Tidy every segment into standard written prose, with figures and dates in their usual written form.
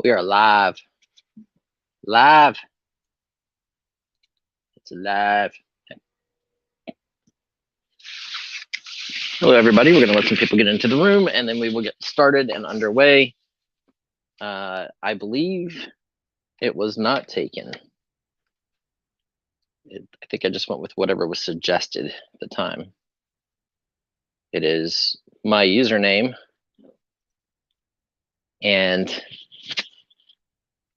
We are live. Live. It's live. Hello, everybody. We're going to let some people get into the room, and then we will get started and underway. I believe it was not taken. I think I just went with whatever was suggested at the time. It is my username and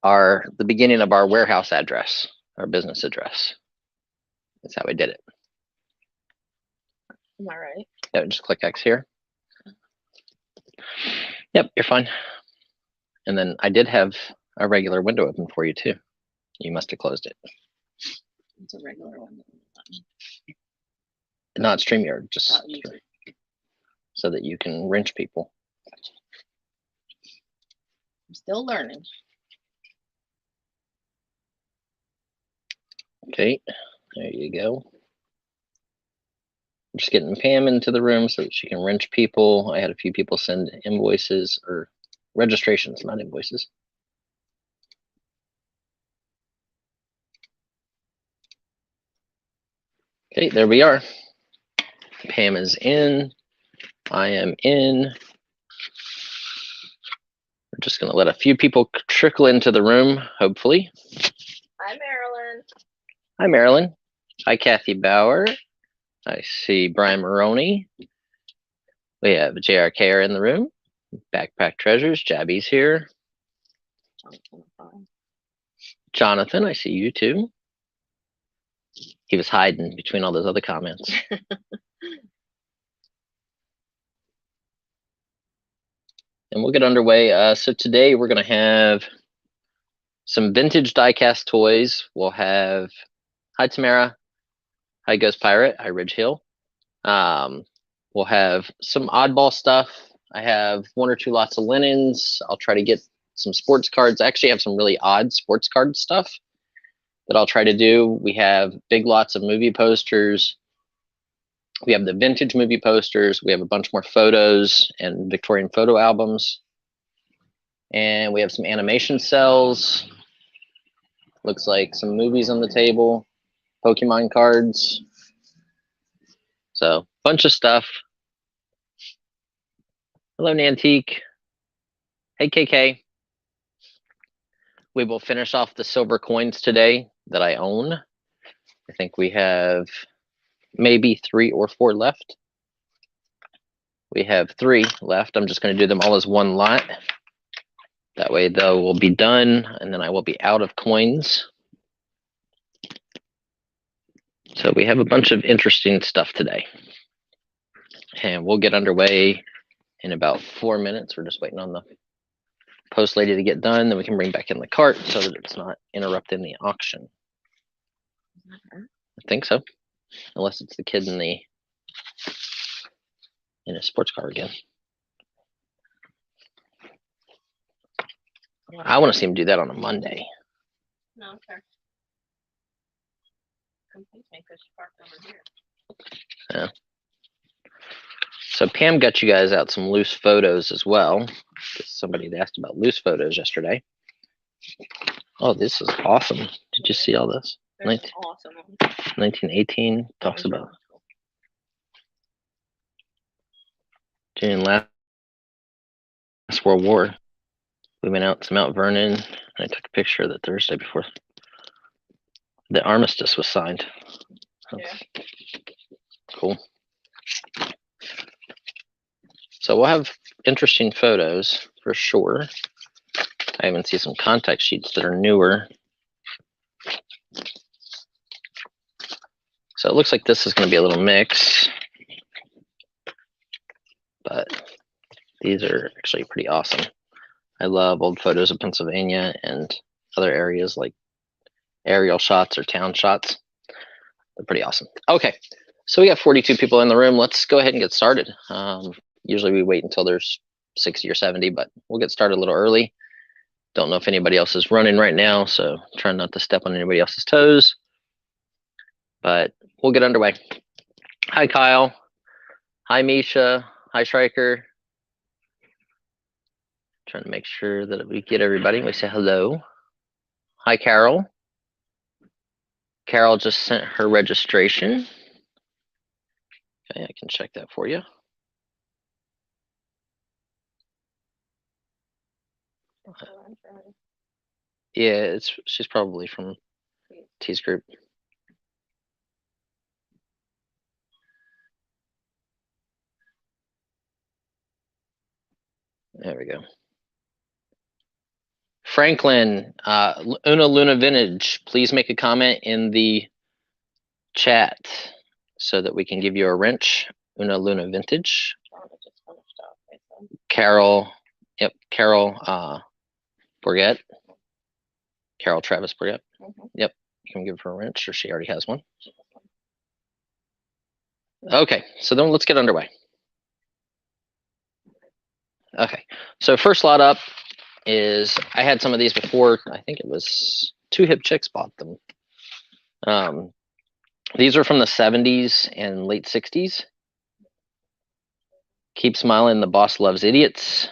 the beginning of our warehouse address, our business address. That's how I did it. Am I right? Yeah, just click X here. Yep, you're fine. And then I did have a regular window open for you too. You must have closed it. It's a regular one. Not StreamYard, just YouTube. so that you can wrench people. Gotcha. I'm still learning. Okay, there you go. I'm just getting Pam into the room so that she can wrench people. I had a few people send invoices or registrations, not invoices. Okay, there we are. Pam is in. I am in. We're just going to let a few people trickle into the room, hopefully. Hi, Marilyn. Hi, Marilyn. Hi, Kathy Bauer. I see Brian Maroney. We have JRKR in the room. Backpack Treasures. Jabby's here. Jonathan, I see you too. He was hiding between all those other comments. And we'll get underway. So today we're going to have some vintage diecast toys. We'll have Hi Tamara, Hi Ghost Pirate, Hi Ridge Hill. We'll have some oddball stuff. I have one or two lots of linens. I'll try to get some sports cards. I actually have some really odd sports card stuff that I'll try to do. We have big lots of movie posters. We have the vintage movie posters. We have a bunch more photos and Victorian photo albums. And we have some animation cells. Looks like some movies on the table. Pokemon cards. So, bunch of stuff. Hello, Nantique. Hey, KK. We will finish off the silver coins today that I own. I think we have maybe 3 or 4 left. We have 3 left. I'm just going to do them all as one lot. That way, though, we'll be done, and then I will be out of coins. So we have a bunch of interesting stuff today. And we'll get underway in about 4 minutes. We're just waiting on the post lady to get done. Then we can bring back in the cart so that it's not interrupting the auction. I think so. Unless it's the kid in a sports car again. I want to see him do that on a Monday. No, okay. Complete makers parked over here. Yeah. So Pam got you guys out some loose photos as well. Somebody had asked about loose photos yesterday. Oh, this is awesome. Did you see all this? Awesome. 1918 talks about during last World War. We went out to Mount Vernon. And I took a picture the Thursday before the armistice was signed. Yeah. Cool. So we'll have interesting photos for sure. I even see some contact sheets that are newer. So it looks like this is going to be a little mix. But these are actually pretty awesome. I love old photos of Pennsylvania and other areas like aerial shots or town shots. They're pretty awesome. Okay, so we got 42 people in the room. Let's go ahead and get started. Usually we wait until there's 60 or 70, but we'll get started a little early. Don't know if anybody else is running right now, so trying not to step on anybody else's toes. But we'll get underway. Hi, Kyle. Hi, Misha. Hi, Striker. Trying to make sure that we get everybody. We say hello. Hi, Carol. Carol just sent her registration. Okay, I can check that for you. Yeah, she's probably from T's group. There we go. Franklin, Una Luna Vintage, please make a comment in the chat so that we can give you a wrench. Una Luna Vintage. Carol, yep, Carol Bourget. Carol Travis Bourget. Yep, you can give her a wrench, or she already has one. Okay, so then let's get underway. Okay, so first lot up is, I had some of these before. I think it was Two Hip Chicks bought them. These are from the 70s and late 60s. Keep Smiling, The Boss Loves Idiots.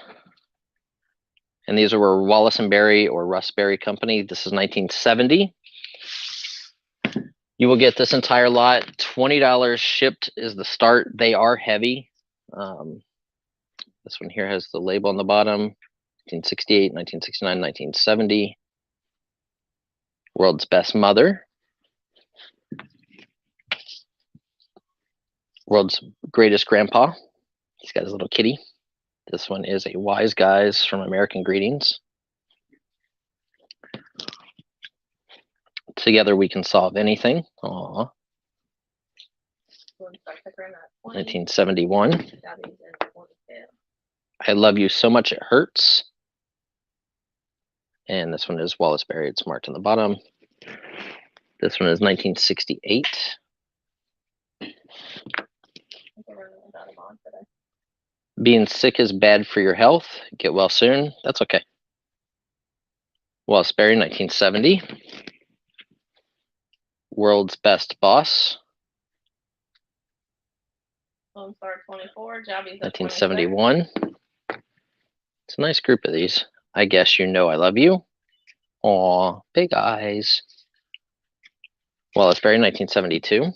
And these were Wallace and Barry or Russ Berry Company. This is 1970. You will get this entire lot. $20 shipped is the start. They are heavy. This one here has the label on the bottom. 1968, 1969, 1970. World's Best Mother. World's Greatest Grandpa. He's got his little kitty. This one is a Wise Guys from American Greetings. Together We Can Solve Anything. Aww. 1971. I Love You So Much It Hurts. And this one is Wallace Berry. It's marked on the bottom. This one is 1968. Being Sick is Bad for Your Health. Get well soon. That's okay. Wallace Berry, 1970. World's Best Boss. Lone Star 24. Jobbies 1971. It's a nice group of these. I Guess You Know I Love You. Aw, big eyes. Wallace Berry, 1972.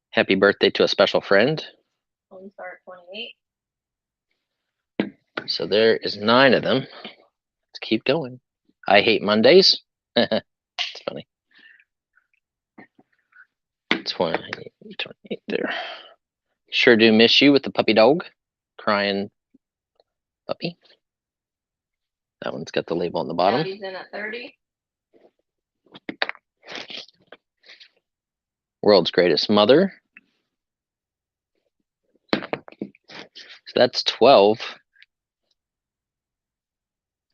Happy Birthday to a Special Friend. Lone Star 28. So there is 9 of them. Let's keep going. I Hate Mondays. It's funny. 28 there. Sure Do Miss You with the puppy dog. Crying puppy. That one's got the label on the bottom. Jobbies in at 30. World's Greatest Mother. So that's 12.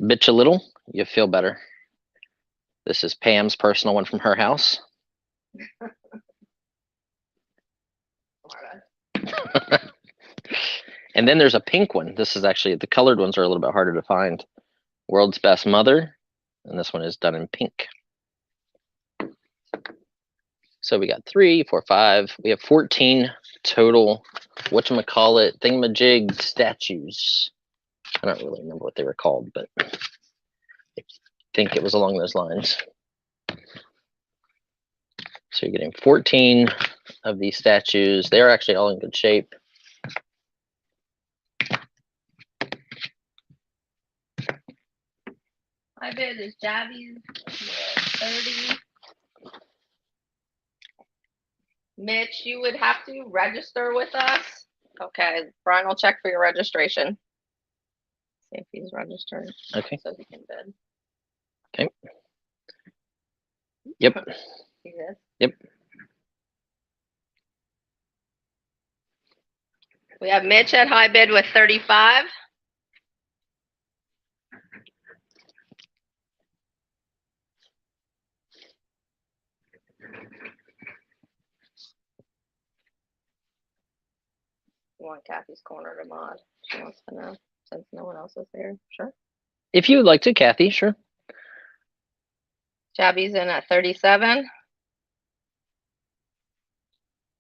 Bitch a Little, You Feel Better. This is Pam's personal one from her house. And then there's a pink one. This is actually, the colored ones are a little bit harder to find. World's Best Mother. And this one is done in pink. So we got 3, 4, 5. We have 14 total, whatchamacallit, thingamajig statues. I don't really remember what they were called, but I think it was along those lines. So you're getting 14 of these statues. They are actually all in good shape. My bid is Jobbies 30. Mitch, you would have to register with us. Okay, Brian will check for your registration. See if he's registered. Okay. So he can bid. Okay. Yep. He is? Yep. We have Mitch at high bid with 35. You want Kathy's corner to mod? She wants to know since no one else is there. Sure. If you would like to, Kathy, sure. Jabby's in at 37.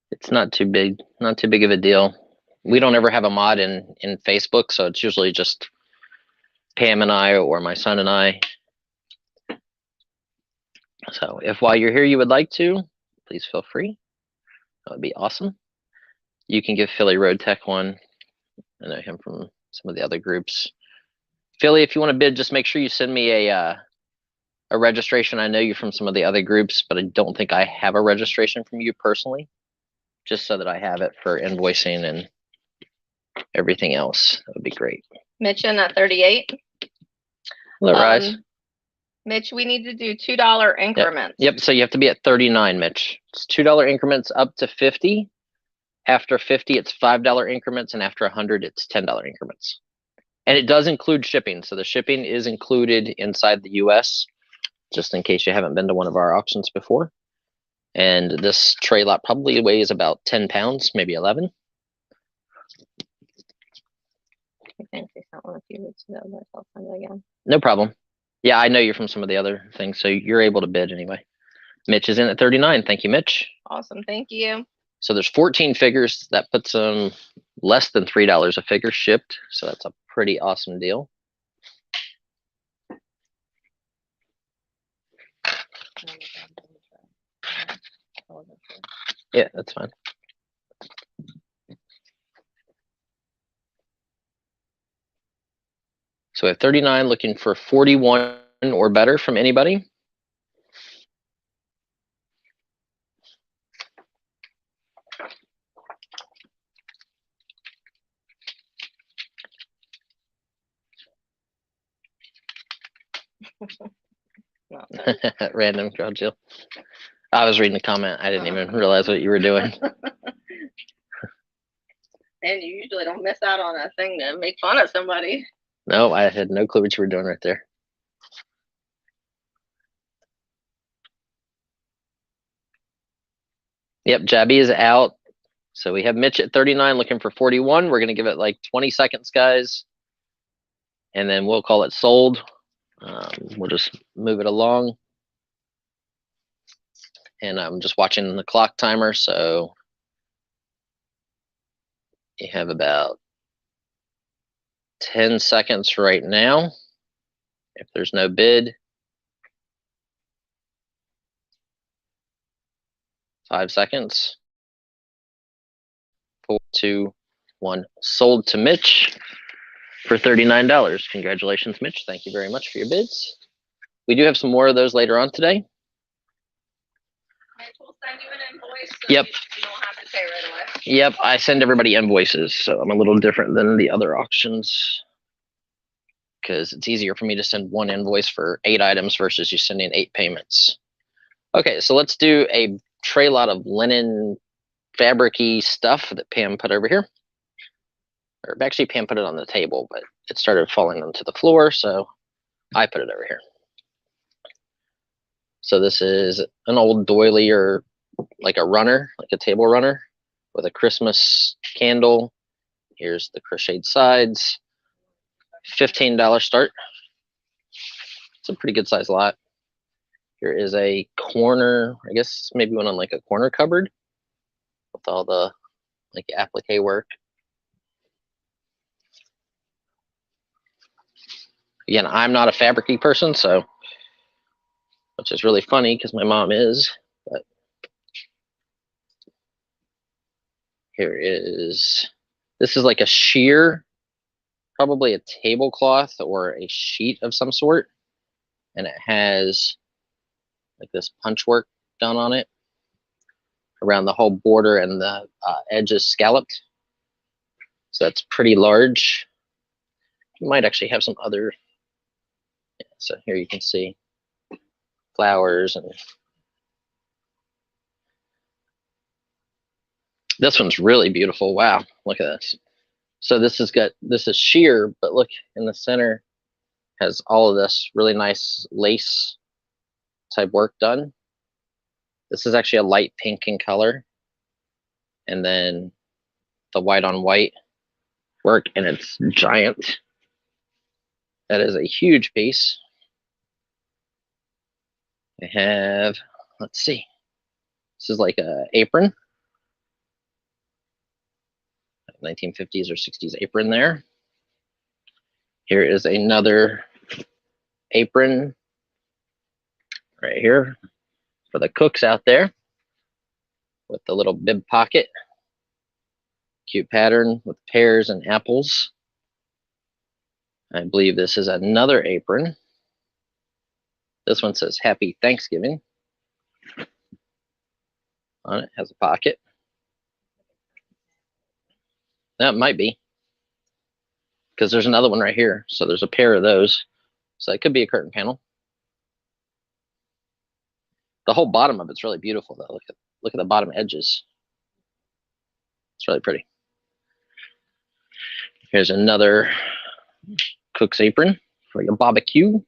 It's not too big of a deal. We don't ever have a mod in Facebook, so it's usually just Pam and I or my son and I. So if while you're here you would like to, please feel free. That would be awesome. You can give Philly Road Tech one. I know him from some of the other groups. Philly, if you want to bid, just make sure you send me a registration. I know you from some of the other groups, but I don't think I have a registration from you personally, just so that I have it for invoicing and everything else. That would be great. Mitch in at 38. Hello, Rise. Mitch, we need to do $2 increments. Yep. So you have to be at 39, Mitch. It's $2 increments up to 50. After 50, it's $5 increments, and after 100, it's $10 increments. And it does include shipping. So the shipping is included inside the US, just in case you haven't been to one of our auctions before. And this tray lot probably weighs about 10 pounds, maybe 11. I think they sent one a few weeks ago, but I'll send it again. No problem. Yeah, I know you're from some of the other things, so you're able to bid anyway. Mitch is in at 39. Thank you, Mitch. Awesome. Thank you. So there's 14 figures. That puts them less than $3 a figure shipped. So that's a pretty awesome deal. Yeah, that's fine. So we have 39 looking for 41 or better from anybody. Random crowd chill. I was reading the comment. I didn't even realize what you were doing. And you usually don't miss out on a thing to make fun of somebody. No, I had no clue what you were doing right there. Yep, Jabby is out. So we have Mitch at 39 looking for 41. We're going to give it like 20 seconds, guys. And then we'll call it sold. We'll just move it along. And I'm just watching the clock timer. So you have about 10 seconds right now. If there's no bid. 5 seconds. 4, 2, 1. Sold to Mitch for $39. Congratulations, Mitch. Thank you very much for your bids. We do have some more of those later on today. Mitch will send you an invoice. So Yep. You don't have to pay right away. Yep, I send everybody invoices, so I'm a little different than the other auctions because it's easier for me to send one invoice for 8 items versus you sending 8 payments. Okay, so let's do a tray lot of linen fabric-y stuff that Pam put over here. Or actually, Pam put it on the table, but it started falling onto the floor, so I put it over here. So this is an old doily or like a runner, like a table runner with a Christmas candle. Here's the crocheted sides. $15 start. It's a pretty good size lot. Here is a corner, I guess maybe one on like a corner cupboard with all the like applique work. Again, I'm not a fabric-y person, so which is really funny because my mom is. But here is, this is like a sheer, probably a tablecloth or a sheet of some sort, and it has like this punch work done on it around the whole border, and the edge is scalloped. So that's pretty large. You might actually have some other. Yeah, so here you can see flowers, and this one's really beautiful. Wow, look at this. So this is sheer, but look in the center has all of this really nice lace type work done. This is actually a light pink in color, and then the white on white work, and it's giant. That is a huge piece. I have, let's see, this is like a apron. 1950s or 60s apron there. Here is another apron right here for the cooks out there with the little bib pocket. Cute pattern with pears and apples. I believe this is another apron. This one says Happy Thanksgiving. On it has a pocket. That might be, because there's another one right here. So there's a pair of those. So it could be a curtain panel. The whole bottom of it's really beautiful though. Look at the bottom edges. It's really pretty. Here's another cook's apron for your barbecue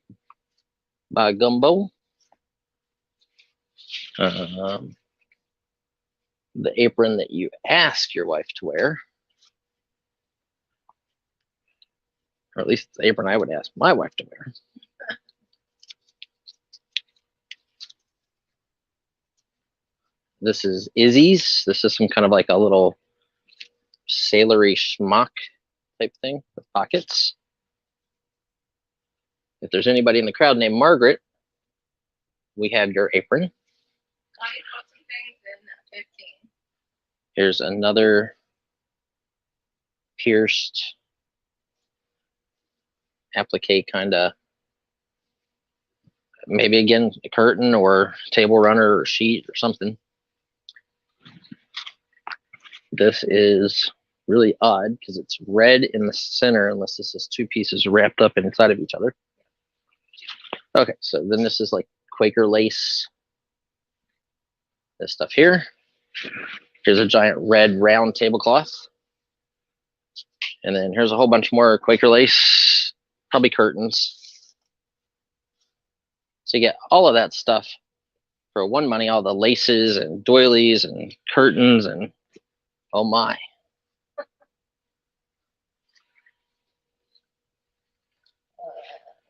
by Gumbo. The apron that you ask your wife to wear, or at least the apron I would ask my wife to wear. This is Izzy's. This is some kind of like a little sailory schmuck type thing with pockets. If there's anybody in the crowd named Margaret, we have your apron. Here's another pierced applique kind of, maybe again a curtain or table runner or sheet or something. This is really odd because it's red in the center, unless this is two pieces wrapped up inside of each other. Okay, so then this is like Quaker lace. This stuff here. Here's a giant red round tablecloth. And then here's a whole bunch more Quaker lace, probably curtains. So you get all of that stuff for one money, all the laces and doilies and curtains and oh my.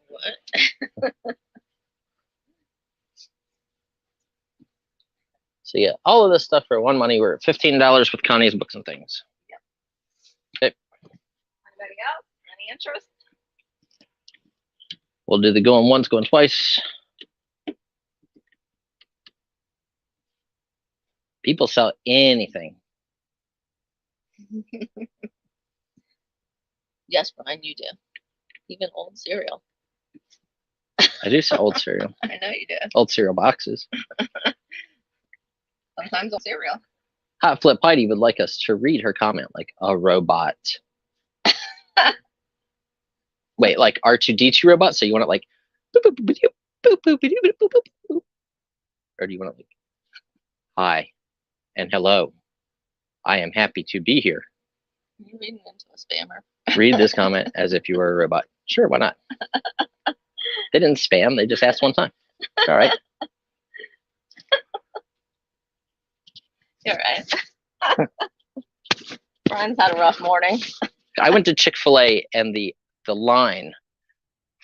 What? So yeah, all of this stuff for one money. We're at $15 with Connie's Books and Things. Yep. Okay. Anybody else? Any interest? We'll do the going once, going twice. People sell anything. Yes, Brian, you do. Even old cereal. I do sell old cereal. I know you do. Old cereal boxes. Sometimes old cereal. Hot Flip Heidi would like us to read her comment like a robot. Wait, like R2-D2 robot? So you want it like boop, boop, boop, boop, boop, boop, boop, boop, boop, boop. Or do you want it like hi and hello? I am happy to be here. You're reading into a spammer. Read this comment as if you were a robot. Sure, why not? They didn't spam, they just asked one time. All right. You're right. Brian's had a rough morning. I went to Chick-fil-A and the line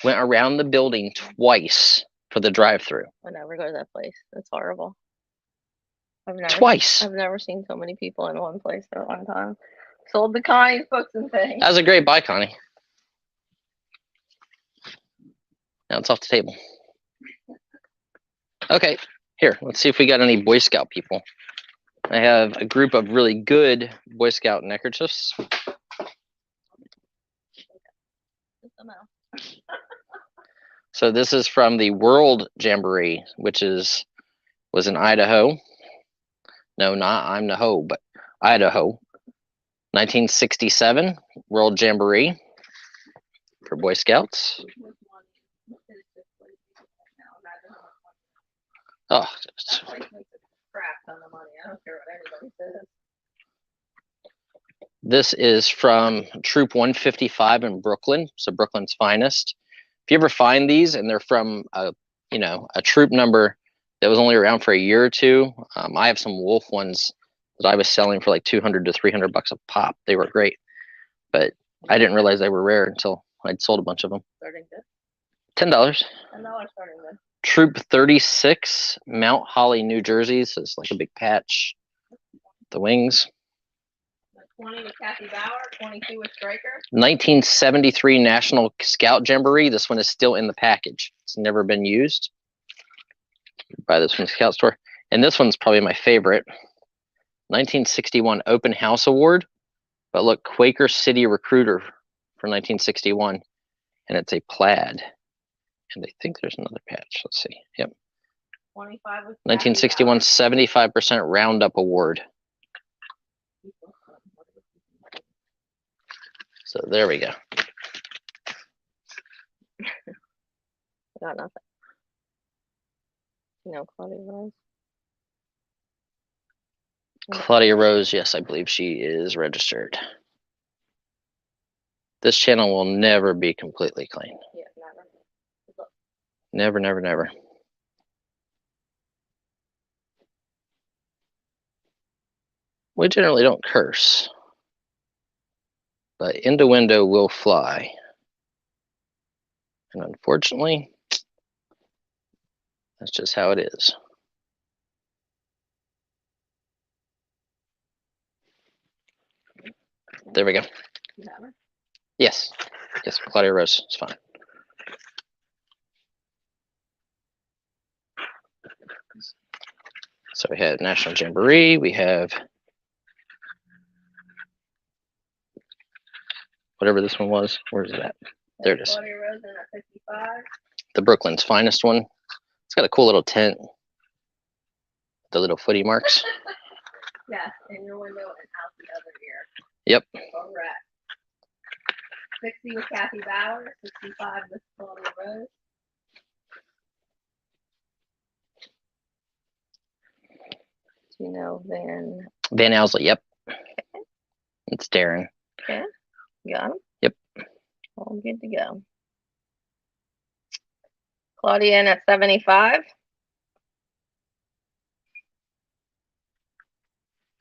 went around the building twice for the drive-through. I never go to that place. That's horrible. Twice. I've never seen so many people in one place at one time. Sold the Connie's Books and Things. That was a great buy, Connie. Now it's off the table. Okay, here, let's see if we got any Boy Scout people. I have a group of really good Boy Scout neckerchiefs. So this is from the World Jamboree, which was in Idaho. No, not I'm the hoe, but Idaho. 1967 World Jamboree for Boy Scouts. Oh, this is from Troop 155 in Brooklyn, so Brooklyn's finest. If you ever find these and they're from a troop number that was only around for a year or two, I have some Wolf ones that I was selling for like $200 to $300 a pop. They were great, but I didn't realize they were rare until I'd sold a bunch of them. Starting good. $10. $10 starting good. Troop 36, Mount Holly, New Jersey. So it's like a big patch. The wings. 20 with Kathy Bauer, 22 with Striker. 1973 National Scout Jamboree. This one is still in the package. It's never been used. Buy this from the Scout store. And this one's probably my favorite. 1961 Open House Award. But look, Quaker City Recruiter for 1961. And it's a plaid. And I think there's another patch. Let's see. Yep. 25 with 1961 75% Roundup Award. So there we go. Got nothing. No, Claudia Rose. Claudia Rose, yes, I believe she is registered. This channel will never be completely clean. Yeah, never. Never, never, never. We generally don't curse, but innuendo will fly. And unfortunately, that's just how it is. There we go. Yes. Yes, Claudia Rose. It's fine. So we had National Jamboree. We have whatever this one was. Where's it at? There it is. Claudia Rose in at 55. The Brooklyn's finest one. It's got a cool little tent. The little footy marks. Yes, in your window and out the other ear. Yep. Correct. 60 with Kathy Bauer, 65 with Claudia Rose. Do you know Van Owsley, yep. It's Darren. Okay. Got him? Yep. All good to go. Claudia in at 75.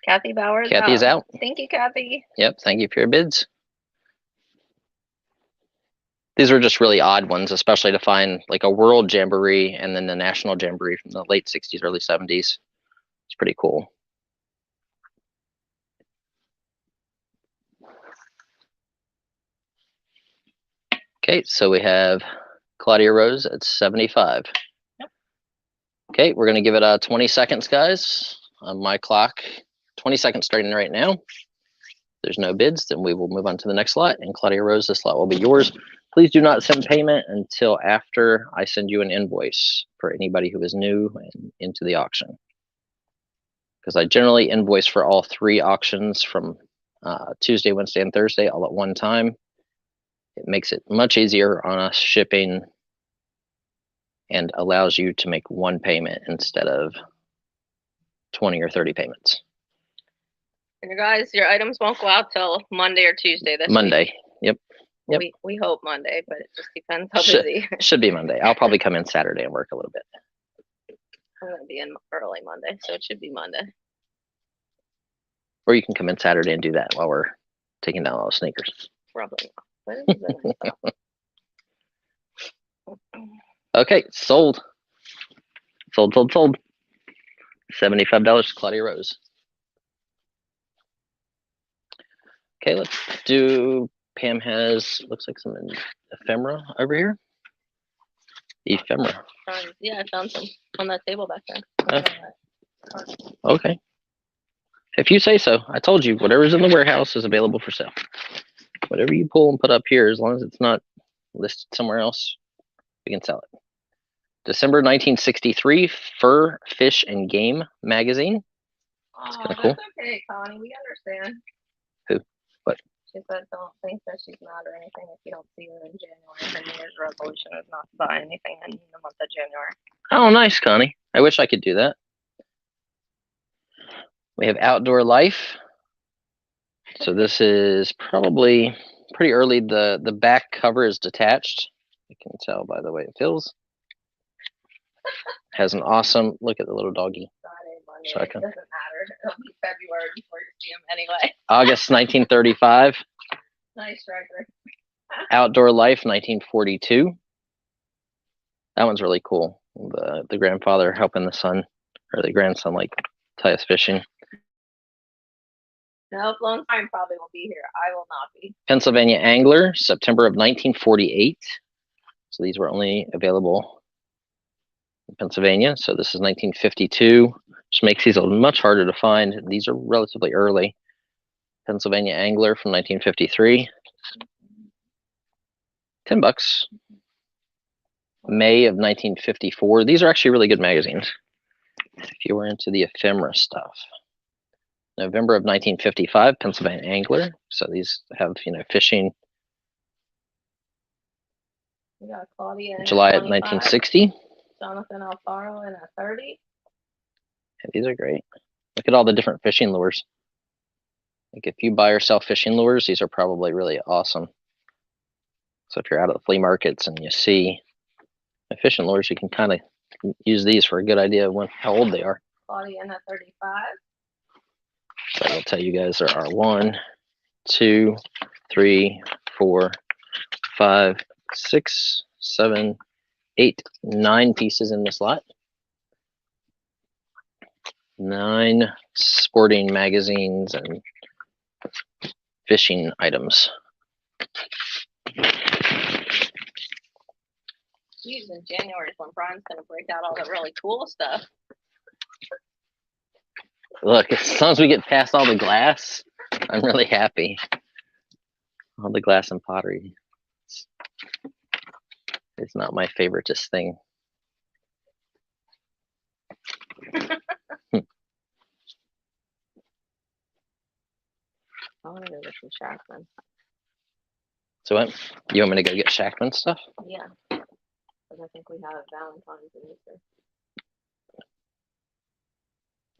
Kathy Bauer is Kathy is out. Thank you, Kathy. Yep, thank you for your bids. These are just really odd ones, especially to find like a World Jamboree and then the National Jamboree from the late 60s, early 70s. It's pretty cool. Okay, so we have Claudia Rose at 75. Yep. Okay, we're going to give it 20 seconds, guys, on my clock. 20 seconds starting right now. If there's no bids, then we will move on to the next lot. And Claudia Rose, this lot will be yours. Please do not send payment until after I send you an invoice for anybody who is new and into the auction. Because I generally invoice for all 3 auctions from Tuesday, Wednesday, and Thursday all at one time. It makes it much easier on us shipping and allows you to make one payment instead of 20 or 30 payments. And you guys, your items won't go out till Monday or Tuesday this Monday. week. Yep. Yep. We hope Monday, but it just depends how Should- busy. Should be Monday. I'll probably come in Saturday and work a little bit. I'm going to be in early Monday, so it should be Monday. Or you can come in Saturday and do that while we're taking down all the sneakers. Probably not. But it's been nice. Okay, sold. Sold. $75, Claudia Rose. Okay, let's do, Pam has, looks like some ephemera over here. Ephemera. Yeah, I found some on that table back there. Okay. If you say so. I told you, whatever's in the warehouse is available for sale. Whatever you pull and put up here, as long as it's not listed somewhere else, we can sell it. December 1963, Fur, Fish, and Game magazine. Oh, kinda that's cool. okay, Connie. We understand. Who? What? She said don't think that she's not or anything if you don't see her in January. Her New Year's resolution is not to buy anything in the month of January. Oh, nice, Connie. I wish I could do that. We have Outdoor Life. So this is probably pretty early. The back cover is detached. You can tell by the way it feels. Has an awesome, look at the little doggy. Friday, Monday. So I It can- doesn't matter. It'll be February before you see him anyway. August 1935. Nice record. Outdoor Life 1942. That one's really cool. The grandfather helping the son or the grandson like tie us fishing. No, Lone Pine probably will be here. I will not be. Pennsylvania Angler, September of 1948. So these were only available in Pennsylvania. So this is 1952, which makes these much harder to find. These are relatively early. Pennsylvania Angler from 1953. $10. May of 1954. These are actually really good magazines if you were into the ephemera stuff. November of 1955, Pennsylvania Angler. So these have, fishing. We got Claudia in July at of 1960. Jonathan Alfaro in at 30. Yeah, these are great. Look at all the different fishing lures. Like if you buy or sell fishing lures, these are probably really awesome. So if you're out at the flea markets and you see the fishing lures, you can kind of use these for a good idea of how old they are. Claudia in at 35. So I'll tell you guys there are 1, 2, 3, 4, 5, 6, 7, 8, 9 pieces in this lot. 9 sporting magazines and fishing items. Geez, in January is when Brian's going to break out all the really cool stuff. Look, as long as we get past all the glass, I'm really happy. All the glass and pottery. It's not my favoritist thing. I want to go get some Shackman. So what? You want me to go get Shackman stuff? Yeah. Because I think we have Valentine's and Easter.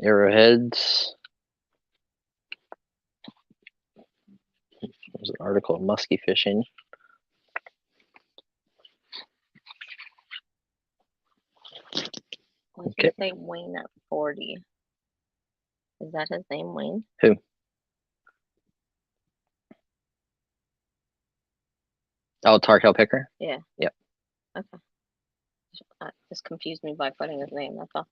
Arrowheads. There's an article of musky fishing. Okay. Say Wayne at 40. Is that his name, Wayne? Who? Oh, Tar Heel Picker? Yeah. Yep. Okay. That just confused me by putting his name, that's all.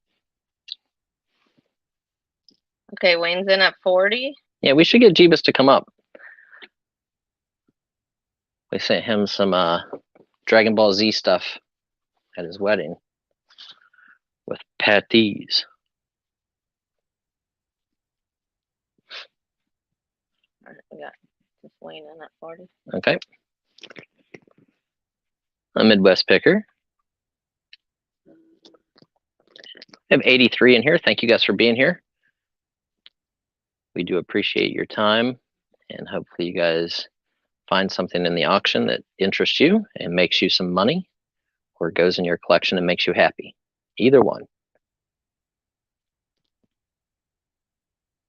Okay, Wayne's in at 40. Yeah, we should get Jeebus to come up. We sent him some Dragon Ball Z stuff at his wedding with patties. All right, we got just Wayne in at 40. Okay. A Midwest Picker. I have 83 in here. Thank you guys for being here. We do appreciate your time, and hopefully you guys find something in the auction that interests you and makes you some money, or goes in your collection and makes you happy. Either one.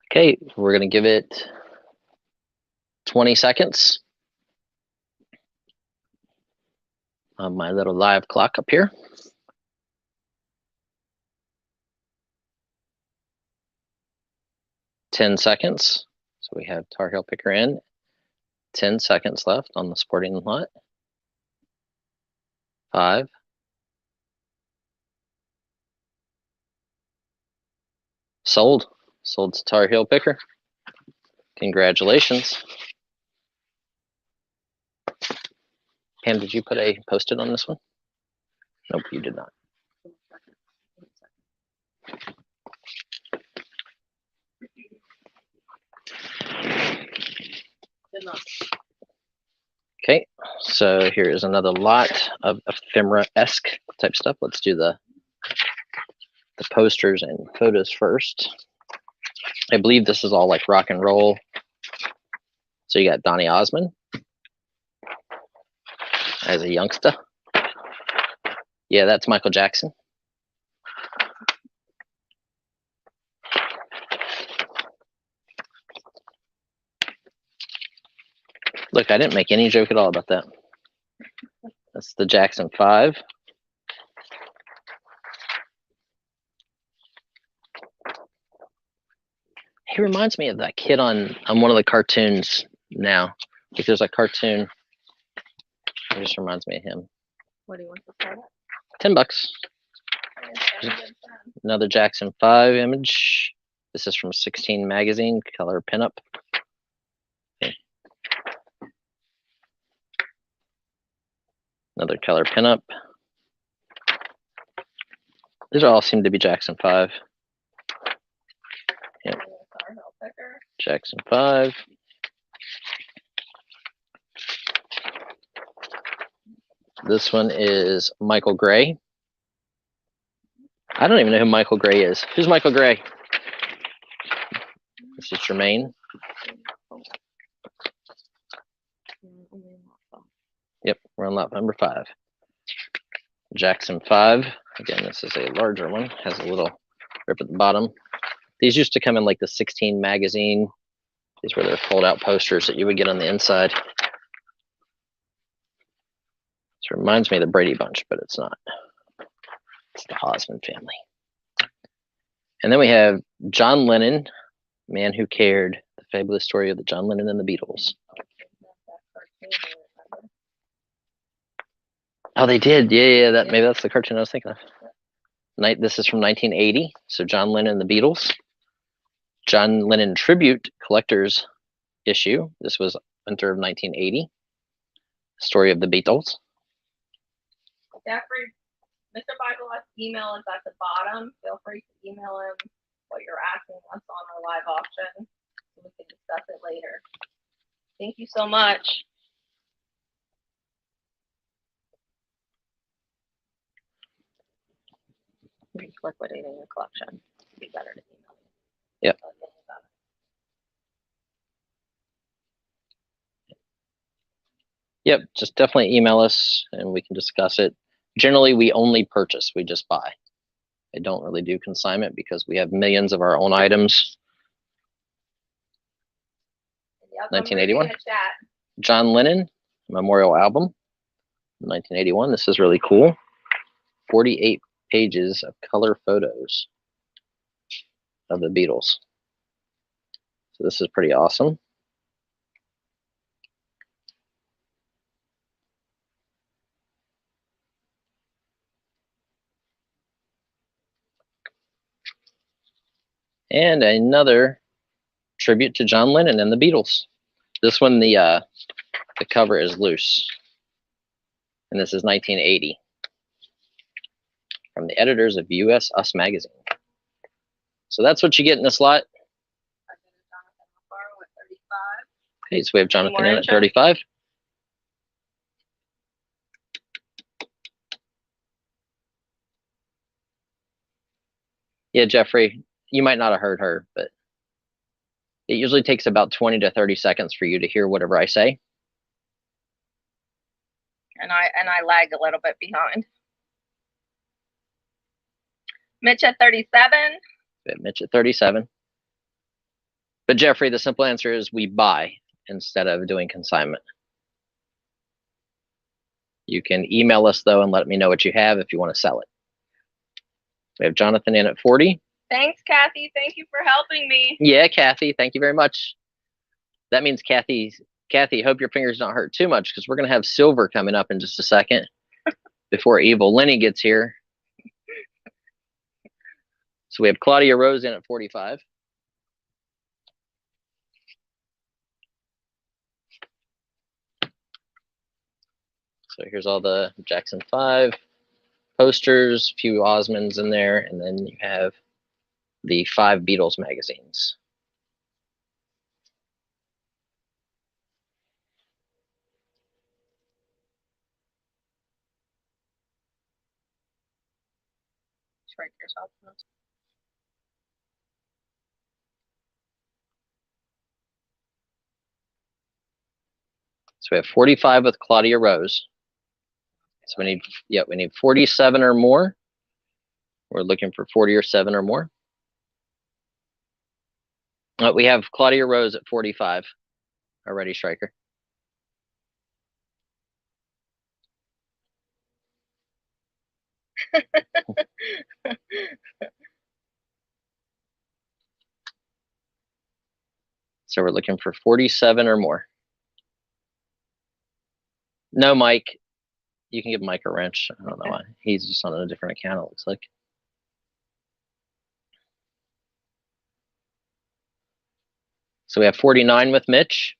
Okay, we're going to give it 20 seconds on my little live clock up here. 10 seconds. So we have Tar Heel Picker in. 10 seconds left on the sporting lot. 5. Sold. Sold to Tar Heel Picker. Congratulations. Pam, did you put a post-it on this one? Nope, you did not. Okay, so here is another lot of ephemera-esque type stuff. Let's do the posters and photos first. I believe this is all like rock and roll. So you got Donny Osmond as a youngster. Yeah, that's Michael Jackson. Look, I didn't make any joke at all about that. That's the Jackson 5. He reminds me of that kid on one of the cartoons now. Like there's a cartoon. It just reminds me of him. What do you want to start at? $10. Another Jackson 5 image. This is from 16 magazine, color pinup. Another color pinup. These all seem to be Jackson 5. Yep. Jackson 5. This one is Michael Gray. I don't even know who Michael Gray is. Who's Michael Gray? This is Jermaine. Yep, we're on lot number 5. Jackson 5. Again, this is a larger one. Has a little rip at the bottom. These used to come in like the 16 magazine. These were their fold-out posters that you would get on the inside. This reminds me of the Brady Bunch, but it's not. It's the Hosman family. And then we have John Lennon, Man Who Cared, the fabulous story of the John Lennon and the Beatles. Oh, they did. Yeah, that maybe that's the cartoon I was thinking of. This is from 1980. So John Lennon and the Beatles. John Lennon Tribute Collector's issue. This was winter of 1980. Story of the Beatles. Jeffrey, Mr. Buysalot's email is at the bottom. Feel free to email him what you're asking us on our live auction, so we can discuss it later. Thank you so much. Liquidating your collection. It'd be better to email you. Yep. Yep, just definitely email us and we can discuss it. Generally, we only purchase, we just buy. I don't really do consignment because we have millions of our own items. Yep, 1981. John Lennon Memorial Album, 1981. This is really cool. 48 pages of color photos of the Beatles. So this is pretty awesome. And another tribute to John Lennon and the Beatles. This one, the cover is loose. And this is 1980. From the editors of US Us magazine. So that's what you get in this lot. Okay, so we have Jonathan in at 35. Yeah, Jeffrey, you might not have heard her, but it usually takes about 20 to 30 seconds for you to hear whatever I say. And I lag a little bit behind. Mitch at 37. We have Mitch at 37. But Jeffrey, the simple answer is we buy instead of doing consignment. You can email us though and let me know what you have if you want to sell it. We have Jonathan in at 40. Thanks, Kathy. Thank you for helping me. Yeah, Kathy, thank you very much. That means Kathy, hope your fingers don't hurt too much because we're going to have silver coming up in just a second before Evil Lenny gets here. So we have Claudia Rose in at 45. So here's all the Jackson 5 posters, a few Osmonds in there, and then you have the 5 Beatles magazines. So we have 45 with Claudia Rose. So we need 47 or more. We're looking for 40 or 7 or more. We have Claudia Rose at 45 already, Striker. So we're looking for 47 or more. No, Mike. You can give Mike a wrench. I don't know why. He's just on a different account, it looks like. So we have 49 with Mitch.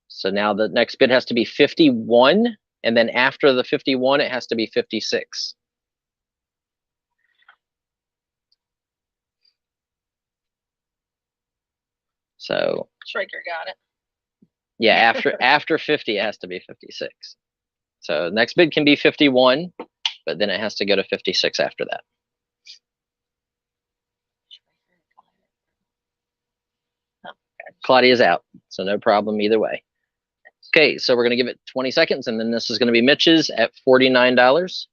So now the next bid has to be 51 And then after the 51, it has to be 56. So Striker got it. yeah, after 50, it has to be 56. So next bid can be 51, but then it has to go to 56 after that. Claudia's out, so no problem either way. Okay, so we're going to give it 20 seconds, and then this is going to be Mitch's at $49.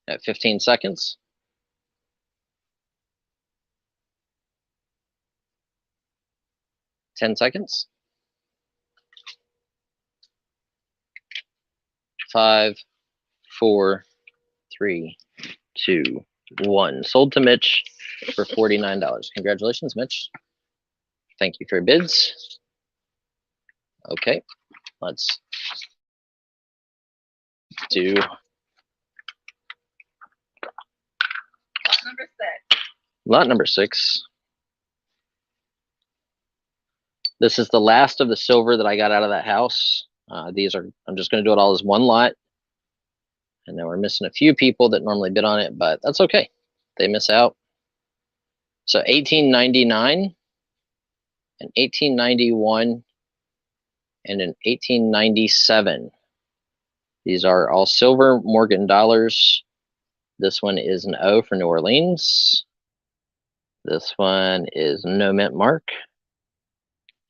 At 15 seconds. Ten seconds. 5, 4, 3, 2, 1. Sold to Mitch for $49. Congratulations, Mitch. Thank you for your bids. Okay, let's do Number 6. lot number 6. This is the last of the silver that I got out of that house. I'm just going to do it all as one lot. And then we're missing a few people that normally bid on it, but that's okay. They miss out. So 1899 and 1891 and an 1897. These are all silver Morgan dollars. This one is an O for New Orleans. This one is no mint mark.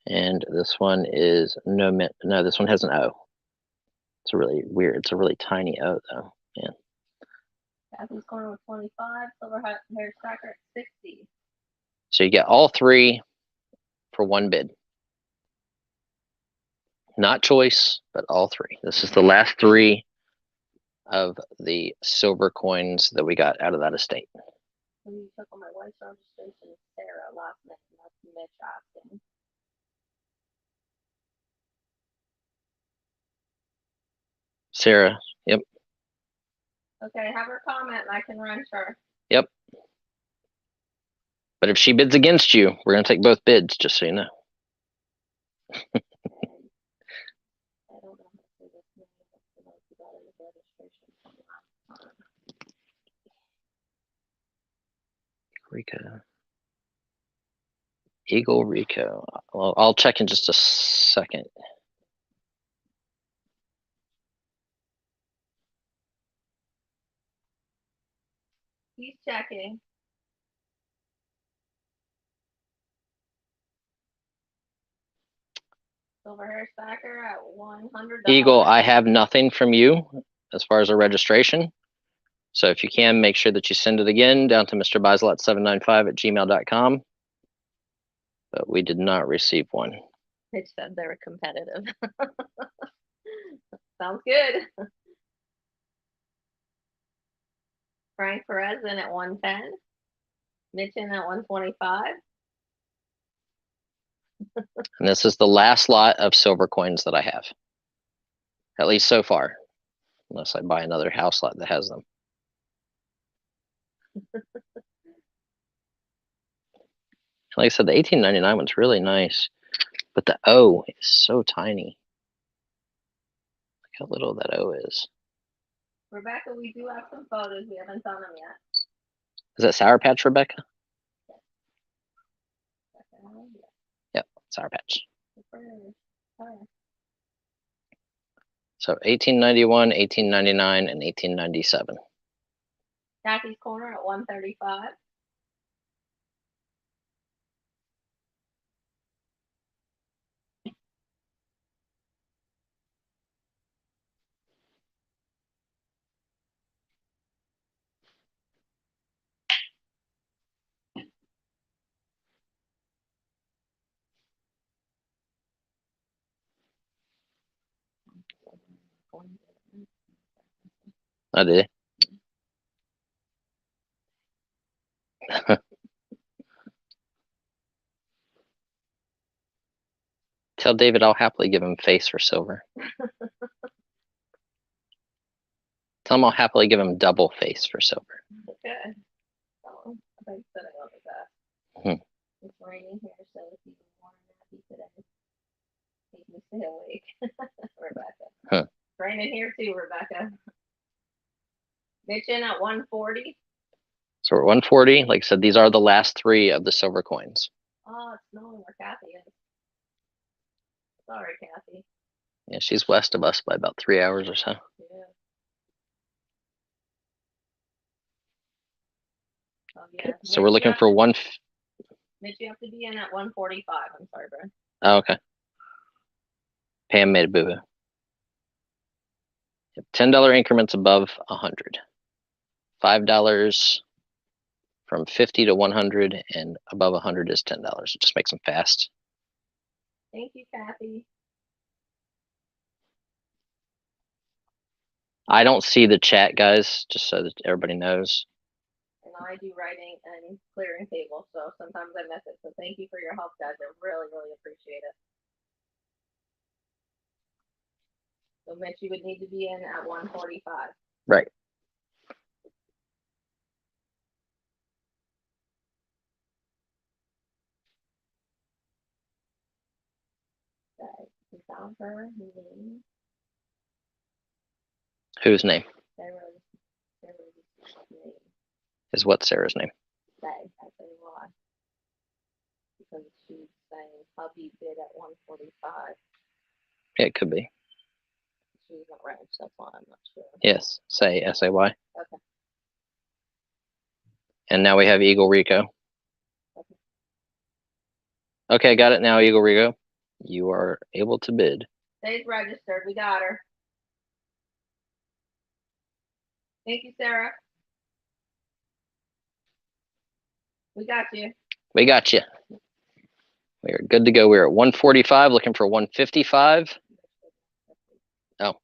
And this one is no mint. No, this one has an O. It's a really weird. It's a really tiny O though. Man. Kathy's corner with 25. Silver hair stacker at 60. So you get all three for one bid. Not choice, but all three. This is the last three of the silver coins that we got out of that estate. When you took on my wife's registration is Sarah last name. That's Mitch asking. Sarah, yep. Okay, have her comment and I can wrench her. Yep. But if she bids against you, we're going to take both bids, just so you know. I don't know how to say this name, but the most about it is registration from last time. Rico. Eagle Rico. Well, I'll check in just a second. He's checking. Silver hair stacker at $100. Eagle, I have nothing from you as far as a registration. So if you can, make sure that you send it again down to Mr. Buysalot795@gmail.com. But we did not receive one. Mitch said they were competitive. Sounds good. Frank Perez in at 110. Mitch in at 125. And this is the last lot of silver coins that I have. At least so far. Unless I buy another house lot that has them. Like I said, the 1899 one's really nice. But the O is so tiny. Look how little that O is. Rebecca, we do have some photos. We haven't done them yet. Is that Sour Patch, Rebecca? Yep, Sour Patch. So 1891, 1899, and 1897. Kathy's corner at 135. I did. Tell David I'll happily give him face for silver. Tell him I'll happily give him double face for silver. Okay. Oh, I thought you said I wanted that. raining here, so it's even more happy today. Make me stay awake. Rebecca. Huh. Raining here too, Rebecca. Mitch in at 140. So we're at 140. Like I said, these are the last 3 of the silver coins. Oh, it's snowing where Kathy is. Sorry, Kathy. Yeah, she's west of us by about 3 hours or so. Yeah. Oh, yeah. Okay, so we're looking for Mitch, you have to be in at 145. I'm sorry, bro. Oh, okay. Pam made a boo-boo. $10 increments above 100. $5 from 50 to 100, and above 100 is $10. It just makes them fast. Thank you, Kathy. I don't see the chat, guys, just so that everybody knows. And I do writing and clearing tables, so sometimes I miss it. So thank you for your help, guys. I really, really appreciate it. So Mitch, you would need to be in at 145. Right. Okay. You found her name. Whose name? Sarah's name. Is what Sarah's name? Say, I tell you why. Because she's saying hubby bid at 145. Yeah, it could be. She's not right, so that's why I'm not sure. Yes, say S-A-Y. Okay. And now we have Eagle Rico. Okay. Okay, got it now, Eagle Rico. You are able to bid. Stays registered. We got her. Thank you, Sarah. We got you. We got you. We are good to go. We're at 145, looking for 155. Oh.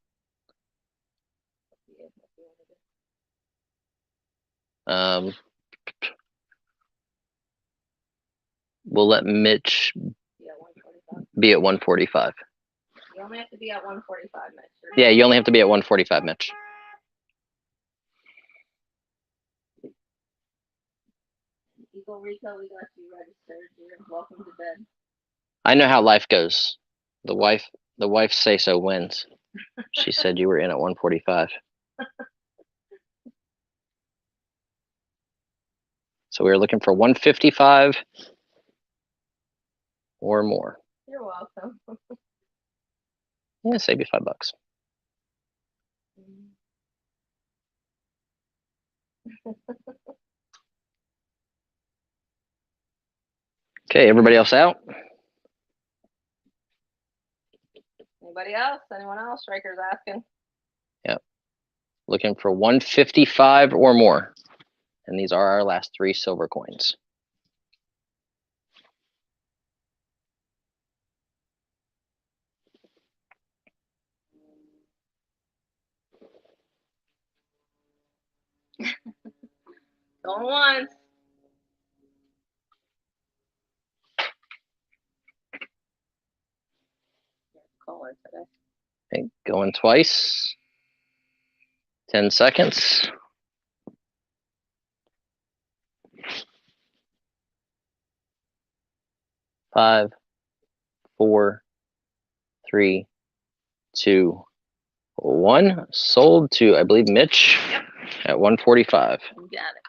We'll let Mitch be at 145. You only have to be at 145, Mitch. Yeah, you only have to be at 145, Mitch. Eagle Rico, we got you registered. You're welcome to bed. I know how life goes. The wife say so wins. She said you were in at 145. So we were looking for 155 or more. You're welcome. Yeah, save you $5. Okay, everybody else out? Anybody else? Anyone else? Striker's asking. Yep. Looking for 155 or more. And these are our last 3 silver coins. Going once. Caller today. Okay, going twice. 10 seconds. 5, 4, 3, 2, 1. Sold to, I believe, Mitch. Yep. At 145. You got it.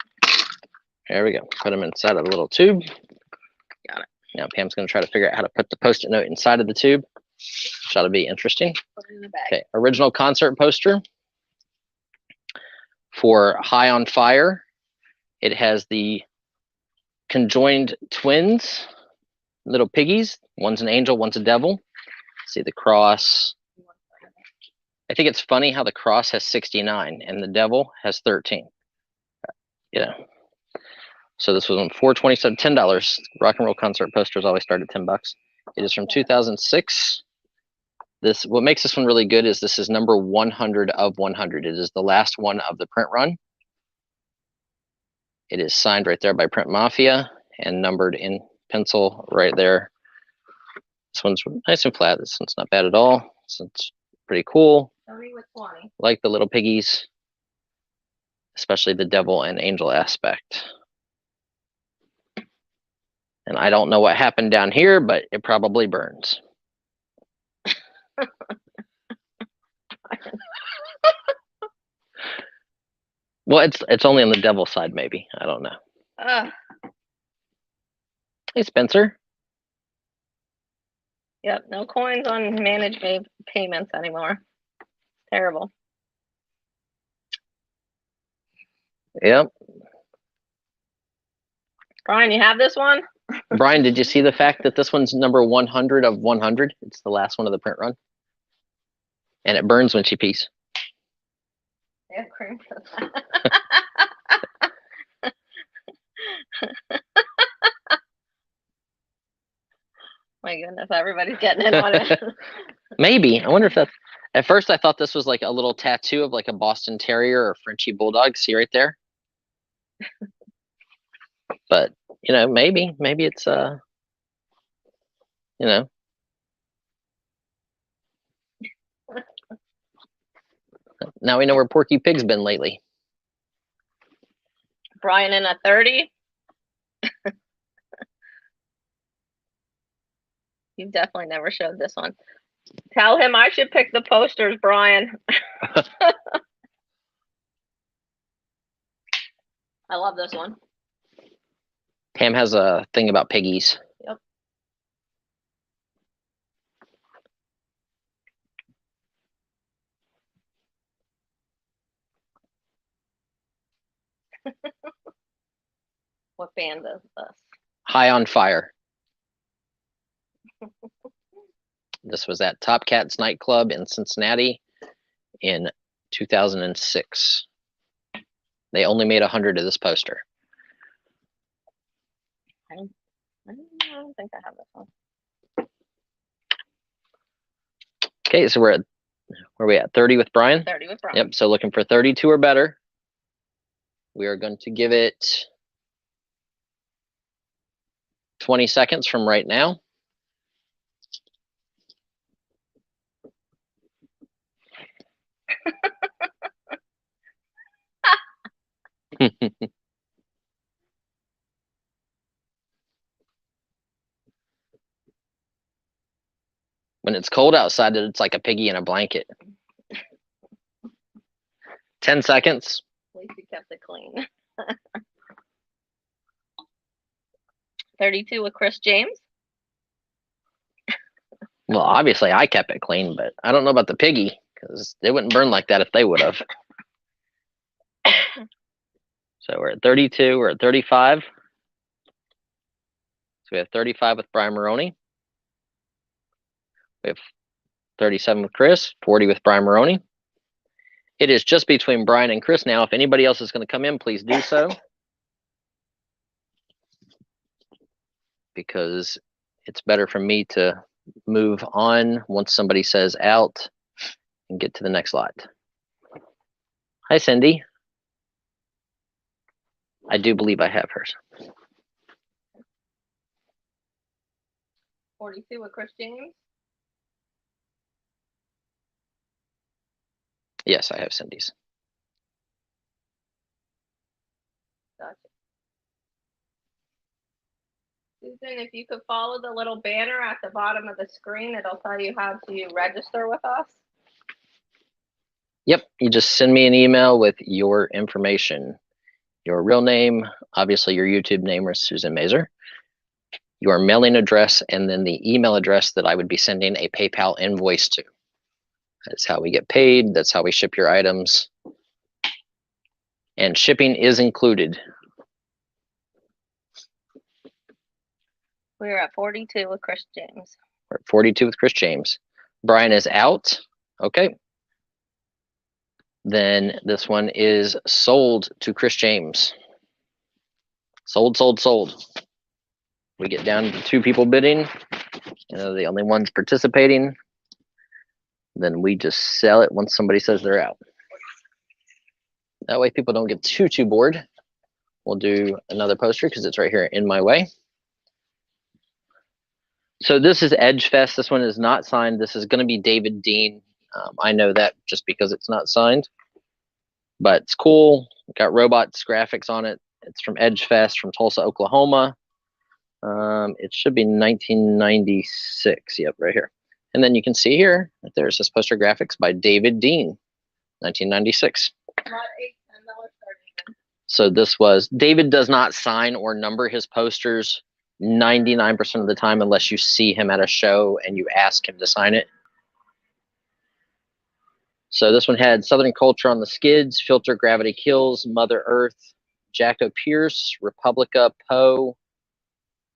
There we go. Put them inside of a little tube. Got it. Now Pam's going to try to figure out how to put the Post-it note inside of the tube. Which ought to be interesting. Put it in the bag. Okay, original concert poster for High on Fire. It has the conjoined twins, little piggies. One's an angel, one's a devil. See the cross. I think it's funny how the cross has 69 and the devil has 13. Yeah. So this was on $4.27, $10. Rock and roll concert posters always start at $10. It is from 2006. What makes this one really good is this is number 100 of 100. It is the last one of the print run. It is signed right there by Print Mafia and numbered in pencil right there. This one's nice and flat. This one's not bad at all. This one's pretty cool. Tony with 20. Like the little piggies, especially the devil and angel aspect. And I don't know what happened down here, but it probably burns. Well, it's only on the devil side, maybe. I don't know. Hey, Spencer. Yep, no coins on managed payments anymore. Terrible. Yep. Brian, you have this one? Brian, did you see the fact that this one's number 100 of 100? It's the last one of the print run. And it burns when she pees. Yeah, cream. My goodness, everybody's getting in on it. Maybe. I wonder if that's... At first, I thought this was like a little tattoo of like a Boston Terrier or Frenchie Bulldog. See right there? But, you know, maybe it's, you know. Now we know where Porky Pig's been lately. Brian in a 30. You've definitely never showed this one. Tell him I should pick the posters, Brian. I love this one. Pam has a thing about piggies. Yep. What band is this? High on Fire. This was at Top Cats nightclub in Cincinnati in 2006. They only made 100 of this poster. I don't think I have this one. Okay, so where are we at? 30 with Brian? 30 with Brian. Yep, so looking for 32 or better. We are going to give it 20 seconds from right now. When it's cold outside, it's like a piggy in a blanket. 10 seconds. At least you kept it clean. 32 with Chris James. Well, obviously I kept it clean, but I don't know about the piggy because they wouldn't burn like that if they would have. So we're at 32, we're at 35. So we have 35 with Brian Maroney. We have 37 with Chris, 40 with Brian Maroney. It is just between Brian and Chris now. If anybody else is going to come in, please do so. Because it's better for me to move on once somebody says out and get to the next lot. Hi, Cindy. I do believe I have hers. 42 with Chris James. Yes, I have Cindy's. Gotcha. Susan, if you could follow the little banner at the bottom of the screen, it'll tell you how to register with us. Yep, you just send me an email with your information. Your real name, obviously your YouTube name is Susan Mazer, your mailing address, and then the email address that I would be sending a PayPal invoice to. That's how we get paid. That's how we ship your items. And shipping is included. We're at 42 with Chris James. We're at 42 with Chris James. Brian is out. Okay. Then this one is sold to Chris James. Sold, sold, sold. We get down to 2 people bidding, and they're the only ones participating. Then we just sell it once somebody says they're out. That way people don't get too bored. We'll do another poster because it's right here in my way. So this is Edgefest. This one is not signed. This is going to be David Dean. I know that just because it's not signed, but it's cool. Got robots graphics on it. It's from Edgefest from Tulsa, Oklahoma. It should be 1996. Yep, right here. And then you can see here that there's this poster graphics by David Dean, 1996. So this was, David does not sign or number his posters 99% of the time unless you see him at a show and you ask him to sign it. So this one had Southern Culture on the Skids, Filter Gravity Kills, Mother Earth, Jacko Pierce, Republica Poe,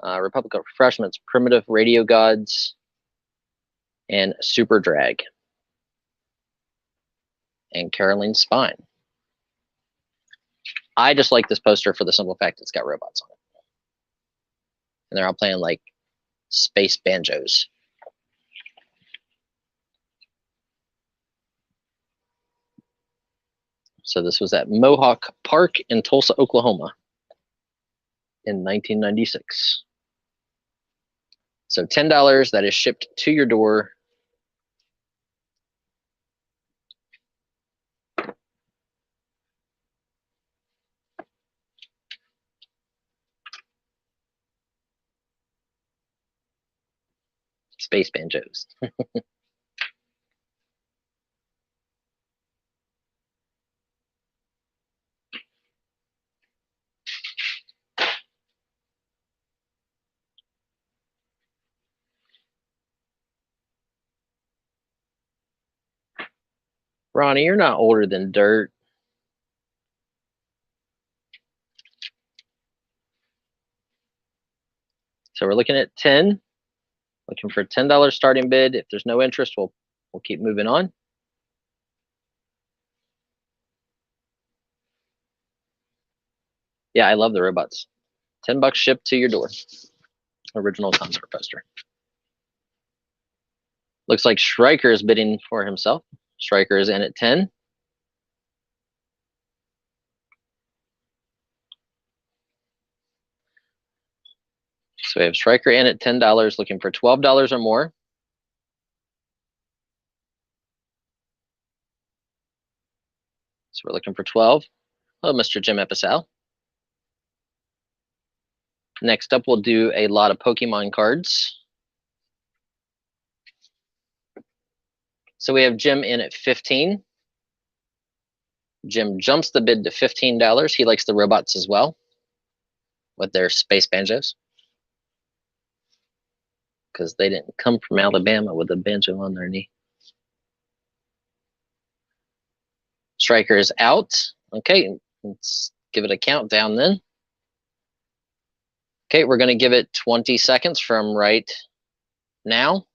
Republica Refreshments, Primitive Radio Gods, and Super Drag, and Caroline Spine. I just like this poster for the simple fact it's got robots on it. And they're all playing like space banjos. So this was at Mohawk Park in Tulsa, Oklahoma in 1996. So $10, that is shipped to your door. Space banjos. Ronnie, you're not older than dirt. So we're looking at 10, looking for a $10 starting bid. If there's no interest, we'll keep moving on. Yeah, I love the robots. $10 shipped to your door. Original concept poster. Looks like Stryker is bidding for himself. Stryker is in at 10. So we have Stryker in at $10, looking for $12 or more. So we're looking for 12. Oh, Mr. Jim Episal. Next up, we'll do a lot of Pokemon cards. So we have Jim in at 15. Jim jumps the bid to $15. He likes the robots as well, with their space banjos, because they didn't come from Alabama with a banjo on their knee. Stryker is out. Okay, let's give it a countdown then. Okay, we're going to give it 20 seconds from right now.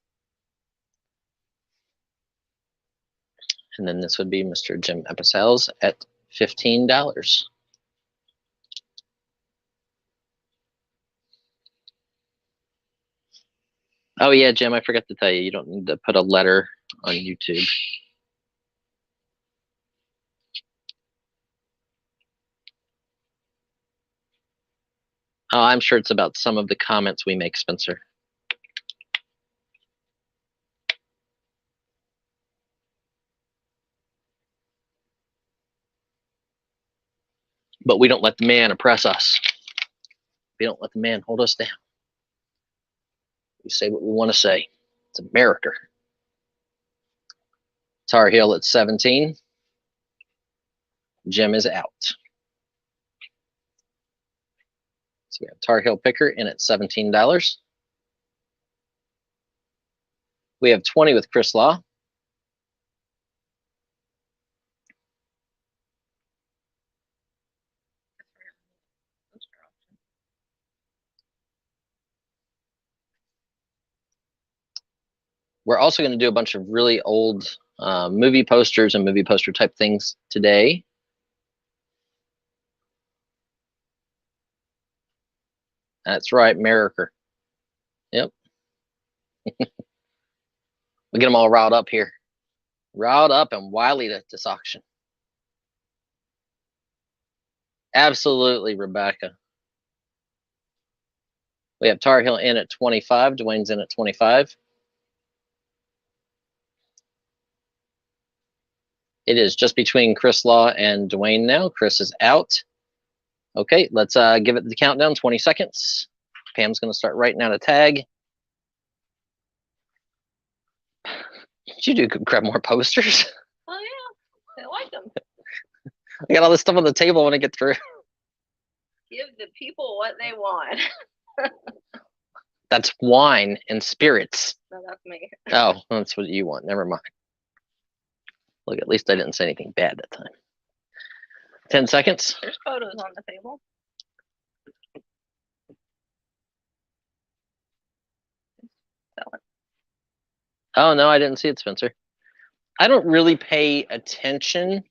And then this would be Mr. Jim Episal's at $15. Oh yeah, Jim, I forgot to tell you, you don't need to put a letter on YouTube. Oh, I'm sure it's about some of the comments we make, Spencer. But we don't let the man oppress us. We don't let the man hold us down. We say what we want to say. It's America. Tar Heel at 17. Jim is out. So we have Tar Heel Picker in at $17. We have 20 with Chris Law. We're also going to do a bunch of really old movie posters and movie poster type things today. That's right, America. Yep. We get them all riled up here. Riled up and wily at this auction. Absolutely, Rebecca. We have Tar Heel in at 25. Dwayne's in at 25. It is just between Chris Law and Dwayne now. Chris is out. Okay, let's give it the countdown, 20 seconds. Pam's going to start writing out a tag. Did you grab more posters? Oh yeah, I like them. I got all this stuff on the table when I get through. Give the people what they want. That's wine and spirits. No, that's me. Oh, that's what you want. Never mind. Look, at least I didn't say anything bad that time. 10 seconds. There's photos on the table. Oh, no, I didn't see it, Spencer. I don't really pay attention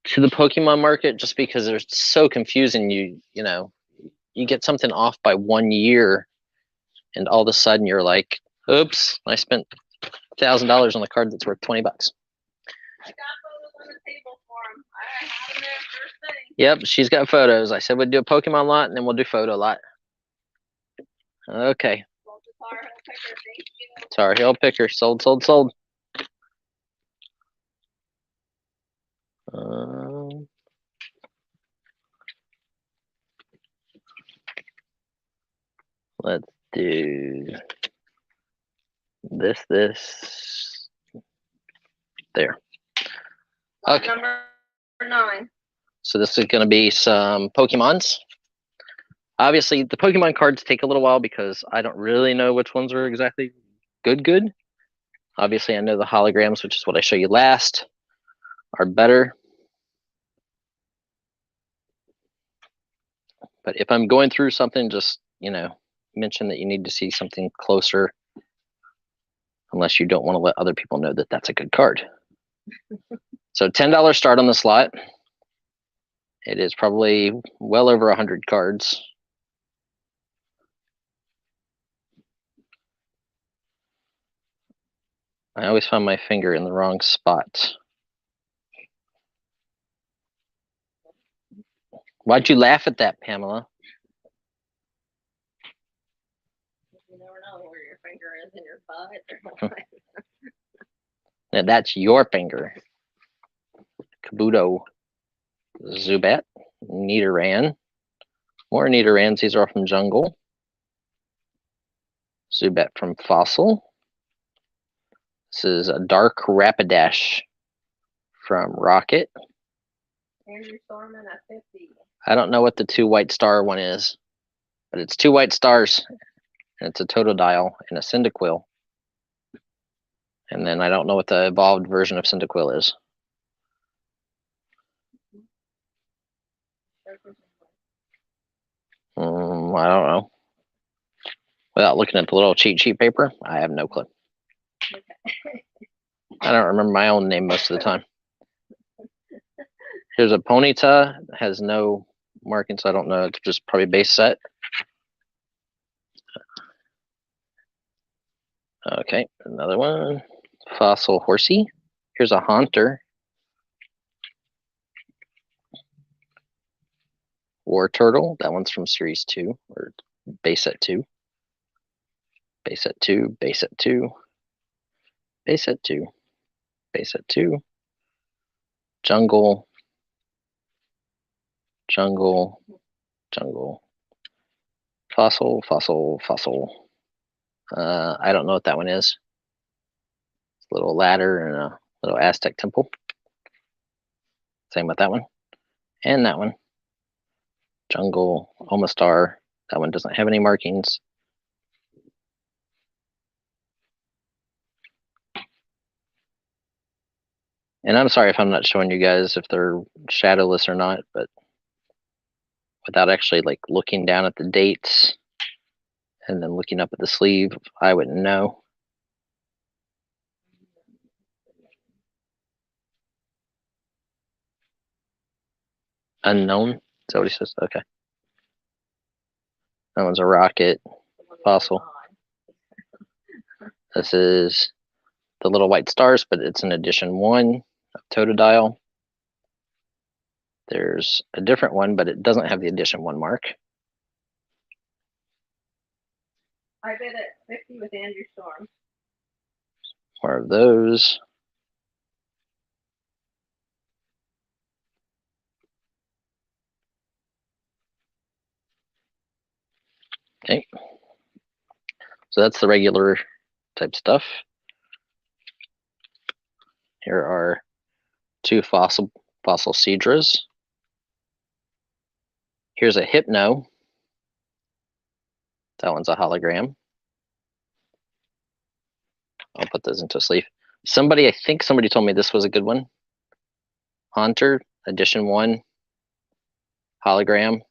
to the Pokemon market just because they're so confusing. You know, you get something off by 1 year and all of a sudden you're like, oops, I spent $1,000 on a card that's worth 20 bucks. I got photos on the table for him. I had them there first thing. Yep, she's got photos. I said we'd do a Pokemon lot and then we'll do photo lot. Okay. Well, the Tar Heel Picker, thank you. Tar Heel Picker. Sold, sold, sold. Let's do this. There. Lot Okay. number 9. So this is going to be some Pokemons. Obviously, the Pokemon cards take a little while because I don't really know which ones are exactly good. Obviously, I know the holograms, which is what I show you last, are better. But if I'm going through something, just, you know, mention that you need to see something closer, unless you don't want to let other people know that that's a good card. So $10 start on the slot. It is probably well over 100 cards. I always find my finger in the wrong spot. Why'd you laugh at that, Pamela? You never know where your finger is in your butt. Now that's your finger. Kabuto. Zubat. Nidoran. More Nidorans. These are from Jungle. Zubat from Fossil. This is a Dark Rapidash from Rocket. Andrew Storman at 50. I don't know what the 2 white star one is, but it's 2 white stars, and it's a Totodile and a Cyndaquil. And then I don't know what the evolved version of Cyndaquil is. I don't know. Without looking at the little cheat sheet paper, I have no clue. Okay. I don't remember my own name most of the time. Here's a Ponyta, has no markings, so I don't know. It's just probably base set. Okay, another one. Fossil Horsey. Here's a Haunter. War Turtle. That one's from Series 2, or base set 2. Base set 2, base set 2. Base set 2. Base set 2. Jungle. Jungle. Jungle. Fossil, Fossil, Fossil. I don't know what that one is. It's a little ladder and a little Aztec temple. Same with that one. And that one. Jungle, Omastar. That one doesn't have any markings. And I'm sorry if I'm not showing you guys if they're shadowless or not, but without actually like looking down at the dates and then looking up at the sleeve, I wouldn't know. Unknown. Is that what he says? Okay. That one's a Rocket. Fossil. This is the little white stars, but it's an edition 1 of Totodile. There's a different one, but it doesn't have the edition 1 mark. I bid at 50 with Andrew Storm. More of those. Okay. So that's the regular type stuff. Here are 2 fossil Cedras. Here's a Hypno. That one's a hologram. I'll put those into a sleeve. I think somebody told me this was a good one. Haunter, edition 1, hologram.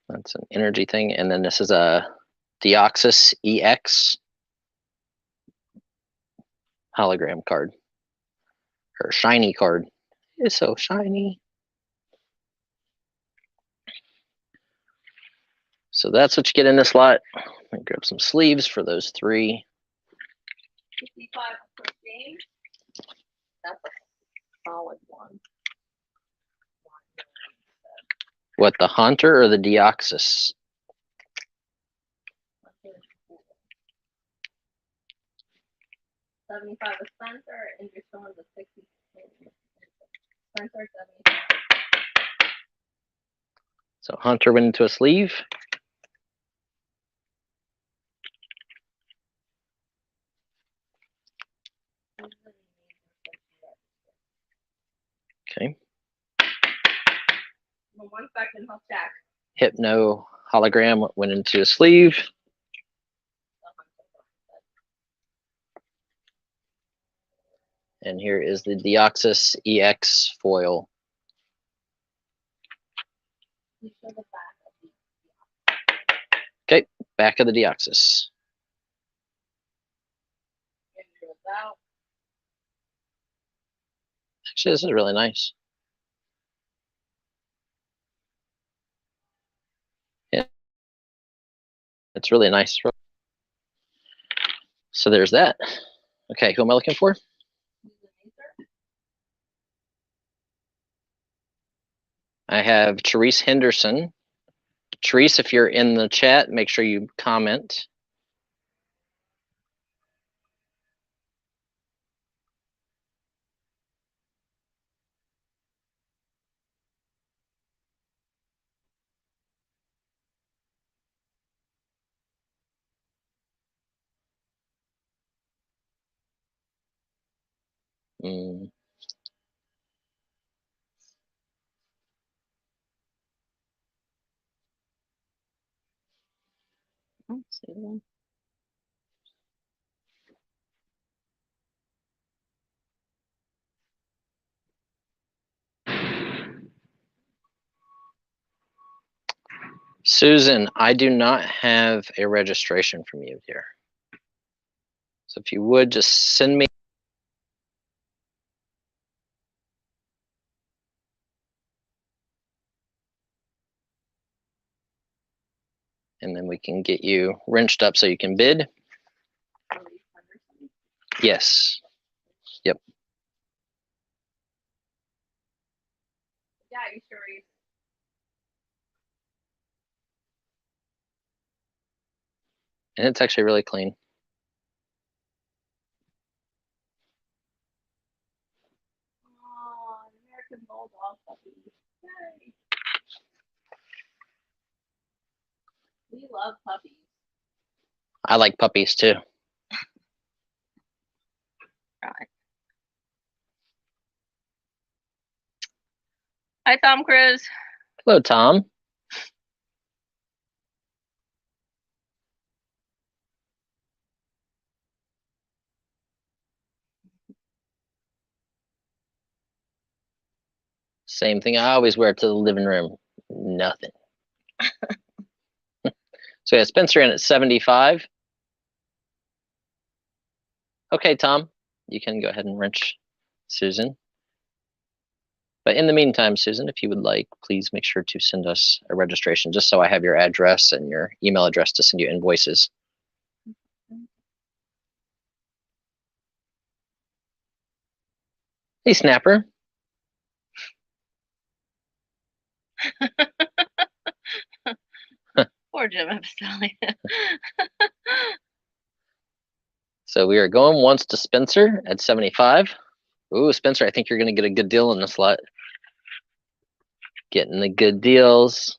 That's an energy thing. And then this is a Deoxys EX hologram card. Or shiny card. It's so shiny. So that's what you get in this lot. I'm gonna grab some sleeves for those 3. 55 per game. That's a solid one. What, the Haunter or the Deoxys? 75 a Spencer, and your one's a 60. Spencer 75. So Haunter went into a sleeve. Okay. Well, 1 second, I'll check. Hypno hologram went into a sleeve. And here is the Deoxys EX foil. Okay, back of the Deoxys. Actually, this is really nice. Yeah, it's really nice. So there's that. Okay, who am I looking for? I have Therese Henderson. Therese, if you're in the chat, make sure you comment. Mm. Susan, I do not have a registration from you here. So if you would just send me. And then we can get you wrenched up so you can bid. Yes. Yep. Yeah, you sure? And it's actually really clean. Oh, American Bulldog puppy. Yay. We love puppies. I like puppies too. Right. Hi, Tom Cruise. Hello, Tom. Same thing I always wear to the living room. Nothing. So yeah, Spencer in at 75. Okay, Tom, you can go ahead and wrench Susan. But in the meantime, Susan, if you would like, please make sure to send us a registration just so I have your address and your email address to send you invoices. Hey, Snapper. Poor Jim Epistelli. So we are going once to Spencer at 75. Ooh, Spencer, I think you're going to get a good deal in this lot. Getting the good deals.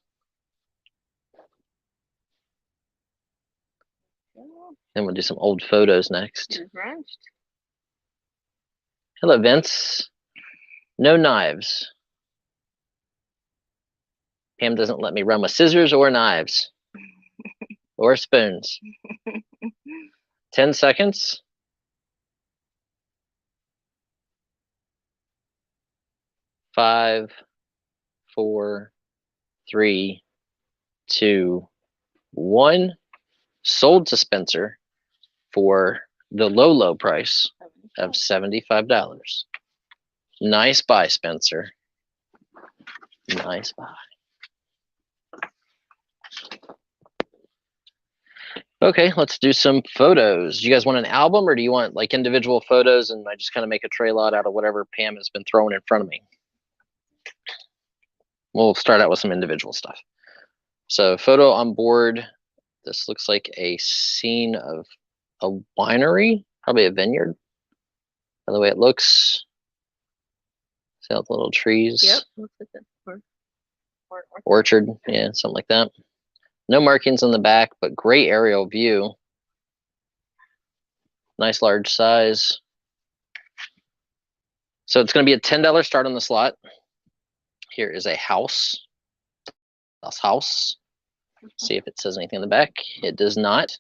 Then we'll do some old photos next. Hello, Vince. No knives. Pam doesn't let me run with scissors or knives or spoons. 10 seconds. 5, 4, 3, 2, 1. Sold to Spencer for the low price of $75. Nice buy, Spencer. Nice buy. Okay, let's do some photos. Do you guys want an album, or do you want like individual photos and I just kind of make a tray lot out of whatever Pam has been throwing in front of me? We'll start out with some individual stuff. So photo on board. This looks like a scene of a winery, probably a vineyard. By the way it looks. See all the little trees? Yep. Looks like an orchard, yeah, something like that. No markings on the back, but great aerial view. Nice large size. So it's going to be a $10 start on the slot. Here is a house. Das Haus. See if it says anything on the back. It does not.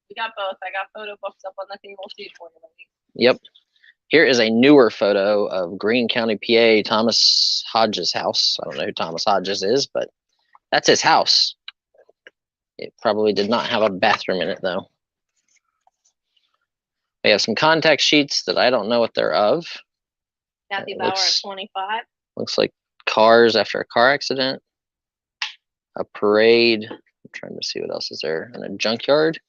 We got both. I got photo books up on the table too for you. Yep. Here is a newer photo of Greene County, PA, Thomas Hodges' house. I don't know who Thomas Hodges is, but that's his house. It probably did not have a bathroom in it, though. We have some contact sheets that I don't know what they're of. Kathy Bauer at 25. Looks like cars after a car accident. A parade. I'm trying to see what else is there. And a junkyard.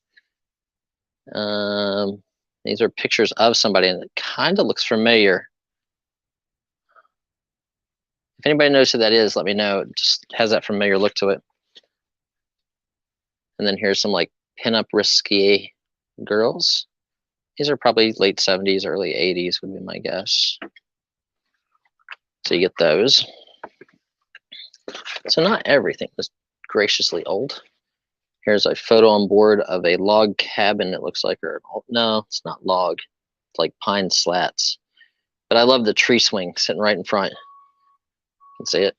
These are pictures of somebody, and it kind of looks familiar. If anybody knows who that is, let me know. It just has that familiar look to it. And then here's some like pinup risque girls. These are probably late 70s, early 80s would be my guess. So you get those. So not everything was graciously old. Here's a photo on board of a log cabin, it looks like, or no, it's not log. It's like pine slats. But I love the tree swing sitting right in front. You can see it.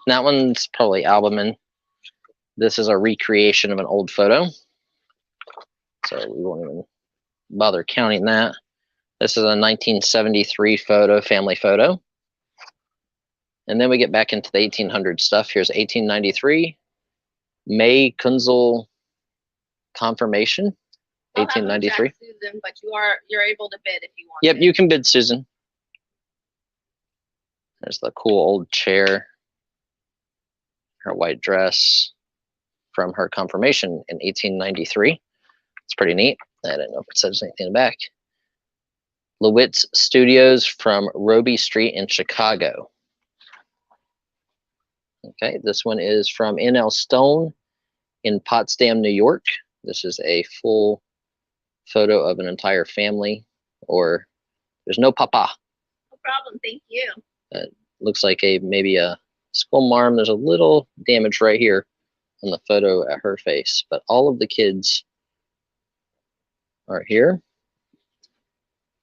That one's probably albuming. This is a recreation of an old photo. So we won't even bother counting that. This is a 1973 photo, family photo. And then we get back into the 1800 stuff. Here's 1893, May Kunzel confirmation, 1893. Susan, but you're able to bid if you want. Yep, you can bid, Susan. There's the cool old chair, her white dress from her confirmation in 1893. It's pretty neat. I didn't know if it says anything in the back. Lewitt's Studios from Roby Street in Chicago. Okay, this one is from N.L. Stone in Potsdam, New York. This is a full photo of an entire family, or there's no papa. No problem, thank you. Looks like maybe a skull marm. There's a little damage right here on the photo at her face, but all of the kids are here.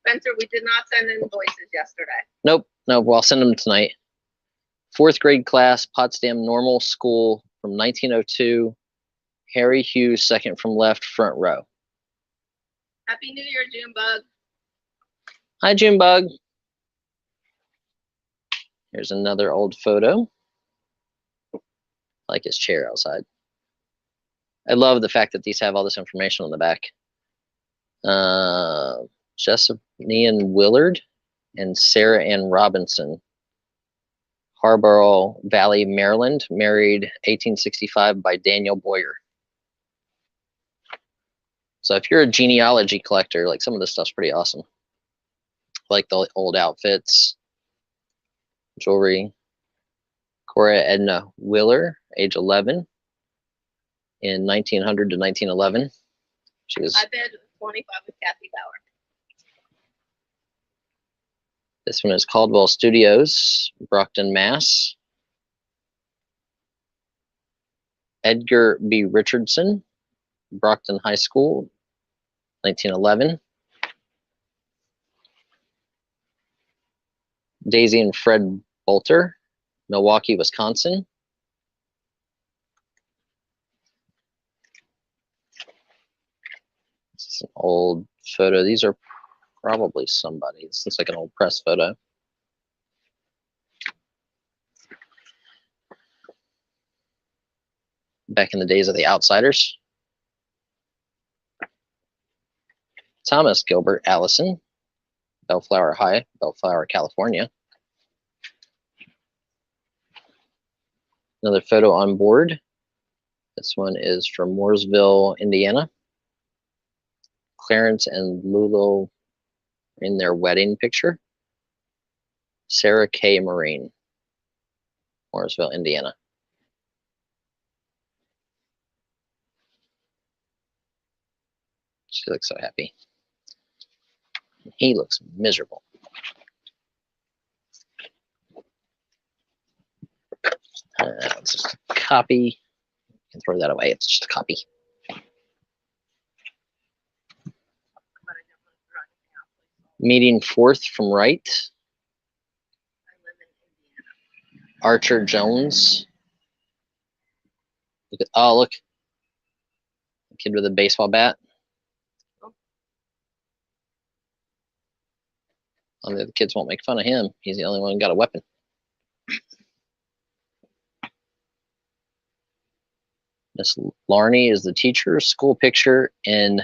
Spencer, we did not send invoices yesterday. Nope, well, I'll send them tonight. 4th grade class, Potsdam Normal School from 1902. Harry Hughes, second from left, front row. Happy New Year, Junebug. Hi, Junebug. Here's another old photo. I like his chair outside. I love the fact that these have all this information on the back. Jessamine Willard and Sarah Ann Robinson. Harborough Valley, Maryland, married 1865 by Daniel Boyer. So if you're a genealogy collector, like some of this stuff's pretty awesome. Like the old outfits, jewelry. Cora Edna Willer, age 11, in 1900 to 1911. She was. I bid 25 with Kathy Bauer. This one is Caldwell Studios, Brockton, Mass. Edgar B. Richardson, Brockton High School, 1911. Daisy and Fred Bolter, Milwaukee, Wisconsin. This is an old photo. These are probably somebody. This looks like an old press photo. Back in the days of the Outsiders. Thomas Gilbert Allison, Bellflower High, Bellflower, California. Another photo on board. This one is from Mooresville, Indiana. Clarence and Lulu in their wedding picture. Sarah K. Marine, Mooresville, Indiana. She looks so happy. He looks miserable. It's just a copy. You can throw that away. It's just a copy. Meeting fourth from right. Archer Jones. Look at, oh, look. The kid with a baseball bat. Only the kids won't make fun of him. He's the only one who got a weapon. Miss Larney is the teacher. School picture in,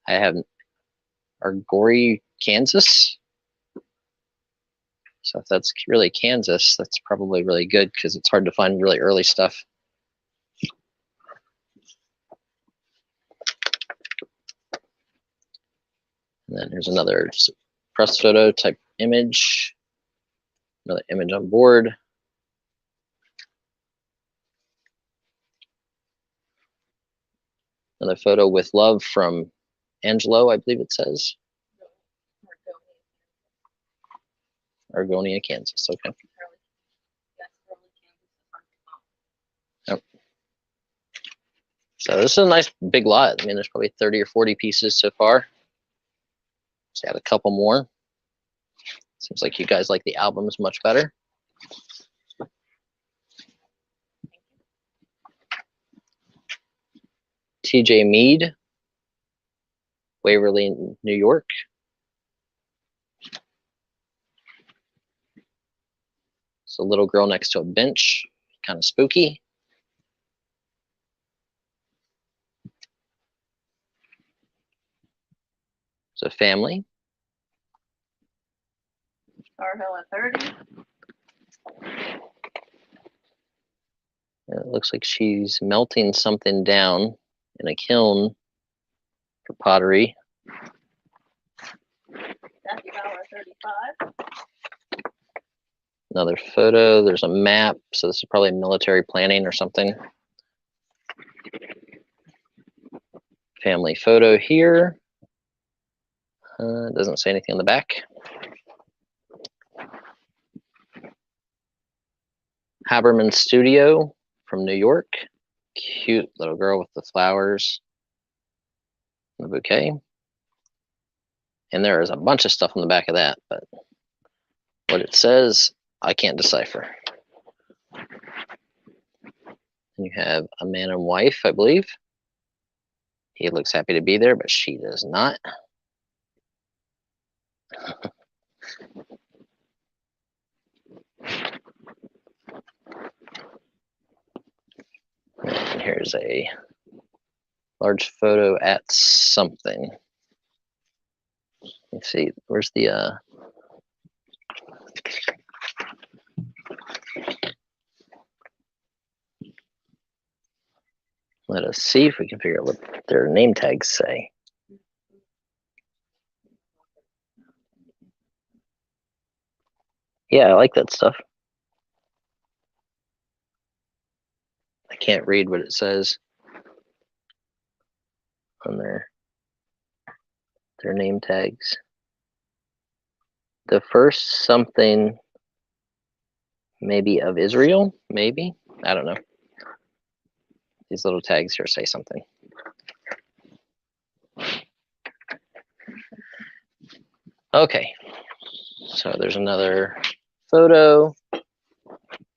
I have Argori, Kansas. So if that's really Kansas, that's probably really good because it's hard to find really early stuff. And then here's another press photo type image. Another image on board. Another photo with love from Angelo, I believe it says. Argonia, Kansas. Okay. Yep. So this is a nice big lot. I mean, there's probably 30 or 40 pieces so far. Just add a couple more. Seems like you guys like the albums much better. TJ Mead, Waverly, New York. It's a little girl next to a bench, kind of spooky. It's a family. Star Hill at 30. It looks like she's melting something down in a kiln for pottery. Death Valley 35. Another photo. There's a map. So this is probably military planning or something. Family photo here. Doesn't say anything on the back. Haberman Studio from New York. Cute little girl with the flowers. The bouquet. And there is a bunch of stuff on the back of that, but what it says, I can't decipher. And you have a man and wife, I believe. He looks happy to be there, but she does not. And here's a large photo at something. Let's see, where's the let us see if we can figure out what their name tags say. Yeah, I like that stuff. I can't read what it says on their name tags. the first something maybe of Israel, maybe. I don't know. These little tags here say something. Okay, so there's another photo,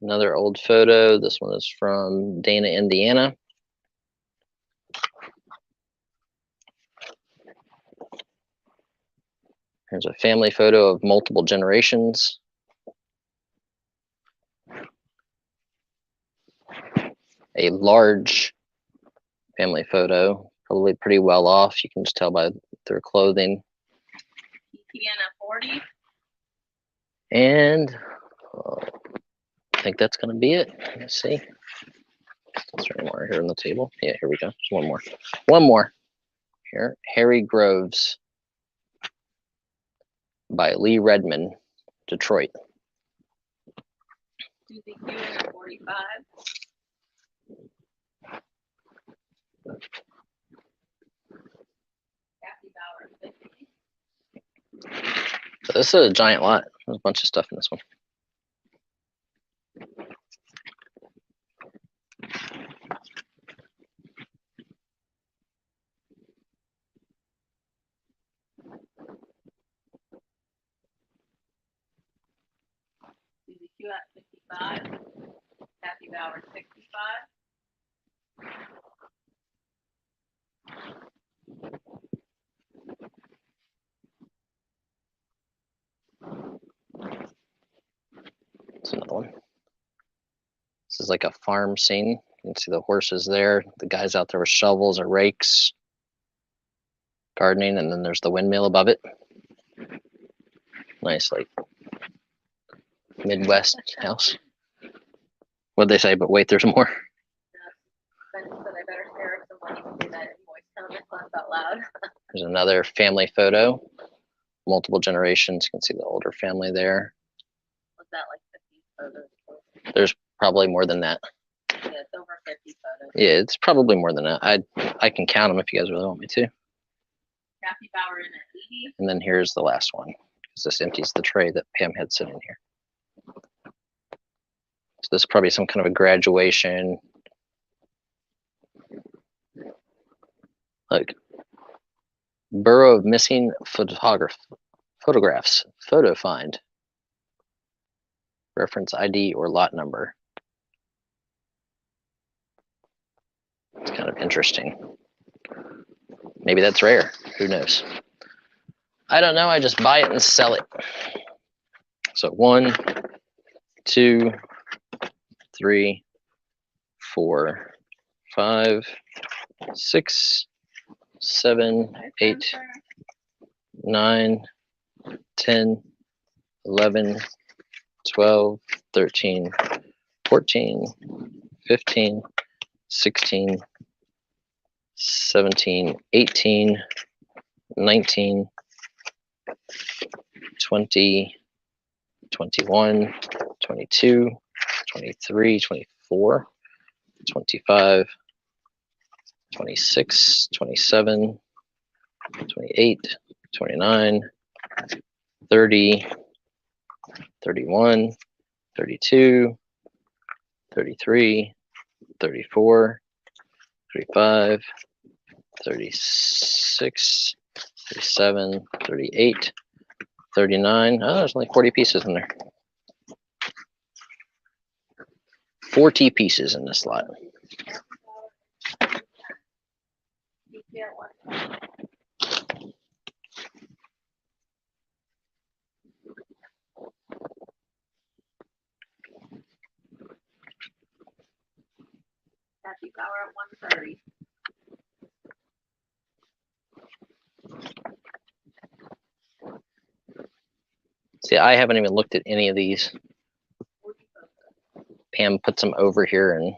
another old photo. This one is from Dana, Indiana. Here's a family photo of multiple generations. A large family photo, probably pretty well off. You can just tell by their clothing. Indiana 40. And I think that's going to be it. Let's see. Is there any more here on the table? Yeah, here we go. Just one more. One more. Here, Harry Groves by Lee Redmond, Detroit. Susie Q at 45. Kathy Bauer 50. So this is a giant lot. There's a bunch of stuff in this one. Susie Q at 55. Kathy Bauer 65. It's another one. This is like a farm scene. You can see the horses there. The guys out there with shovels or rakes, gardening, and then there's the windmill above it. Nice, like Midwest house. What'd they say? But wait, there's more. Ben said I better share some money to do that in voice comments, laugh out loud. There's another family photo. Multiple generations. You can see the older family there. Was that like 50 photos? There's probably more than that. Yeah, it's over 50 photos. Yeah, it's probably more than that. I can count them if you guys really want me to. Kathy Bauer in at 80. And then here's the last one, because this empties the tray that Pam had sitting here. So this is probably some kind of a graduation. Like Bureau of Missing Photographs, photo find, reference ID or lot number. It's kind of interesting. Maybe that's rare. Who knows? I don't know. I just buy it and sell it. So 1, 2, 3, 4, 5, 6, 7, 8, 9, 10, 11, 12, 13, 14, 15, 16, 17, 18, 19, 20, 21, 22, 23, 24, 25, 26, 27, 28, 29, 30, 31, 32, 33, 34, 35, 36, 37, 38, 39. Oh, there's only 40 pieces in there. 40 pieces in this lot. Kathy Bauer at 130. See, I haven't even looked at any of these. Pam puts them over here and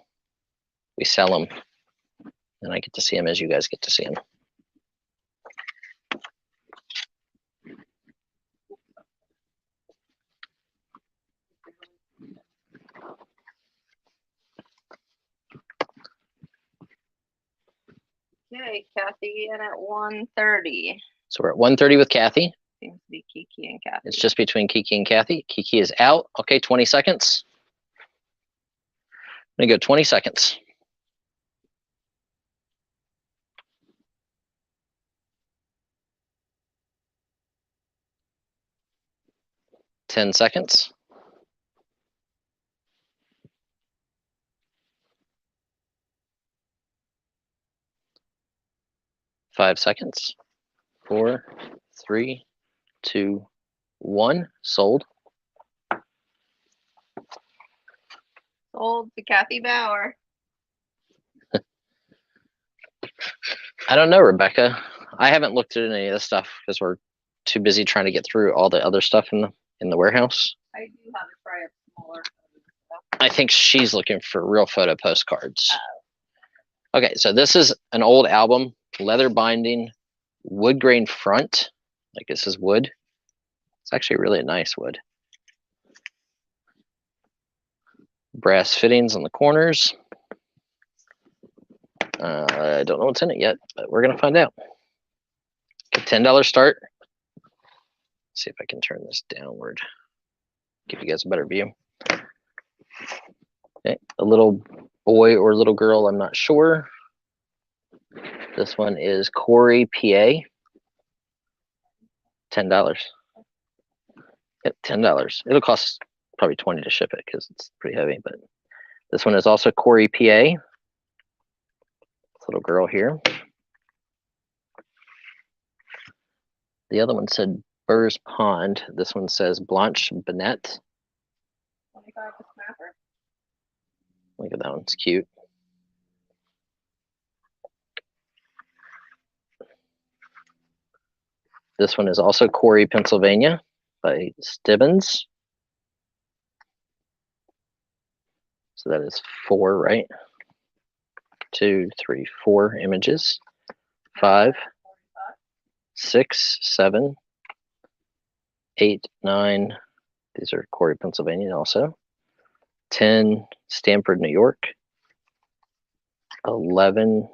we sell them. And I get to see them as you guys get to see them. Okay, Kathy in at 130. So we're at 130 with Kathy. seems to be Kiki and Kathy. It's just between Kiki and Kathy. Kiki is out. Okay, 20 seconds. I'm gonna go 20 seconds. Ten seconds. 5 seconds. 4, 3, 2, 1. Sold. Sold to Kathy Bauer. I don't know, Rebecca. I haven't looked at any of this stuff because we're too busy trying to get through all the other stuff in the warehouse. I do have a tray of smaller stuff. I think she's looking for real photo postcards. Okay, so this is an old album, leather binding, wood grain front. Like this is wood. It's actually really a nice wood. Brass fittings on the corners. I don't know what's in it yet, but we're gonna find out. $10 start. Let's see if I can turn this downward. Give you guys a better view. Okay, a little boy or little girl, I'm not sure. This one is Corey, PA. $10. Yep, $10. It'll cost probably 20 to ship it because it's pretty heavy, but this one is also Corey, PA. This little girl here. The other one said Burrs Pond. This one says Blanche Bennett. 25 to snapper. Look at that one, it's cute. This one is also Corey, Pennsylvania by Stibbins. So that is 4, right? 2, 3, 4 images. 5, 6, 7, 8, 9. These are Corey, Pennsylvania also. 10, Stamford, New York. 11,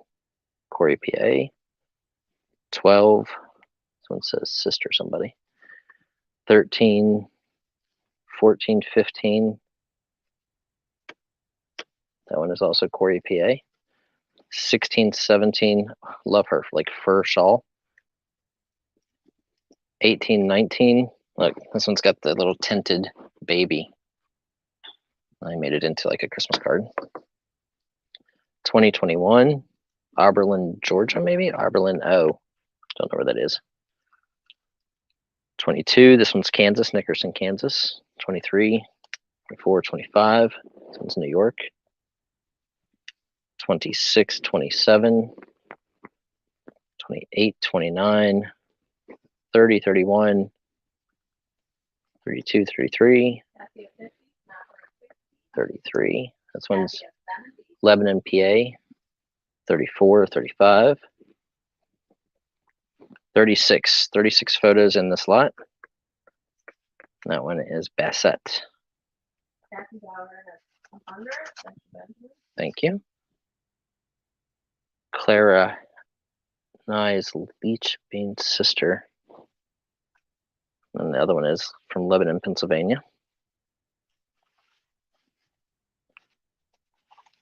Corey, PA. 12, this one says sister somebody. 13, 14, 15. That one is also Corey, PA. 16, 17, love her, like fur shawl. 18, 19, look, this one's got the little tinted baby. I made it into like a Christmas card. 2021, Oberlin, Georgia, maybe? Oberlin, don't know where that is. 22, this one's Kansas, Nickerson, Kansas. 23, 24, 25, this one's New York. 26, 27, 28, 29, 30, 31, 32, 33, 33. This one's Lebanon, PA. 34, 35, 36. 36 photos in this lot. That one is Bassett. Thank you. Clara Nye's Leach Bean's sister. And the other one is from Lebanon, Pennsylvania.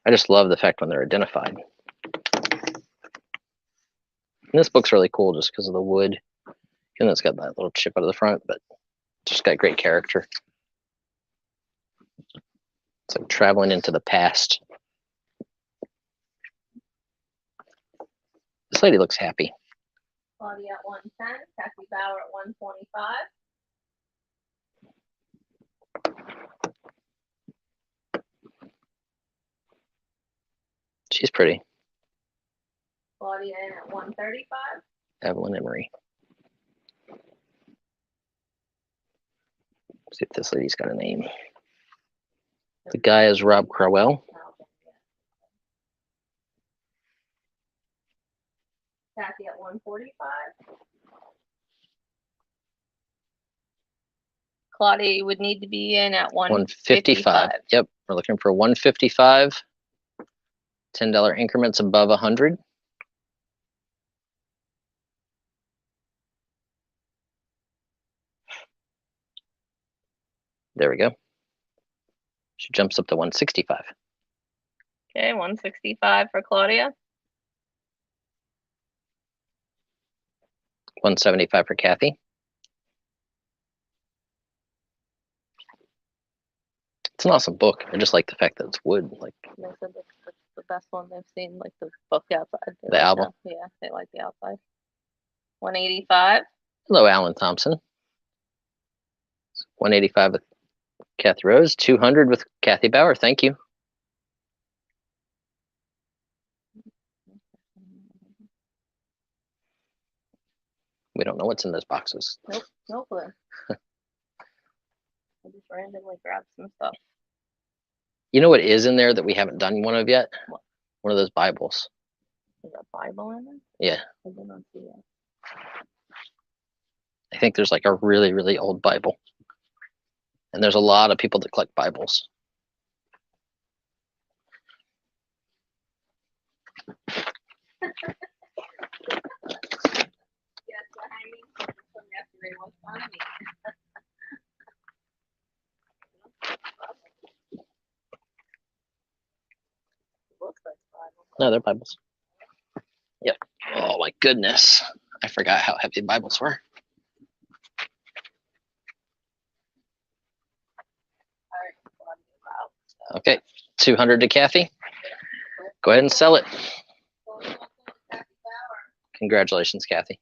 I just love the fact when they're identified. And this book's really cool just because of the wood. And it's got that little chip out of the front, but just got great character. It's like traveling into the past. This lady looks happy. Claudia at 110, Kathy Bauer at 125. She's pretty. Claudia in at 135. Evelyn Emery. See if this lady's got a name. The guy is Rob Crowell. Kathy at 145. Claudia would need to be in at 155. Yep, we're looking for 155. $10 increments above 100. There we go. She jumps up to 165. Okay, 165 for Claudia. 175 for Kathy. It's an awesome book. I just like the fact that it's wood. Like They said that's the best one they've seen, like the book outside. They the like album. Yeah, they like the outside. 185. Hello, Alan Thompson. 185 with Kathy Rose. 200 with Kathy Bauer. Thank you. We don't know what's in those boxes. Nope, no clue. I just randomly grabbed some stuff. You know what is in there that we haven't done one of yet? What? One of those Bibles. Is a Bible in there? Yeah. I did not see that. I think there's like a really, really old Bible. And there's a lot of people that collect Bibles. Yes, the hanging from yesterday was funny. Looks like Bible. No, they're Bibles. Yep. Oh my goodness. I forgot how heavy Bibles were. Okay, 200 to Kathy. Go ahead and sell it. Congratulations, Kathy.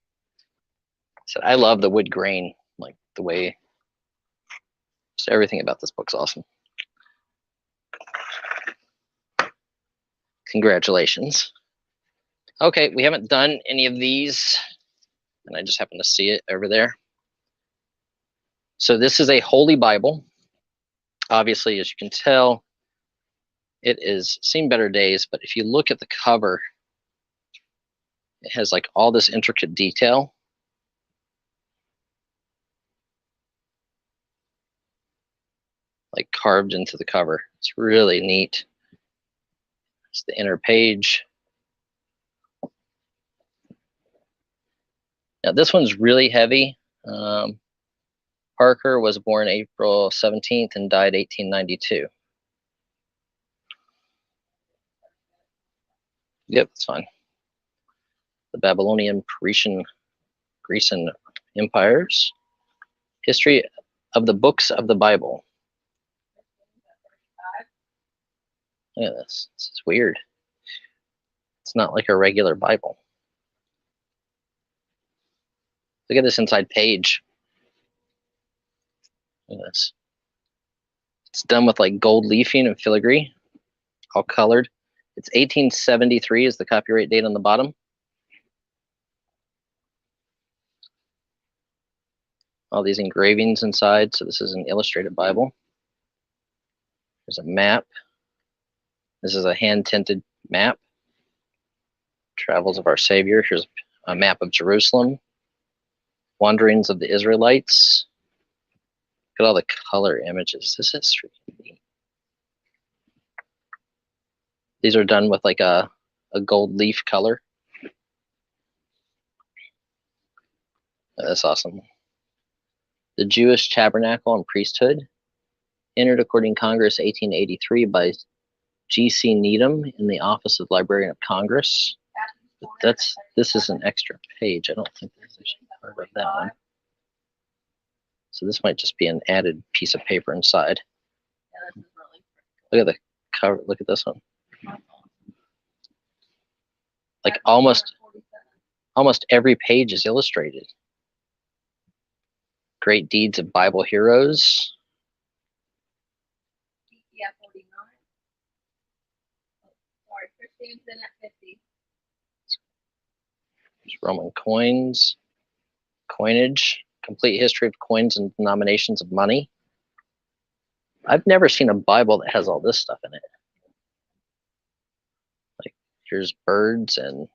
So I love the wood grain, like the way, just everything about this book's awesome. Congratulations. Okay, we haven't done any of these, and I just happened to see it over there. So this is a Holy Bible. Obviously, as you can tell, it is seen better days, but if you look at the cover, it has like all this intricate detail. Like carved into the cover. It's really neat. It's the inner page. Now this one's really heavy. Parker was born April 17th and died 1892. Yep, it's fine. The Babylonian, Grecian empires. History of the books of the Bible. Look at this. This is weird. It's not like a regular Bible. Look at this inside page. Look at this. It's done with like gold leafing and filigree, all colored. It's 1873 is the copyright date on the bottom. All these engravings inside. So this is an illustrated Bible. There's a map. This is a hand-tinted map. Travels of our Savior. Here's a map of Jerusalem. Wanderings of the Israelites. Look at all the color images. This is freaking neat. These are done with like a gold leaf color. That's awesome. The Jewish Tabernacle and Priesthood. Entered according Congress 1883 by G.C. Needham in the Office of Librarian of Congress. But this is an extra page. I don't think this is part of that one. So this might just be an added piece of paper inside. Look at the cover. Look at this one. Like almost every page is illustrated. Great deeds of Bible heroes. Yeah, 49. Sorry, Christine's in at 50. Roman coins, coinage, complete history of coins and denominations of money. I've never seen a Bible that has all this stuff in it. Like here's birds, and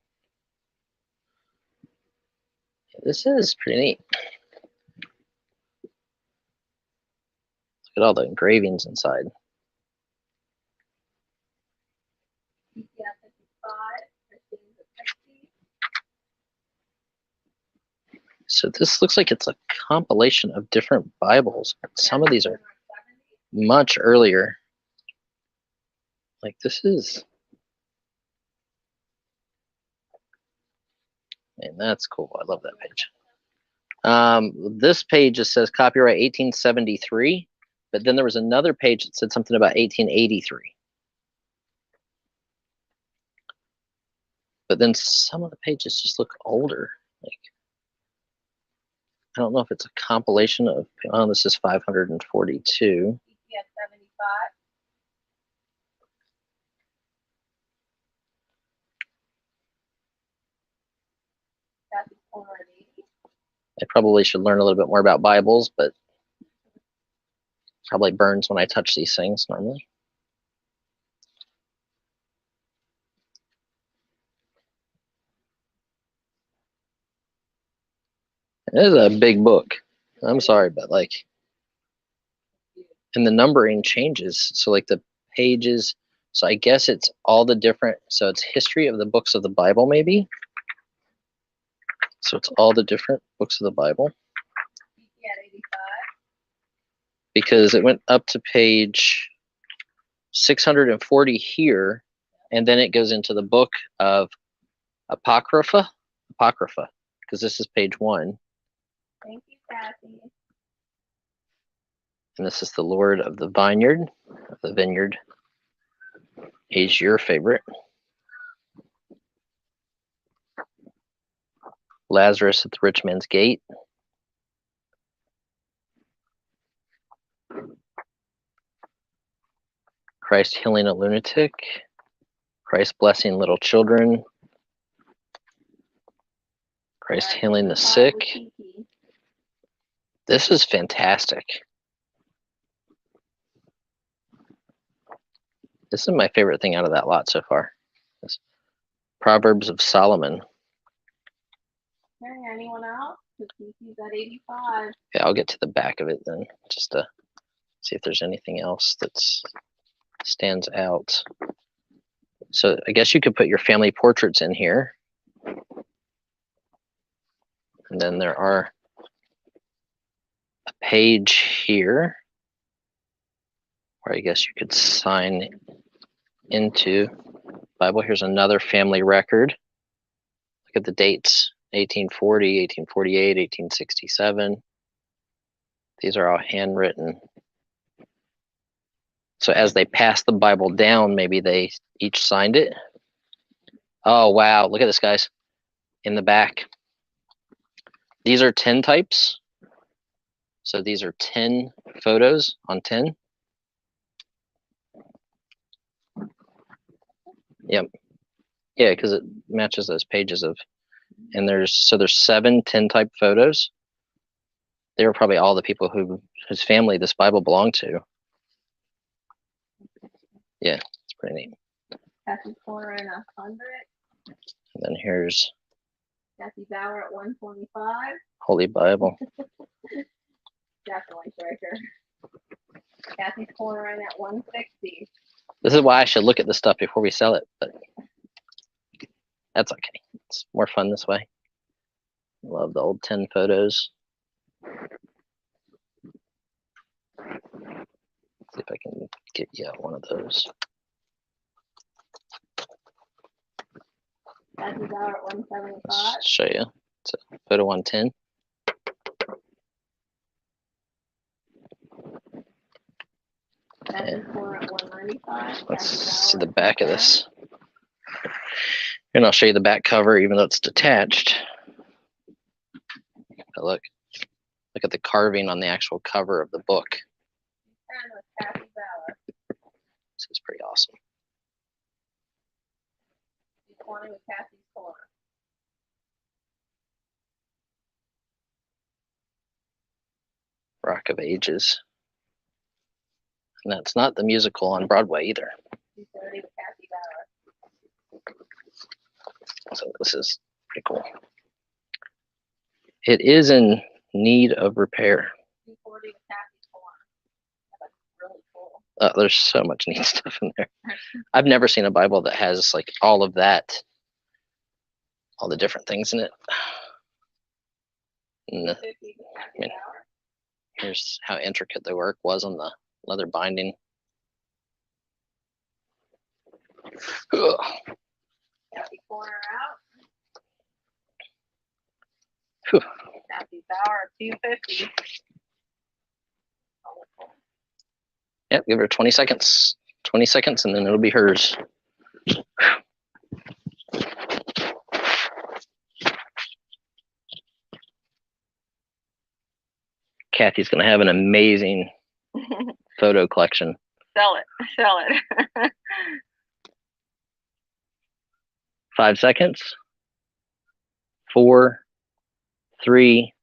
this is pretty neat. Look at all the engravings inside. Yeah, 55. Christine's at 60. So this looks like it's a compilation of different Bibles. Some of these are much earlier. Like this is, man, that's cool. I love that page. This page just says copyright 1873, but then there was another page that said something about 1883. But then some of the pages just look older. Like, I don't know if it's a compilation of, oh, this is 542. Yeah, 75. Kathy's corner at 80. I probably should learn a little bit more about Bibles, but probably burns when I touch these things normally. It is a big book. I'm sorry, but like, and the numbering changes. So like the pages, so I guess it's all the different, so it's history of the books of the Bible maybe. So it's all the different books of the Bible. Yeah, 85. Because it went up to page 640 here, and then it goes into the book of Apocrypha, because this is page 1. Thank you, Kathy. And this is the Lord of the Vineyard, of the Vineyard. He's your favorite. Lazarus at the Rich Man's Gate. Christ healing a lunatic. Christ blessing little children. Christ healing the sick. This is fantastic. This is my favorite thing out of that lot so far. This Proverbs of Solomon. Okay, anyone else? He's at 85. Yeah, I'll get to the back of it then, just to see if there's anything else that stands out. So I guess you could put your family portraits in here. And then there are a page here where I guess you could sign into Bible. Here's another family record. Look at the dates: 1840, 1848, 1867. These are all handwritten. So as they pass the Bible down, maybe they each signed it. Oh, wow. Look at this, guys. In the back. These are 10 types. So these are 10 photos on 10. Yep. Yeah, because it matches those pages of, and there's 7 10 type photos. They were probably all the people whose family this Bible belonged to. Yeah, it's pretty neat. Kathy's corner at 100. And then here's Kathy Bauer at 125. Holy Bible. Definitely striker. Kathy's corner in at 160. This is why I should look at this stuff before we sell it, but that's okay. It's more fun this way. Love the old 10 photos. See if I can get you one of those. Kathy Bauer at 175. Let's show you. It's a photo 110. Kathy's corner at 195. Let's see the back of this. And I'll show you the back cover, even though it's detached. But look at the carving on the actual cover of the book. And with Kathy Bauer. This is pretty awesome. 20 with Kathy's corner. Rock of Ages. And that's not the musical on Broadway either. 230 with Kathy Bauer. So this is pretty cool. It is in need of repair. 240 with Kathy's corner. That's really cool. There's so much neat stuff in there. I've never seen a Bible that has like all of that, all the different things in it. And 250 with Kathy Bauer. here's how intricate the work was on the leather binding. Ugh. Kathy corner out. Whew. Kathy Bauer, 250. Yep, give her 20 seconds. 20 seconds, and then it'll be hers. Kathy's going to have an amazing photo collection. Sell it. Sell it. 5 seconds. 4, 3,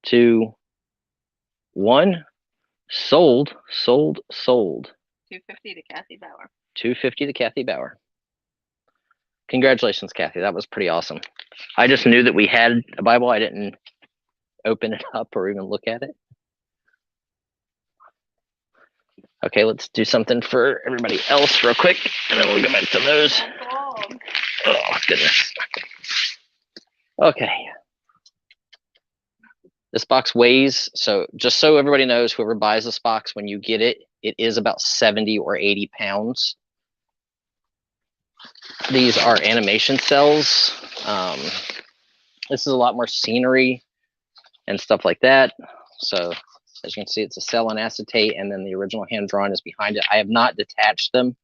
2, 1. Sold, sold, sold. 250 to Kathy Bauer. 250 to Kathy Bauer. Congratulations, Kathy. That was pretty awesome. I just knew that we had a Bible. I didn't open it up or even look at it. Okay, let's do something for everybody else real quick, and then we'll go back to those. Oh, goodness. Okay. This box weighs, so just so everybody knows, whoever buys this box, when you get it, it is about 70 or 80 pounds. These are animation cells. This is a lot more scenery and stuff like that. So as you can see, it's a cell on acetate, and then the original hand drawn is behind it. I have not detached them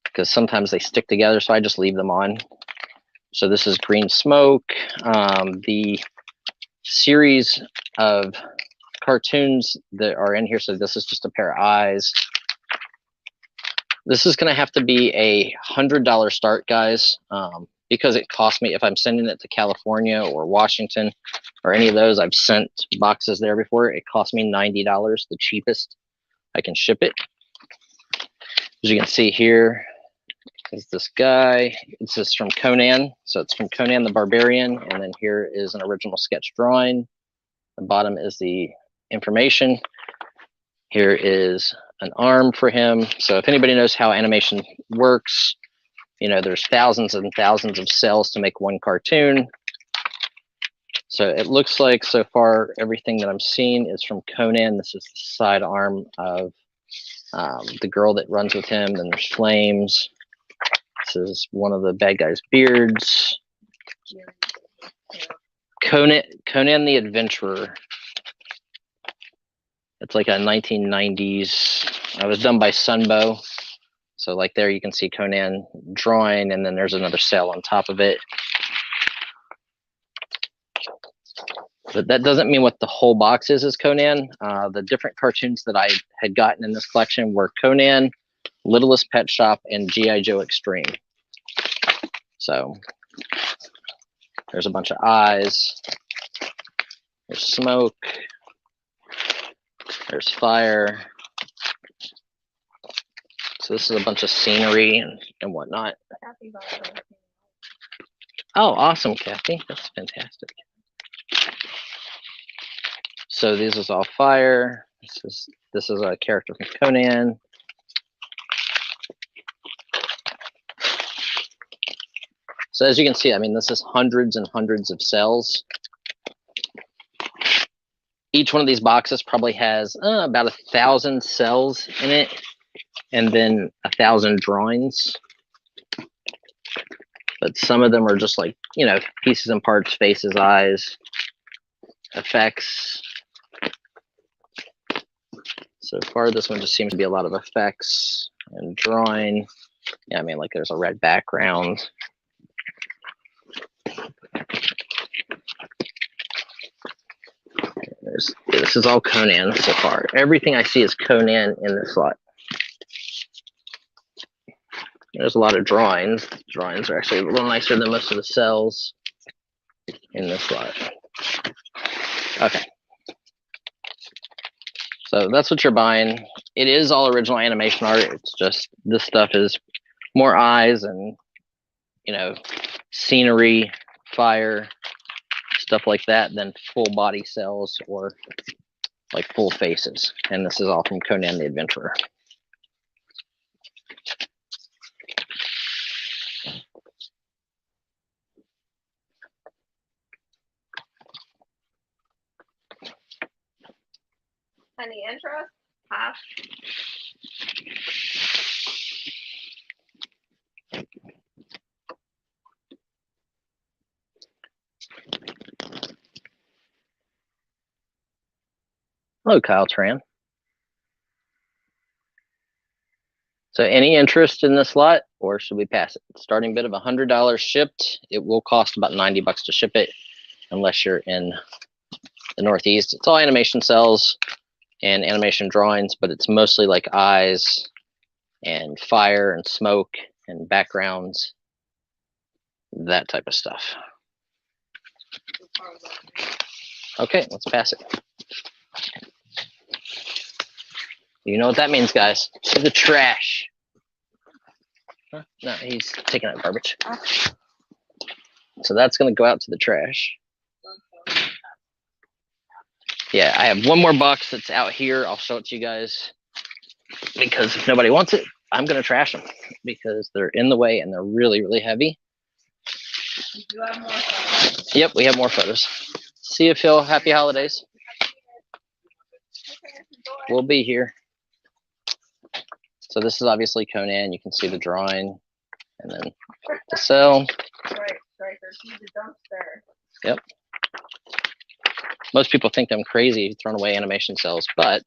because sometimes they stick together, so I just leave them on. So this is green smoke. The series of cartoons that are in here, so this is just a pair of eyes. This is going to have to be a $100 start, guys, because it cost me, if I'm sending it to California or Washington or any of those, I've sent boxes there before, it cost me $90, the cheapest I can ship it. As you can see here is this guy. This is from Conan, so it's from Conan the Barbarian, and then here is an original sketch drawing. The bottom is the information. Here is an arm for him. So if anybody knows how animation works, you know, there's thousands and thousands of cells to make one cartoon. So it looks like so far everything that I'm seeing is from Conan. This is the sidearm of the girl that runs with him. Then there's flames. This is one of the bad guy's beards. Conan the Adventurer. It's like a 1990s. It was done by Sunbow. So like there you can see Conan drawing, and then there's another cell on top of it. But that doesn't mean what the whole box is Conan. The different cartoons that I had gotten in this collection were Conan, Littlest Pet Shop, and G.I. Joe Extreme. So there's a bunch of eyes. There's smoke. There's fire. So this is a bunch of scenery and whatnot. Oh, awesome, Kathy. That's fantastic. So this is all fire. This is a character from Conan. So as you can see, I mean, this is hundreds and hundreds of cells. Each one of these boxes probably has about 1,000 cells in it, and then 1,000 drawings. But some of them are just like, you know, pieces and parts, faces, eyes, effects. So far, this one just seems to be a lot of effects and drawing. Yeah, I mean, like there's a red background. This is all Conan so far. Everything I see is Conan in this lot. There's a lot of drawings. Drawings are actually a little nicer than most of the cells in this lot. Okay. So that's what you're buying. It is all original animation art. It's just this stuff is more eyes and, you know, scenery, fire, stuff like that than full body cells or like full faces. And this is all from Conan the Adventurer. Any interest? pass. Hello, Kyle Tran. So any interest in this lot, or should we pass it? Starting bid of $100 shipped. It will cost about $90 to ship it, unless you're in the Northeast. It's all animation cells and animation drawings, but it's mostly like eyes and fire and smoke and backgrounds, that type of stuff. Okay, let's pass it. You know what that means, guys. To the trash. Huh? No, he's taking out garbage. So that's going to go out to the trash. Yeah, I have one more box that's out here. I'll show it to you guys, because if nobody wants it, I'm going to trash them because they're in the way and they're really, really heavy. You do have more photos. Yep, we have more photos. See you, Phil. Happy holidays. Okay, enjoy. We'll be here. So this is obviously Conan. You can see the drawing, and then the cell. Right, Striker, see the dumpster. Yep. Most people think I'm crazy throwing away animation cells, but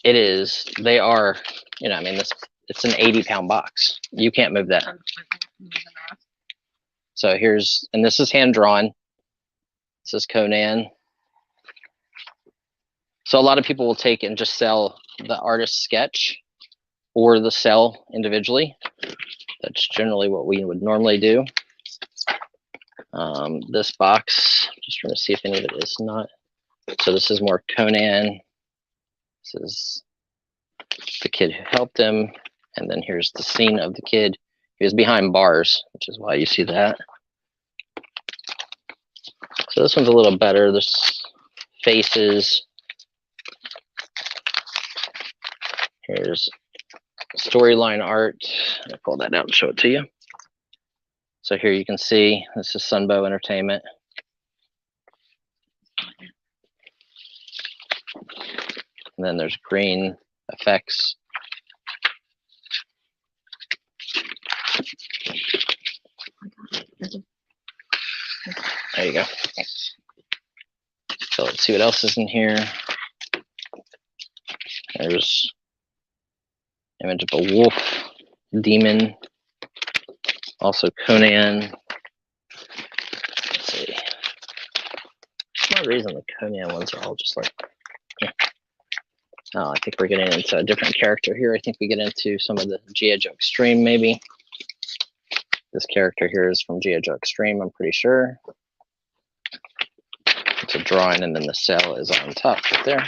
it is. They are. You know, I mean, it's an 80-pound box. You can't move that. So here's, and this is hand drawn. This is Conan. So a lot of people will take and just sell the artist's sketch or the cell individually. That's generally what we would normally do. This box, just trying to see if any of it is not. So this is more Conan. This is the kid who helped him. And then here's the scene of the kid. He was behind bars, which is why you see that. So this one's a little better. There's faces. Here's storyline art. I'll pull that out and show it to you. So here you can see, this is Sunbow Entertainment. And then there's green effects. There you go. So let's see what else is in here. There's image of a wolf, demon, also Conan. Let's see. For some reason the Conan ones are all just like, yeah. Oh, I think we're getting into a different character here. I think we get into some of the G.I. Joe Extreme, maybe. This character here is from G.I. Joe Extreme, I'm pretty sure. It's a drawing, and then the cell is on top right there.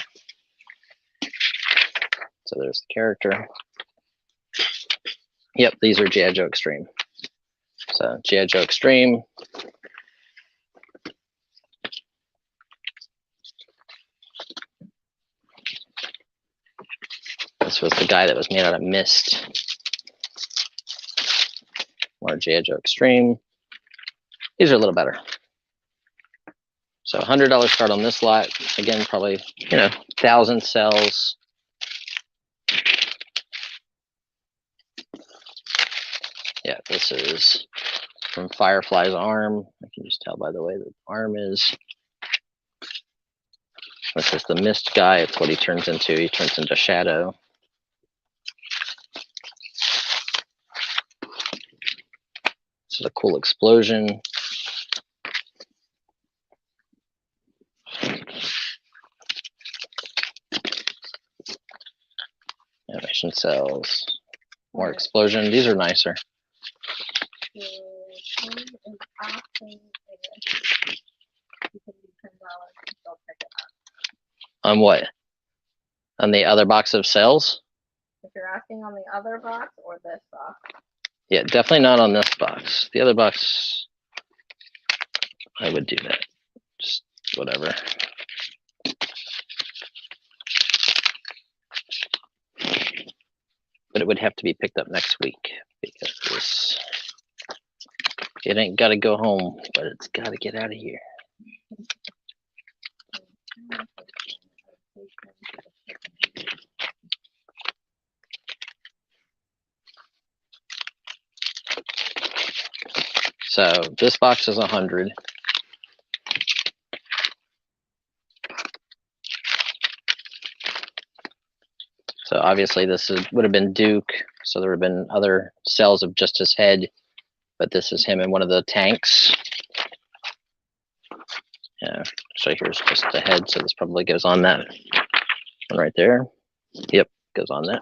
So there's the character. Yep, these are G.I. Joe Extreme. So G.I. Joe Extreme. This was the guy that was made out of mist. More G.I. Joe Extreme. These are a little better. So $100 start on this lot. Again, probably, 1,000 cells. Yeah, this is from Firefly's arm. I can just tell by the way the arm is. This is the mist guy. It's what he turns into. He turns into shadow. This is a cool explosion. Animation cells. More explosion. These are nicer. On what? On the other box of cells? If you're asking on the other box or this box. Yeah, definitely not on this box. The other box, I would do that. Just whatever. But it would have to be picked up next week because it ain't got to go home, but it's got to get out of here. So this box is 100. So obviously this would have been Duke. So there would have been other cells of just his head, but this is him in one of the tanks. Yeah. So here's just the head. So this probably goes on that one right there. Yep, goes on that.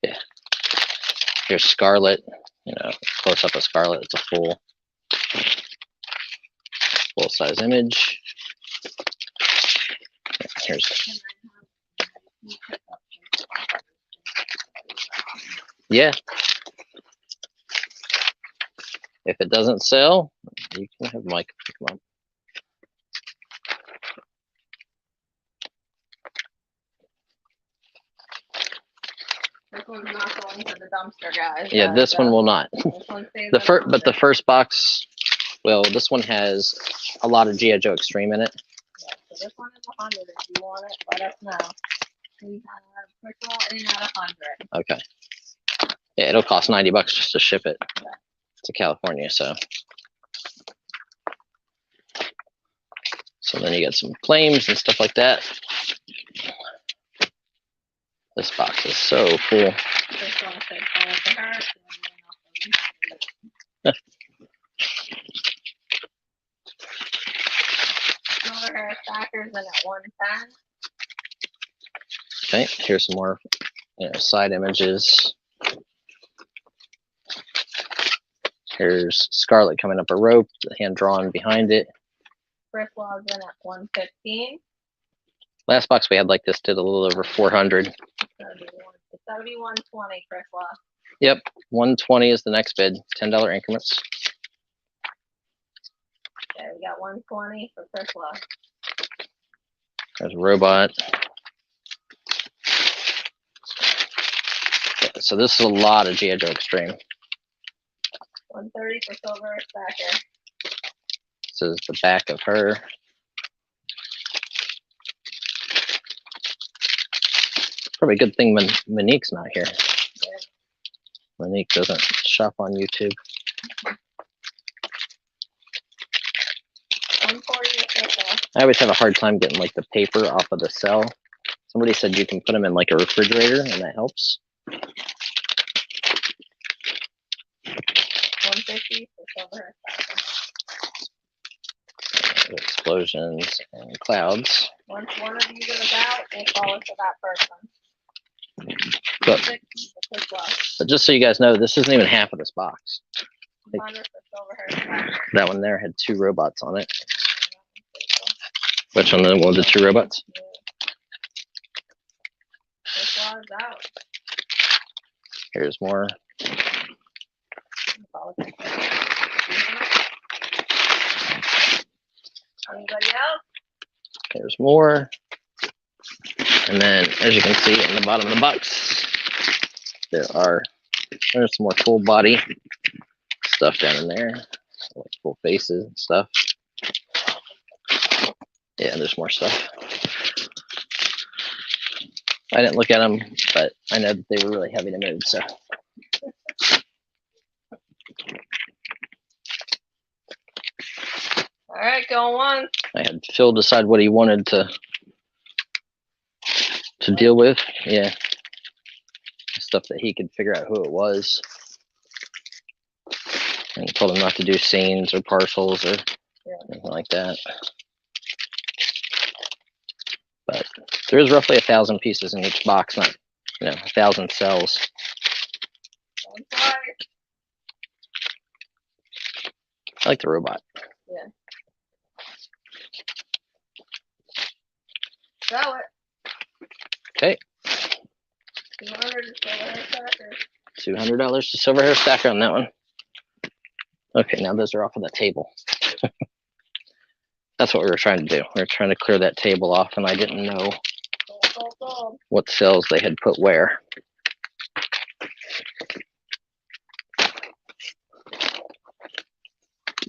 Yeah. Here's Scarlet. You know, close up of Scarlet. It's a full size image. Here's. Yeah. If it doesn't sell, you can have Mike pick them up. This one's not going to the dumpster, guys. Yeah, this one will not. The first box, well, this one has a lot of G.I. Joe Extreme in it. Yeah, so this one is 100. If you want it, let us know. We have Crystal in at 100. Okay. Yeah, it'll cost $90 just to ship it to California. So then you get some flames and stuff like that. This box is so full. Silver hair stackers in at 110. Okay, here's some more side images. Here's Scarlet coming up a rope, hand drawn behind it. Chris logs in at 115. Last box we had like this did a little over 400. It's gotta be 120, Chris log. Yep, 120 is the next bid. $10 increments. Okay, we got 120 for Chris log. There's a robot. Yeah, so this is a lot of G.I. Joe Extreme. 130 for Silver hair stacker. This is the back of her. Probably a good thing Monique's not here. Yeah. Monique doesn't shop on YouTube. 140 for Crystal. I always have a hard time getting like the paper off of the cell. Somebody said you can put them in like a refrigerator and that helps. 150 for Silver hair stacker. Explosions and clouds. Once one of you goes out, we'll call it to that person. But, 160 for Chris log. but just so you guys know, this isn't even half of this box. 200 for Silver hair stacker. That one there had 2 robots on it. Which one? Well, the 2 robots? Yeah. Chris log's out. Here's more. Anybody else? There's more. And then, as you can see in the bottom of the box, there's some more full body stuff down in there. Like full faces and stuff. Yeah, there's more stuff. I didn't look at them, but I know that they were really heavy to move, so. All right, go on. I had Phil decide what he wanted to deal with. Yeah. Stuff that he could figure out who it was. And he told him not to do scenes or parcels or anything like that. But there is roughly 1,000 pieces in each box, not 1,000 cells. I like the robot. Yeah. Sell it. Okay. $200 to Silver hair stacker. $200 to Silver hair stacker on that one. Okay, now those are off of the table. That's what we were trying to do. We were trying to clear that table off, and I didn't know what cells they had put where.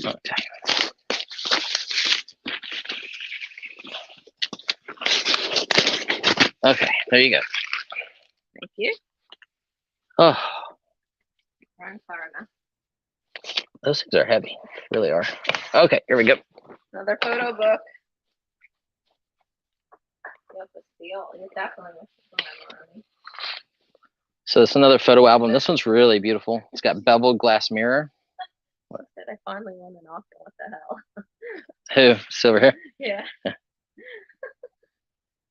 Okay. Okay, there you go. Thank you. Oh, I'm sorry now. Those things are heavy. They really are. Okay, here we go. Another photo book. You have to steal. You definitely have to steal. So it's another photo album. This one's really beautiful. It's got beveled glass mirror. What? I finally won an auction. What the hell? Who? Silver hair? Yeah.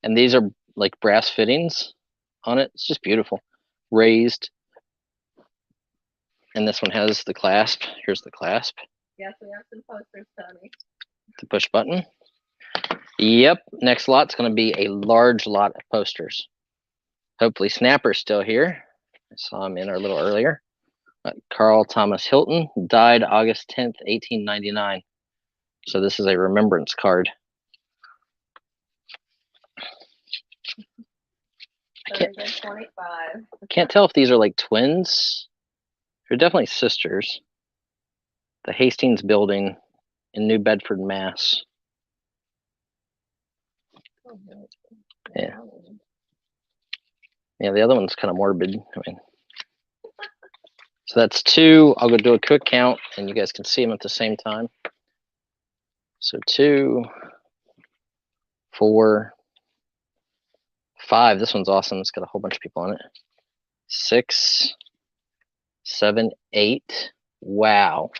And these are like brass fittings on it. It's just beautiful. Raised. And this one has the clasp. Here's the clasp. Yes, we have some posters, Tony. The push button. Yep. Next lot's going to be a large lot of posters. Hopefully Snapper's still here. I saw him in our little earlier. Carl Thomas Hilton died August 10th, 1899. So this is a remembrance card. Can't tell if these are like twins. They're definitely sisters. The Hastings Building in New Bedford, Mass. Yeah. Yeah, the other one's kind of morbid. I mean, so that's 2. I'll go do a quick count, and you guys can see them at the same time. So 2, 4, 5. This one's awesome. It's got a whole bunch of people on it. 6, 7, 8. Wow,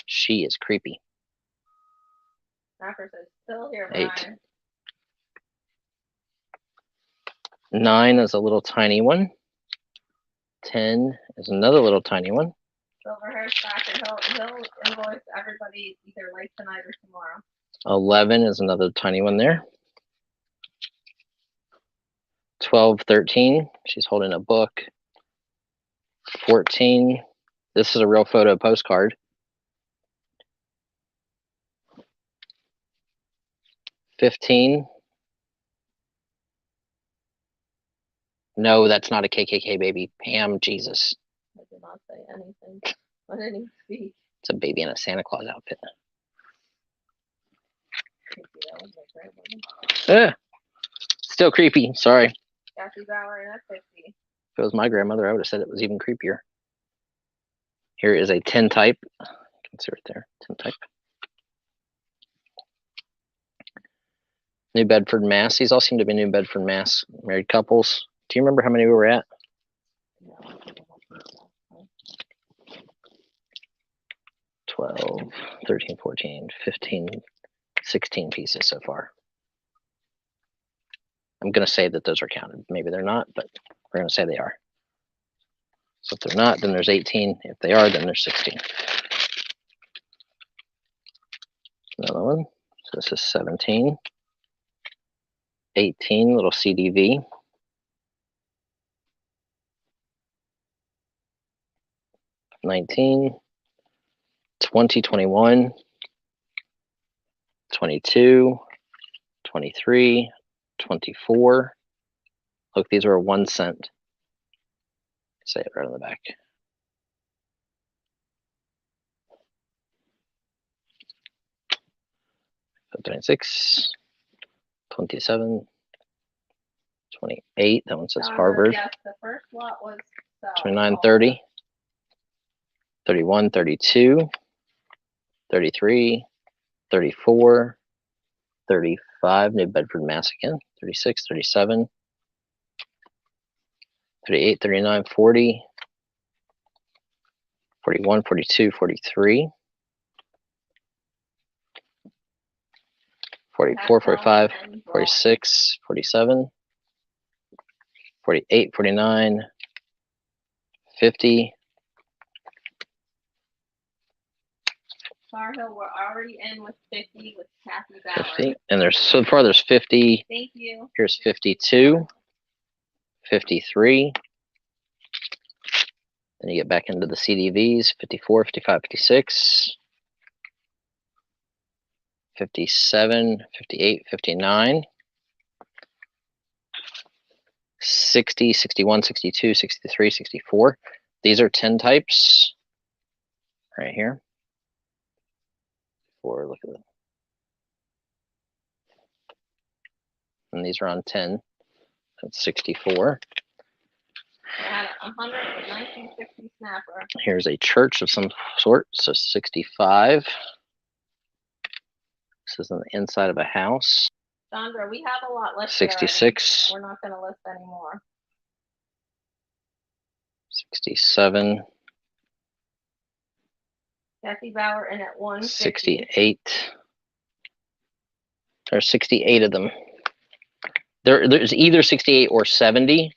she is creepy. Snapper says still here, 8. Brian. 9 is a little tiny one. 10 is another little tiny one. Silver hair Stacker. He'll invoice everybody either late tonight or tomorrow. 11 is another tiny one there. 12, 13. She's holding a book. 14. This is a real photo postcard. 15. No, that's not a KKK baby. Pam, Jesus. I did not say anything. What did he speak? It's a baby in a Santa Claus outfit. Still creepy. Sorry. Kathy Bauer, that's 50. If it was my grandmother, I would have said it was even creepier. Here is a 10 type. You can see right there. 10 type. New Bedford, Mass. These all seem to be New Bedford, Mass. Married couples. Do you remember how many we were at? 12, 13, 14, 15, 16 pieces so far. I'm going to say that those are counted. Maybe they're not, but we're going to say they are. So if they're not, then there's 18. If they are, then there's 16. Another one. So this is 17. 18, little CDV. 19. 20, 21. 22. 23. 24. Look, these are 1 cent. Say it right on the back. So 26, 27, 28. That one says Harvard. Yes, the first lot was 29, 30, 31, 32, 33, 34, 35, New Bedford, Mass again, 36, 37, 38, 39, 40, 41, 42, 43, 44, 45, 46, 47, 48, 49, 50. Tar Hill, we're already in with 50 with Kathy Bauer. 50. And there's so far there's 50. Thank you. Here's 52, 53. Then you get back into the CDVs, 54, 55, 56, 57, 58, 59, 60, 61, 62, 63, 64. These are 10 types right here. Look at them. And these are on 10. That's 64. I had 100 with 1960 snapper. Here's a church of some sort, so 65. This is on the inside of a house. Sandra, we have a lot left. 66. We're not going to list anymore. 67. Kathy Bauer in at 150. 68. There's 68 of them. There's either 68 or 70,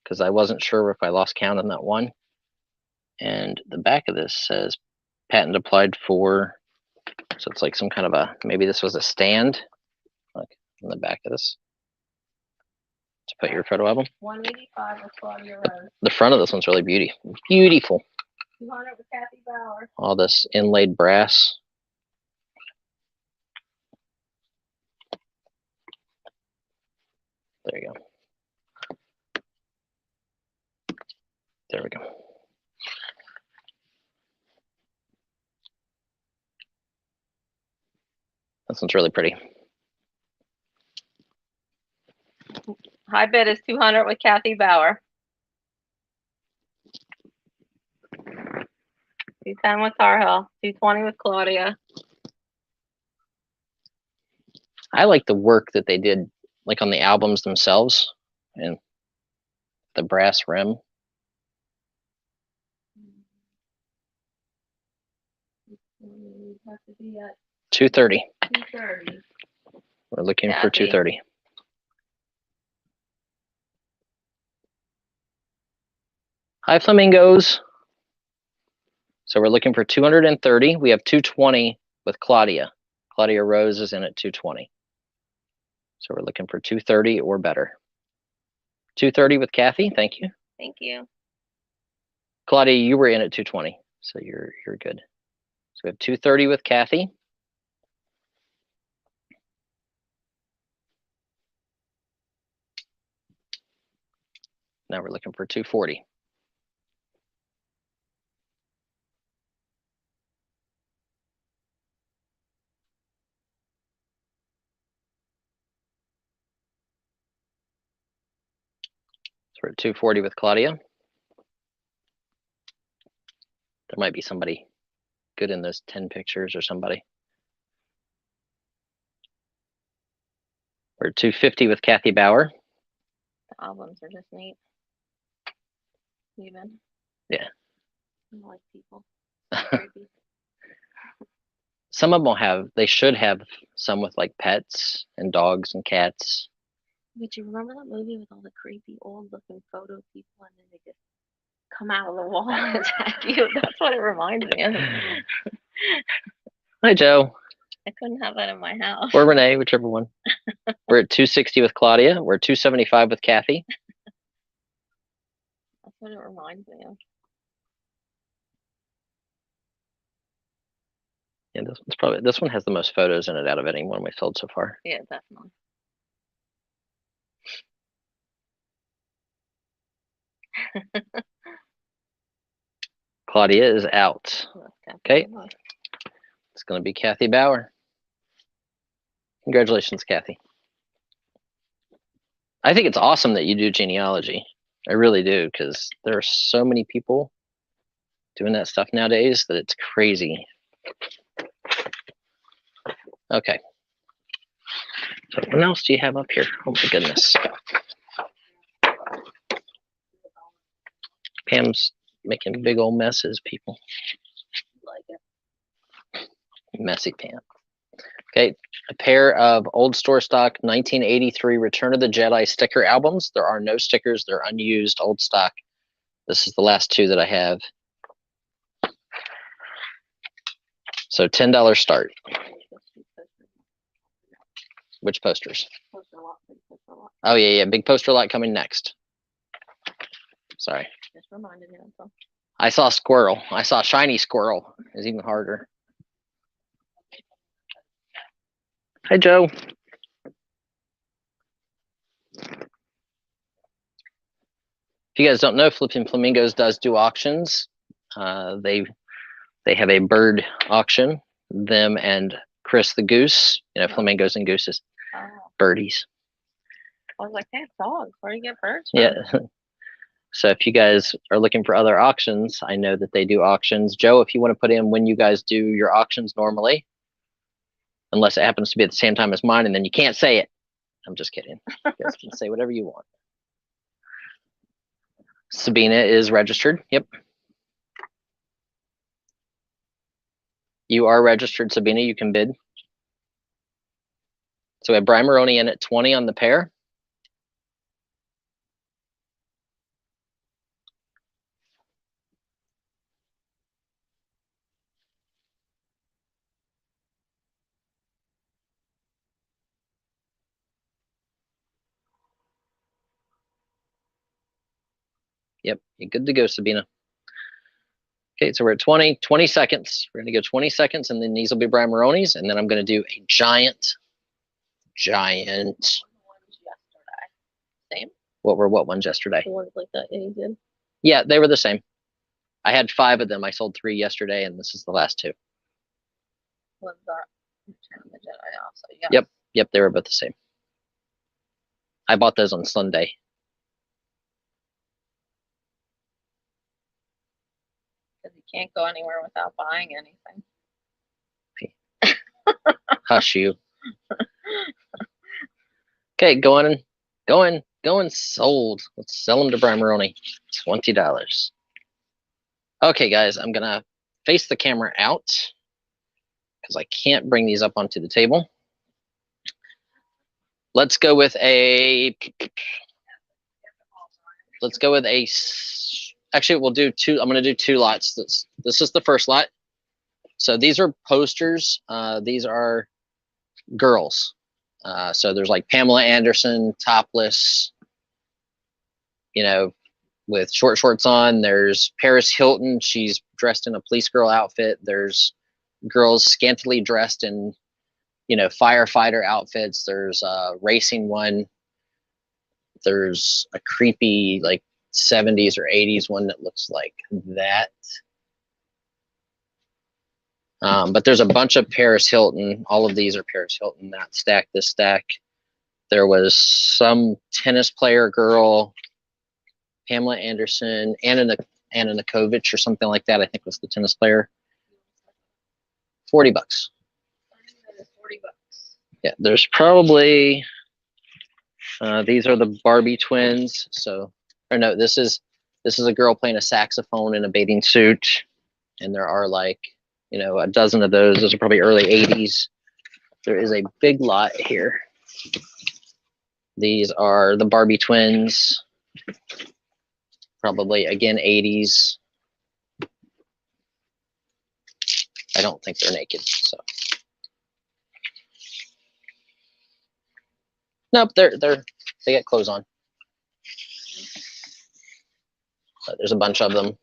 because I wasn't sure if I lost count on that one. And the back of this says patent applied for, so it's like some kind of a, maybe this was a stand, like in the back of this, to put your photo album. 185 with Claudia Rose. The front of this one's really beautiful. 200 with Kathy Bauer. All this inlaid brass. There you go. There we go. This one's really pretty. High bid is 200 with Kathy Bauer. 210 with Tar Heel. 220 with Claudia. I like the work that they did, like on the albums themselves, and the brass rim. Have to be at 230. 230. We're looking Kathy. for 230. Hi, flamingos. So we're looking for 230. We have 220 with Claudia. Claudia Rose is in at 220. So we're looking for 230 or better. 230 with Kathy. Thank you. Thank you. Claudia, you were in at 220, so you're good. So we have 230 with Kathy. Now we're looking for 240. So we're at 240 with Claudia. There might be somebody good in those 10 pictures or somebody. We're at 250 with Kathy Bauer. The albums are just neat. Even. Yeah. I like people. Creepy. Some of them they should have some with like pets and dogs and cats. But you remember that movie with all the creepy old looking photo people and then they just come out of the wall and attack you? That's what it reminds me of. Hi, Joe. I couldn't have that in my house. Or Renee, whichever one. We're at 260 with Claudia. We're at 275 with Kathy. That's what it reminds me of. Yeah, this one has the most photos in it out of any one we filled so far. Yeah, definitely. Claudia is out. Okay. It's going to be Kathy Bauer. Congratulations, Kathy. I think it's awesome that you do genealogy. I really do, because there are so many people doing that stuff nowadays that it's crazy. Okay. So what else do you have up here? Oh my goodness. Pam's making big old messes, people. Like it. Messy Pam. Okay, a pair of old store stock 1983 Return of the Jedi sticker albums. There are no stickers. They're unused, old stock. This is the last two that I have. So $10 start. Which posters? Oh, yeah, big poster lot coming next. Sorry. Just reminded me of something. I saw a squirrel. I saw a shiny squirrel. It's even harder. Hi, Joe. If you guys don't know, Flipping Flamingos does do auctions. They have a bird auction. Them and Chris the goose. You know, flamingos and gooses. Oh. Birdies. I was like, hey, dogs. Where do you get birds from? Yeah. So if you guys are looking for other auctions, I know that they do auctions. Joe, if you want to put in when you guys do your auctions normally, unless it happens to be at the same time as mine, and then you can't say it. I'm just kidding. You guys can say whatever you want. Sabina is registered. Yep. You are registered, Sabina. You can bid. So we have Brian Maroney in at 20 on the pair. Yep, you're good to go, Sabina. Okay, so we're at 20 seconds. We're gonna go 20 seconds, and then these will be Brian Maroney's, and then I'm gonna do a giant. Same. What ones yesterday? The ones like that you did. Yeah, they were the same. I had 5 of them. I sold 3 yesterday, and this is the last 2. Was that Return of the Jedi also? Yeah. Yep, they were both the same. I bought those on Sunday. Because you can't go anywhere without buying anything. Hush you. Okay, going, sold. Let's sell them to Brian Maroney. $20. Okay, guys, I'm gonna face the camera out because I can't bring these up onto the table. Let's go with a. Actually, we'll do 2. I'm gonna do 2 lots. This is the first lot. So these are posters. These are girls. So there's like Pamela Anderson, topless, you know, with short shorts on. There's Paris Hilton. She's dressed in a police girl outfit. There's girls scantily dressed in, you know, firefighter outfits. There's a racing one. There's a creepy like 70s or 80s one that looks like that. But there's a bunch of Paris Hilton. All of these are Paris Hilton. That stack, this stack. There was some tennis player girl, Pamela Anderson, Anna Nikovich or something like that, I think was the tennis player. $40. 40 bucks. Yeah, there's probably, these are the Barbie twins. So, or no, this is a girl playing a saxophone in a bathing suit. And there are like, you know, a dozen of those. Those are probably early 80s. There is a big lot here. These are the Barbie twins. Probably, again, 80s. I don't think they're naked, so. Nope, they get clothes on. But there's a bunch of them.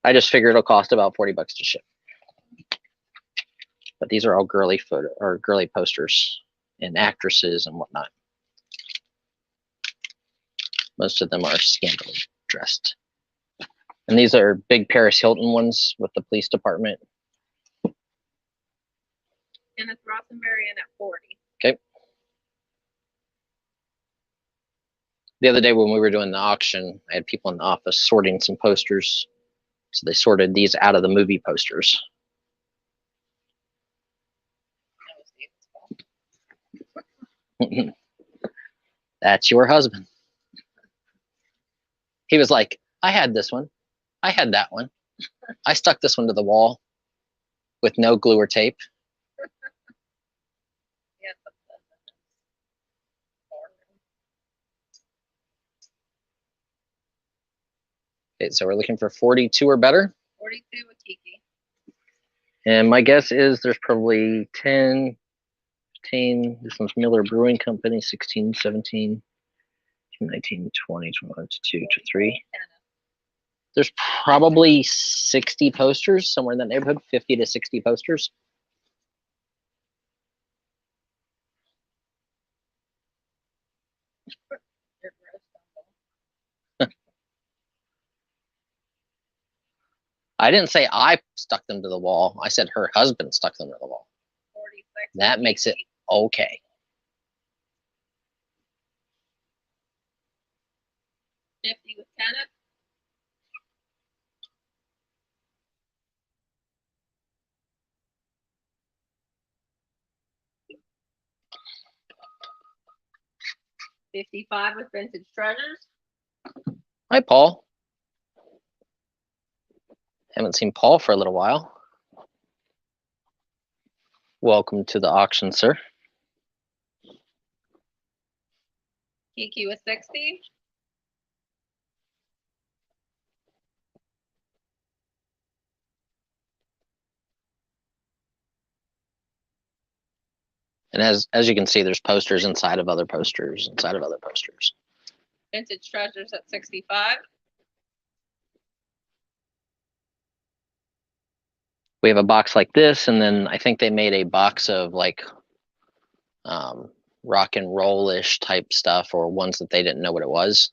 I just figured it'll cost about $40 to ship. But these are all girly photo or girly posters and actresses and whatnot. Most of them are scantily dressed. And these are big Paris Hilton ones with the police department. And it's Wallace and Barry in at 40. Okay. The other day when we were doing the auction, I had people in the office sorting some posters. So they sorted these out of the movie posters. That's your husband. He was like, I had this one. I had that one. I stuck this one to the wall with no glue or tape. Okay, so we're looking for 42 or better. 42 with Kiki. And my guess is there's probably 10, 15. This one's Miller Brewing Company, 16, 17, 19, 20, 21, 22, 23. There's probably 60 posters, somewhere in that neighborhood, 50 to 60 posters. I didn't say I stuck them to the wall. I said her husband stuck them to the wall. 46. That makes it okay. 50 with Kenneth. $55 with Vintage Treasures. Hi, Paul. Haven't seen Paul for a little while. Welcome to the auction, sir. Kiki with 60. And as you can see, there's posters inside of other posters, inside of other posters. Vintage Treasures at 65. We have a box like this, and then I think they made a box of like rock and roll-ish type stuff, or ones that they didn't know what it was.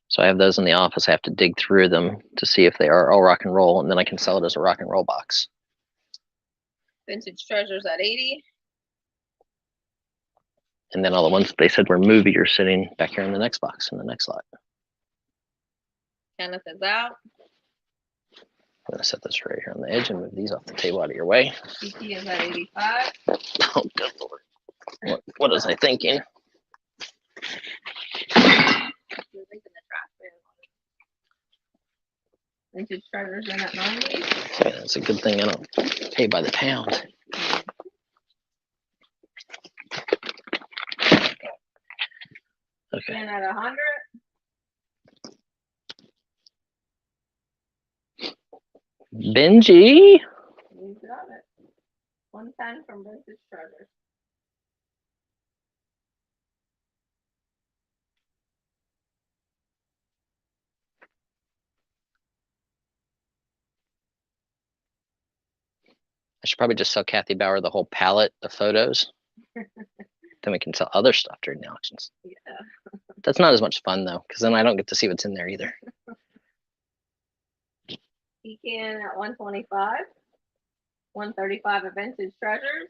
So I have those in the office. I have to dig through them to see if they are all rock and roll, and then I can sell it as a rock and roll box. Vintage Treasures at 80. And then all the ones that they said were movie are sitting back here in the next box, in the next lot. Kenneth is out. I'm gonna set this right here on the edge and move these off the table out of your way. Kiki is at 85. Oh, good Lord. What was I thinking? You're thinking the trash bin. Vintage Treasures in at 90. Okay, that's a good thing I don't pay by the pound. Okay. And at 100. Benji. You got it. 110 from Vintage Treasures. I should probably just sell Kathy Bauer the whole palette of photos. Then we can sell other stuff during the auctions. Yeah. That's not as much fun though, because then I don't get to see what's in there either. Pecan at 125. 135 of Vintage Treasures.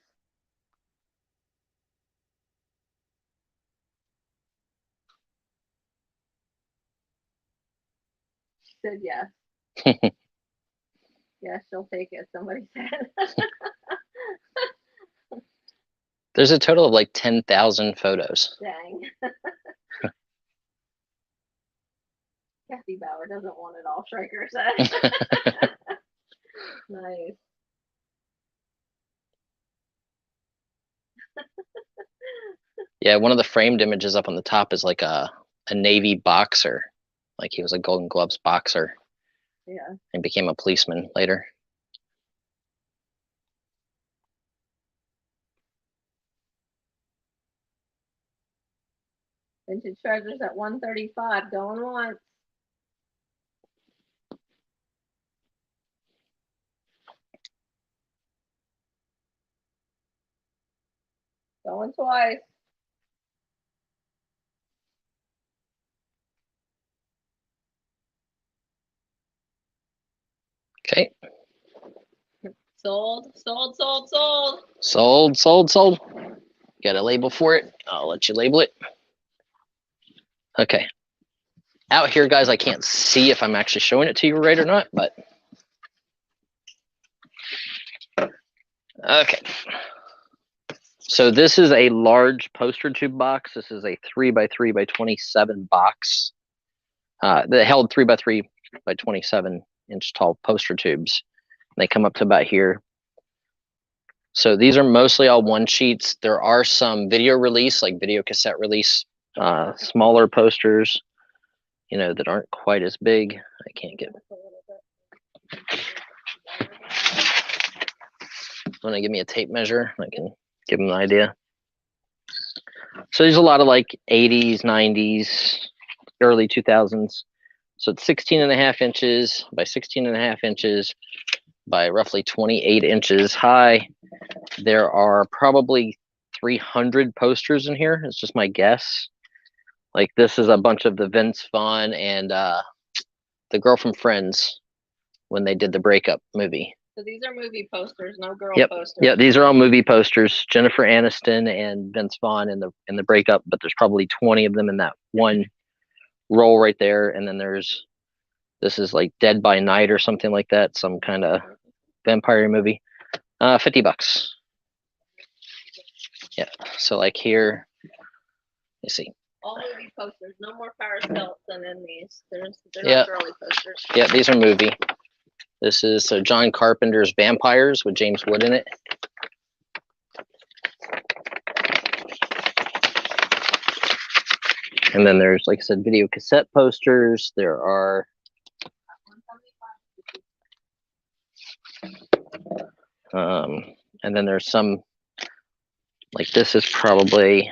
She said yes. Yes, she'll take it, somebody said. There's a total of like 10,000 photos. Dang. Kathy Bauer doesn't want it all, Schraker said. Nice. Yeah, one of the framed images up on the top is like a Navy boxer. Like he was a Golden Gloves boxer. Yeah. And became a policeman later. Vintage Treasures at 135, going once. Going twice. Okay. Sold, sold, sold, sold. Sold, sold, sold. Got a label for it. I'll let you label it. Okay. Out here, guys, I can't see if I'm actually showing it to you right or not, but. Okay. So this is a large poster tube box. This is a 3x3x27 box that held 3x3x27 inch tall poster tubes. They come up to about here. So these are mostly all one sheets. There are some video release, like video cassette release, smaller posters, you know, that aren't quite as big. I can't get. Want to give me a tape measure? I can give them an idea. So there's a lot of like 80s, 90s, early 2000s. So it's 16.5 inches by 16.5 inches by roughly 28 inches high. There are probably 300 posters in here. It's just my guess. Like this is a bunch of the Vince Vaughn and the girl from Friends when they did the breakup movie. So these are movie posters, no girl posters. Yeah, these are all movie posters. Jennifer Aniston and Vince Vaughn in the breakup, but there's probably 20 of them in that one roll right there, and then this is like Dead by Night or something like that, some kind of vampire movie. $50. Yeah. So like here, let's see. All movie posters. No more Paris Hilton in these. They're Yeah. not girly posters. Yeah, these are movie. This is John Carpenter's Vampires with James Wood in it. And then there's, like I said, video cassette posters. There are and then there's some, like this is probably,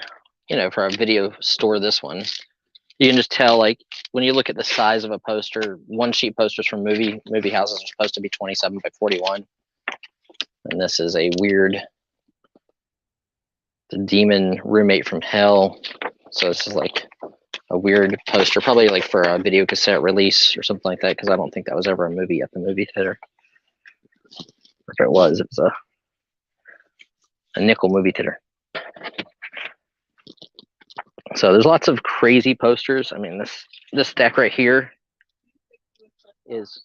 you know, for a video store, this one. You can just tell, like, when you look at the size of a poster, one sheet posters from movie houses are supposed to be 27 by 41. And this is a weird, the demon roommate from hell. So this is like a weird poster, probably like for a video cassette release or something like that, because I don't think that was ever a movie at the movie theater. If it was a nickel movie theater. So there's lots of crazy posters. I mean, this stack right here is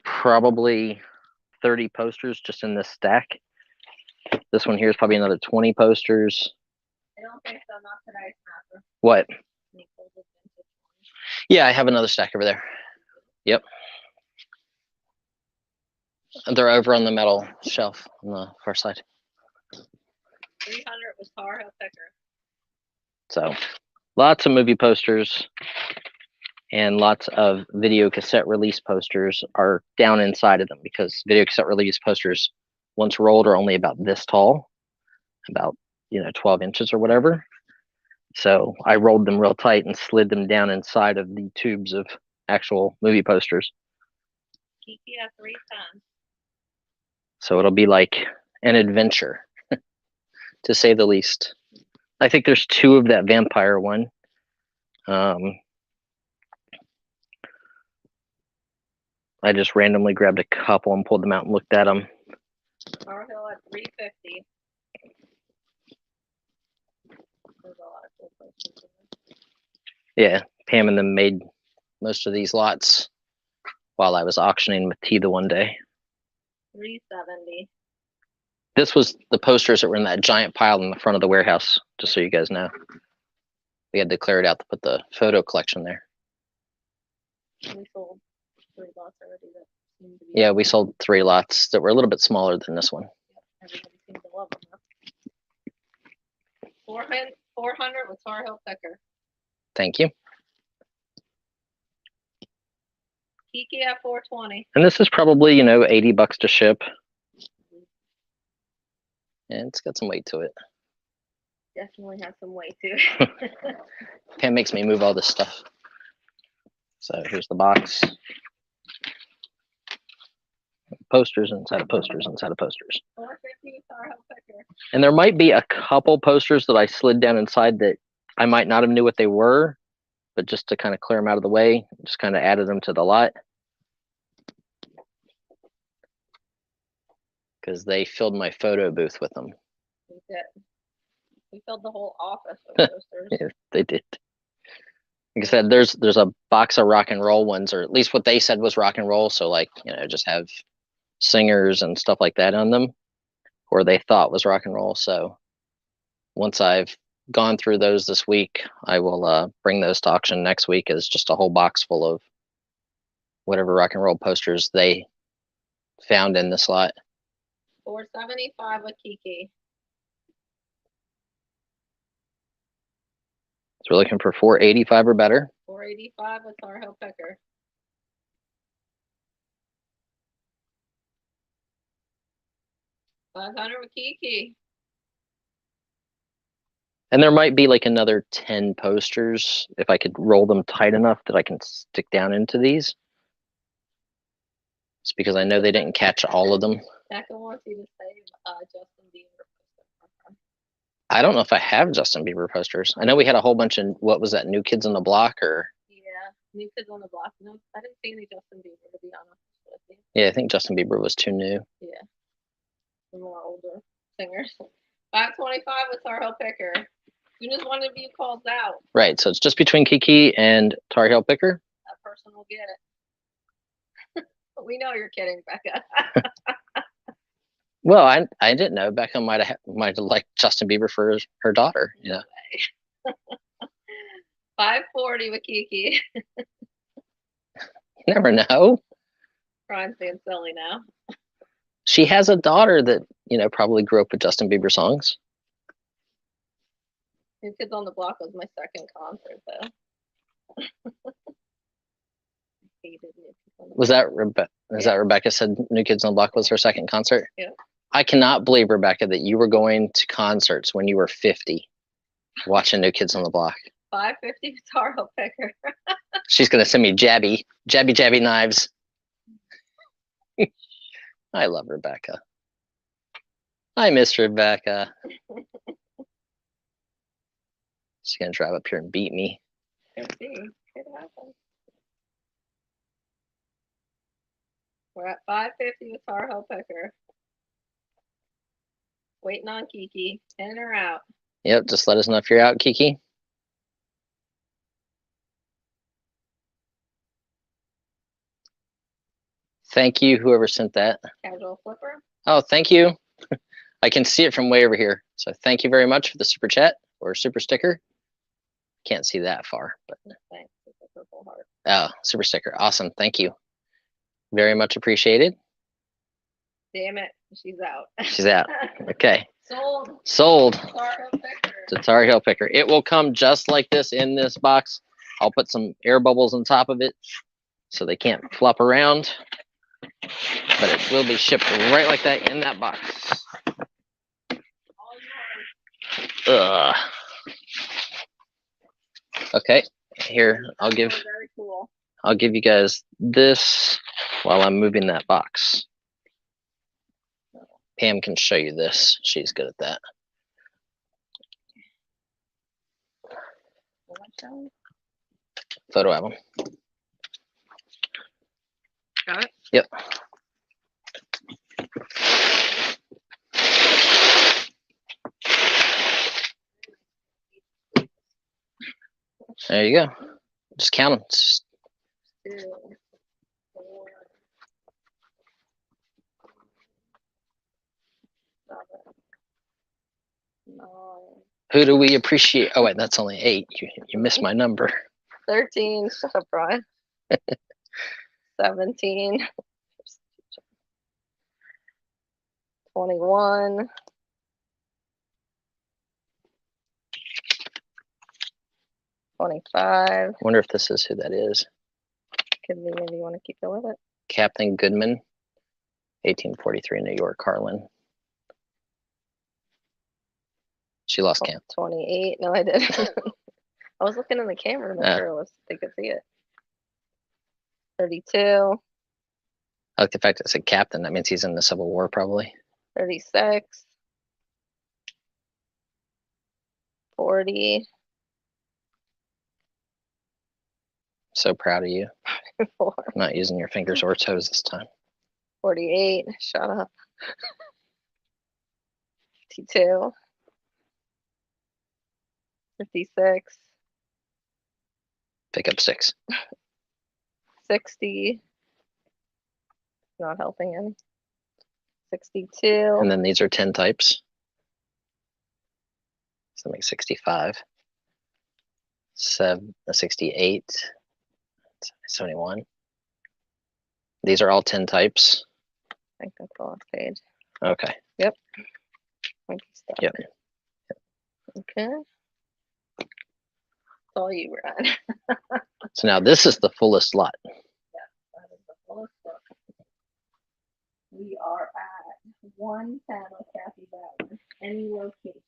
probably 30 posters just in this stack. This one here is probably another 20 posters. I don't think so. Not today, Snapper. What? Yeah, I have another stack over there. Yep. They're over on the metal shelf on the far side. 300 was Tar Heel Picker. So lots of movie posters and lots of video cassette release posters are down inside of them, because video cassette release posters, once rolled, are only about this tall, about 12 inches or whatever. So I rolled them real tight and slid them down inside of the tubes of actual movie posters. Kiki at 310. So it'll be like an adventure, to say the least. I think there's 2 of that vampire one. I just randomly grabbed a couple and pulled them out and looked at them. Tar Heel at 350. There's a lot of cool posters in there. Yeah, Pam and them made most of these lots while I was auctioning with T the one day. 370. This was the posters that were in that giant pile in the front of the warehouse, just so you guys know. We had to clear it out to put the photo collection there. We sold 3 lots already that seemed to be. Yeah, we sold 3 lots that were a little bit smaller than this one. Everybody seemed to love them. Huh? 400 with Tar Heel Picker. Thank you. Kiki at 420. And this is probably, $80 to ship. And it's got some weight to it. Definitely has some weight to it. Pam makes me move all this stuff. So here's the box. Posters inside of posters inside of posters. 450 Tar Heel Picker. And there might be a couple posters that I slid down inside that I might not have knew what they were, but just to kind of clear them out of the way, just kind of added them to the lot. Because they filled my photo booth with them. We did. We filled the whole office with posters. Yeah, they did. Like I said, there's a box of rock and roll ones, or at least what they said was rock and roll. So like, just have singers and stuff like that on them, or they thought was rock and roll. So once I've gone through those this week, I will bring those to auction next week as just a whole box full of whatever rock and roll posters they found in this lot. 475 with Kiki. So we're looking for 485 or better. 485 with Tar Heel Picker. 500 with Kiki. And there might be like another 10 posters if I could roll them tight enough that I can stick down into these. It's because I know they didn't catch all of them. Becca wants you to save Justin Bieber poster. I don't know if I have Justin Bieber posters. I know we had a whole bunch of, what was that, New Kids on the Block, or? Yeah, New Kids on the Block. No, I didn't see any Justin Bieber, to be honest with you. Yeah, I think Justin Bieber was too new. Yeah, the more older singers. 525 with Tar Heel Picker. soon as one of you calls out, Right, so it's just between Kiki and Tar Heel Picker. that person will get it. But we know you're kidding, Becca. Well, I didn't know. Becca might have liked Justin Bieber for her daughter. Yeah. 540 with Kiki. You never know. Brian's being silly now. She has a daughter that, probably grew up with Justin Bieber songs. New Kids on the Block was my second concert, though. Was that Rebecca said New Kids on the Block was her second concert? Yeah. I cannot believe, Rebecca, that you were going to concerts when you were 50 watching New Kids on the Block. 550 Tar Heel Picker. She's going to send me jabby knives. I love Rebecca. I miss Rebecca. She's going to drive up here and beat me. Could be. Could happen. We're at 550 with Tar Heel Picker. Waiting on Kiki. In or out? Yep, just let us know if you're out, Kiki. Thank you, whoever sent that. Casual Flipper. Oh, thank you. I can see it from way over here. So thank you very much for the super chat or super sticker. Can't see that far, but Thanks. It's a purple heart. oh, super sticker. Awesome. Thank you. Very much appreciated. Damn it. She's out. She's out. Okay. Sold. Tar Heel Picker. to Tar Heel Picker. It will come just like this in this box. I'll put some air bubbles on top of it so they can't flop around. But it will be shipped right like that in that box. Ugh. Okay, here I'll give you guys this while I'm moving that box. Pam can show you this. She's good at that. Photo album. Got it? Yep. There you go. Just count them. 2, 4, 7, 9. Who do we appreciate? Oh wait, that's only 8. You missed my number. 13. Shut up, Brian. 17. 21. 25. Wonder if this is who that is. Could be. Maybe you want to keep going with it. Captain Goodman, 1843, New York, Harlan. She lost count. 28. No, I didn't. I was looking in the camera to make sure they could see it. 32. I like the fact that it said captain. That means he's in the Civil War, probably. 36. 40. So proud of you. 4. I'm not using your fingers or toes this time. 48. Shut up. 52. 56. Pick up 6. 60. Not helping him. 62. And then these are 10 types. So that makes 65. 68. 71. These are all 10 types. I think that's the last page. Okay. Yep. Yep. Okay. That's all you, Ryan. So now this is the fullest lot. Yeah, that is the fullest book. We are at 110 with Kathy Bauer. Any location?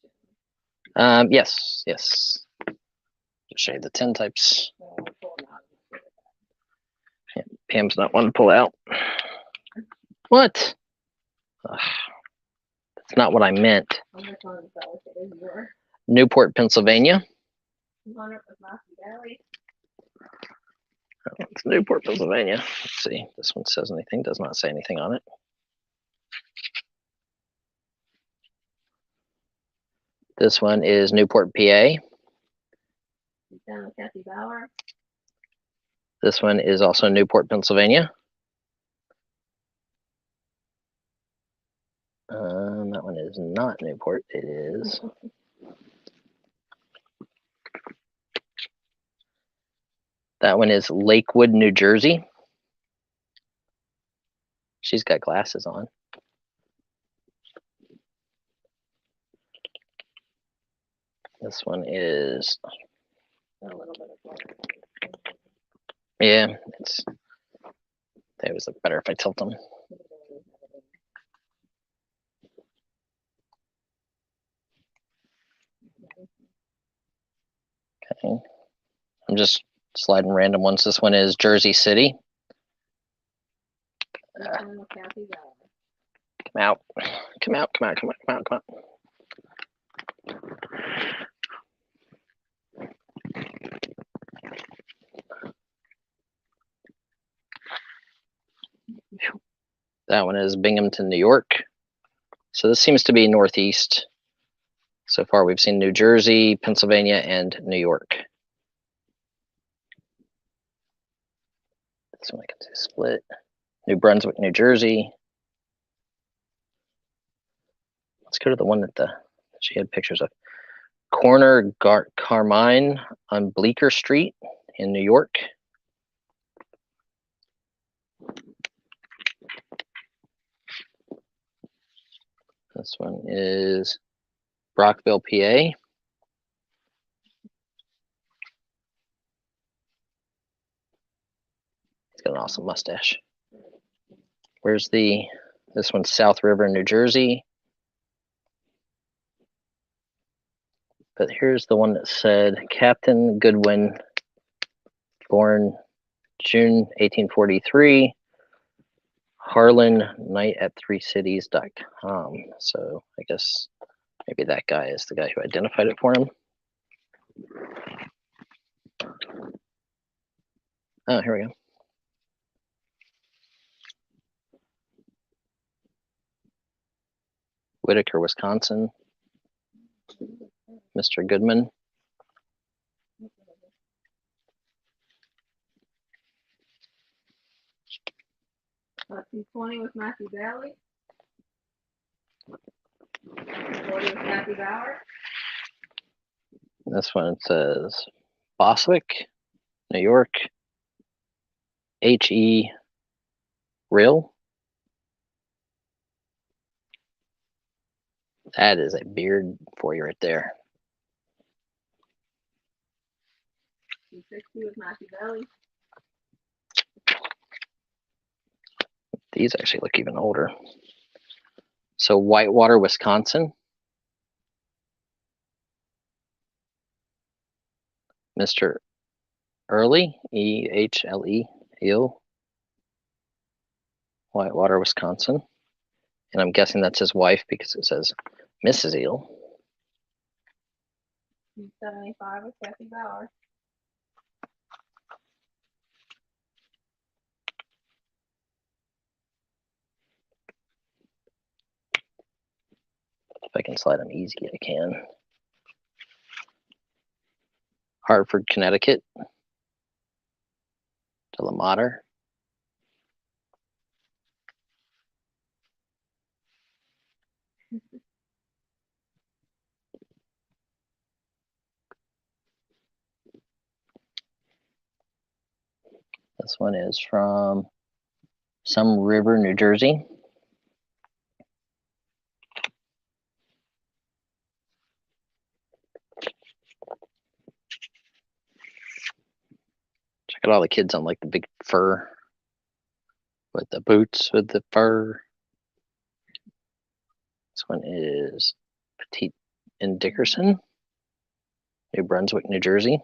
Yes. I'll show you the 10 types. Yeah, Pam's not one to pull out. What? Ugh. That's not what I meant. Newport, Pennsylvania. It's Newport, Pennsylvania. Let's see. This one says anything. Does not say anything on it. This one is Newport, PA. Down with Kathy Bauer. This one is also Newport, Pennsylvania. That one is not Newport. It is. That one is Lakewood, New Jersey. She's got glasses on. This one is. A little bit of water. Yeah, they always look better if I tilt them. Okay. I'm just sliding random ones. This one is Jersey City. Down with Kathy Bauer. Come out. Come out, come out, come out, come out, come out. That one is Binghamton, New York. So this seems to be Northeast. So far we've seen New Jersey, Pennsylvania, and New York. This one I can see split. New Brunswick, New Jersey. Let's go to the one that she had pictures of. Corner Carmine on Bleecker Street in New York. This one is Brockville, PA. He's got an awesome mustache. Where's this one's South River, New Jersey. But here's the one that said Captain Goodwin, born June 1843, Harlan, night at threecities.com. So I guess maybe that guy is the guy who identified it for him. Oh, here we go. Whitaker, Wisconsin. Mr. Goodman. C20 with Matthew Bailey. 40 with Kathy Bauer. This one says Boswick, New York. H.E. Rill. That is a beard for you right there. C60 with Matthew Bailey. These actually look even older. So Whitewater, Wisconsin. Mr. Early, E-H-L-E, Eel. Whitewater, Wisconsin. And I'm guessing that's his wife because it says Mrs. Eel. 75 with Kathy Bauer. If I can slide them easy, I can. Hartford, Connecticut. To La Mater. This one is from some river, New Jersey. Check out all the kids on like the big fur with the boots with the fur. This one is Petite and Dickerson, New Brunswick, New Jersey.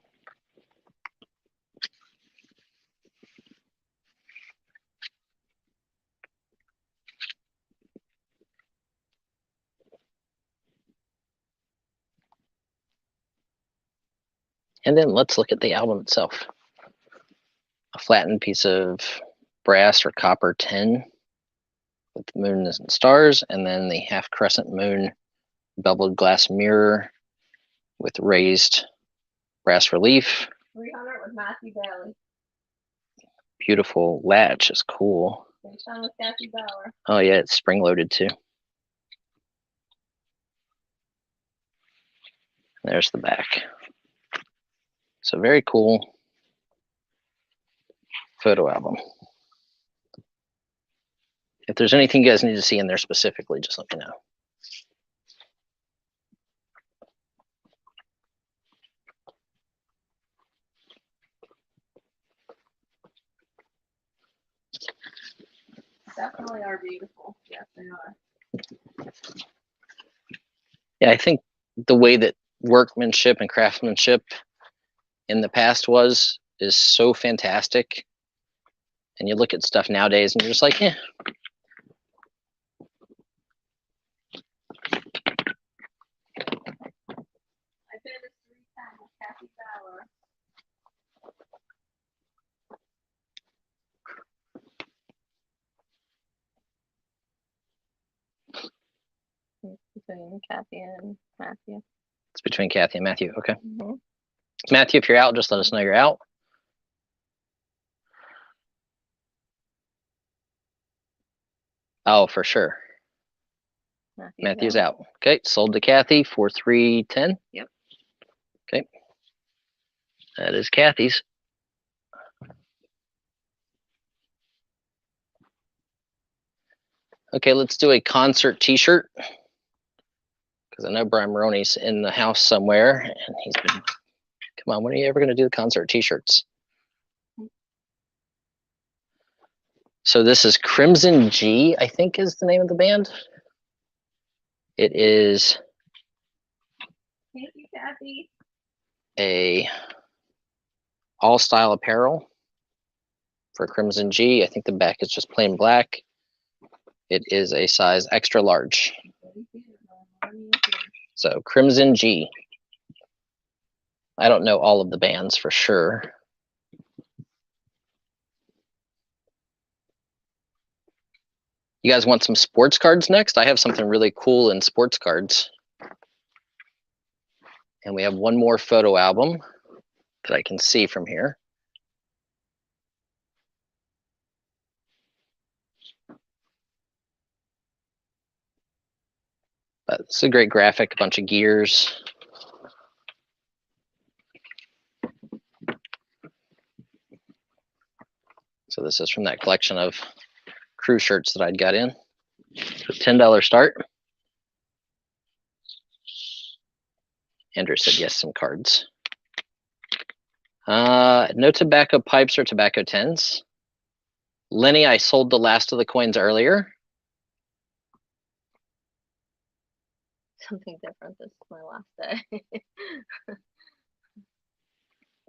And then let's look at the album itself. A flattened piece of brass or copper tin with the moon and stars, and then the half crescent moon beveled glass mirror with raised brass relief. 300 with Matthew Bailey. Beautiful latch is cool. FaceTime with Kathy Bauer. Oh yeah, it's spring loaded too. There's the back. So very cool photo album. If there's anything you guys need to see in there specifically, just let me know. Definitely are beautiful. Yes, they are. Yeah, I think the way that workmanship and craftsmanship in the past is so fantastic. And you look at stuff nowadays and you're just like, eh. I did a 310 with Kathy Bauer. Between Kathy and Matthew. It's between Kathy and Matthew. Okay. Mm-hmm. Matthew, if you're out, just let us know you're out. Oh, for sure. Matthew's out. Okay, sold to Kathy for $310. Yep. Okay. That is Kathy's. Okay, let's do a concert t-shirt. Because I know Brian Maroney's in the house somewhere and he's been, come on, when are you ever going to do the concert t-shirts? So this is Crimson G, I think is the name of the band. It is Thank you, Kathy. a all style apparel for Crimson G. I think the back is just plain black. It is a size extra large. So Crimson G. I don't know all of the bands for sure. You guys want some sports cards next? I have something really cool in sports cards. And we have one more photo album that I can see from here. But it's a great graphic, a bunch of gears. So this is from that collection of crew shirts that I'd got in. $10 start. Andrew said yes, some cards. No tobacco pipes or tobacco tins. Lenny, I sold the last of the coins earlier. Something different. This is my last day.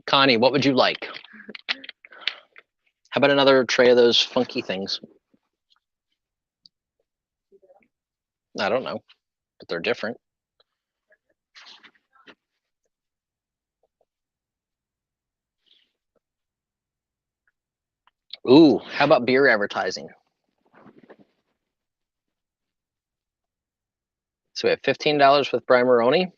Connie, what would you like? How about another tray of those funky things? I don't know, but they're different. Ooh, how about beer advertising? So we have $15 with Brian Maroney.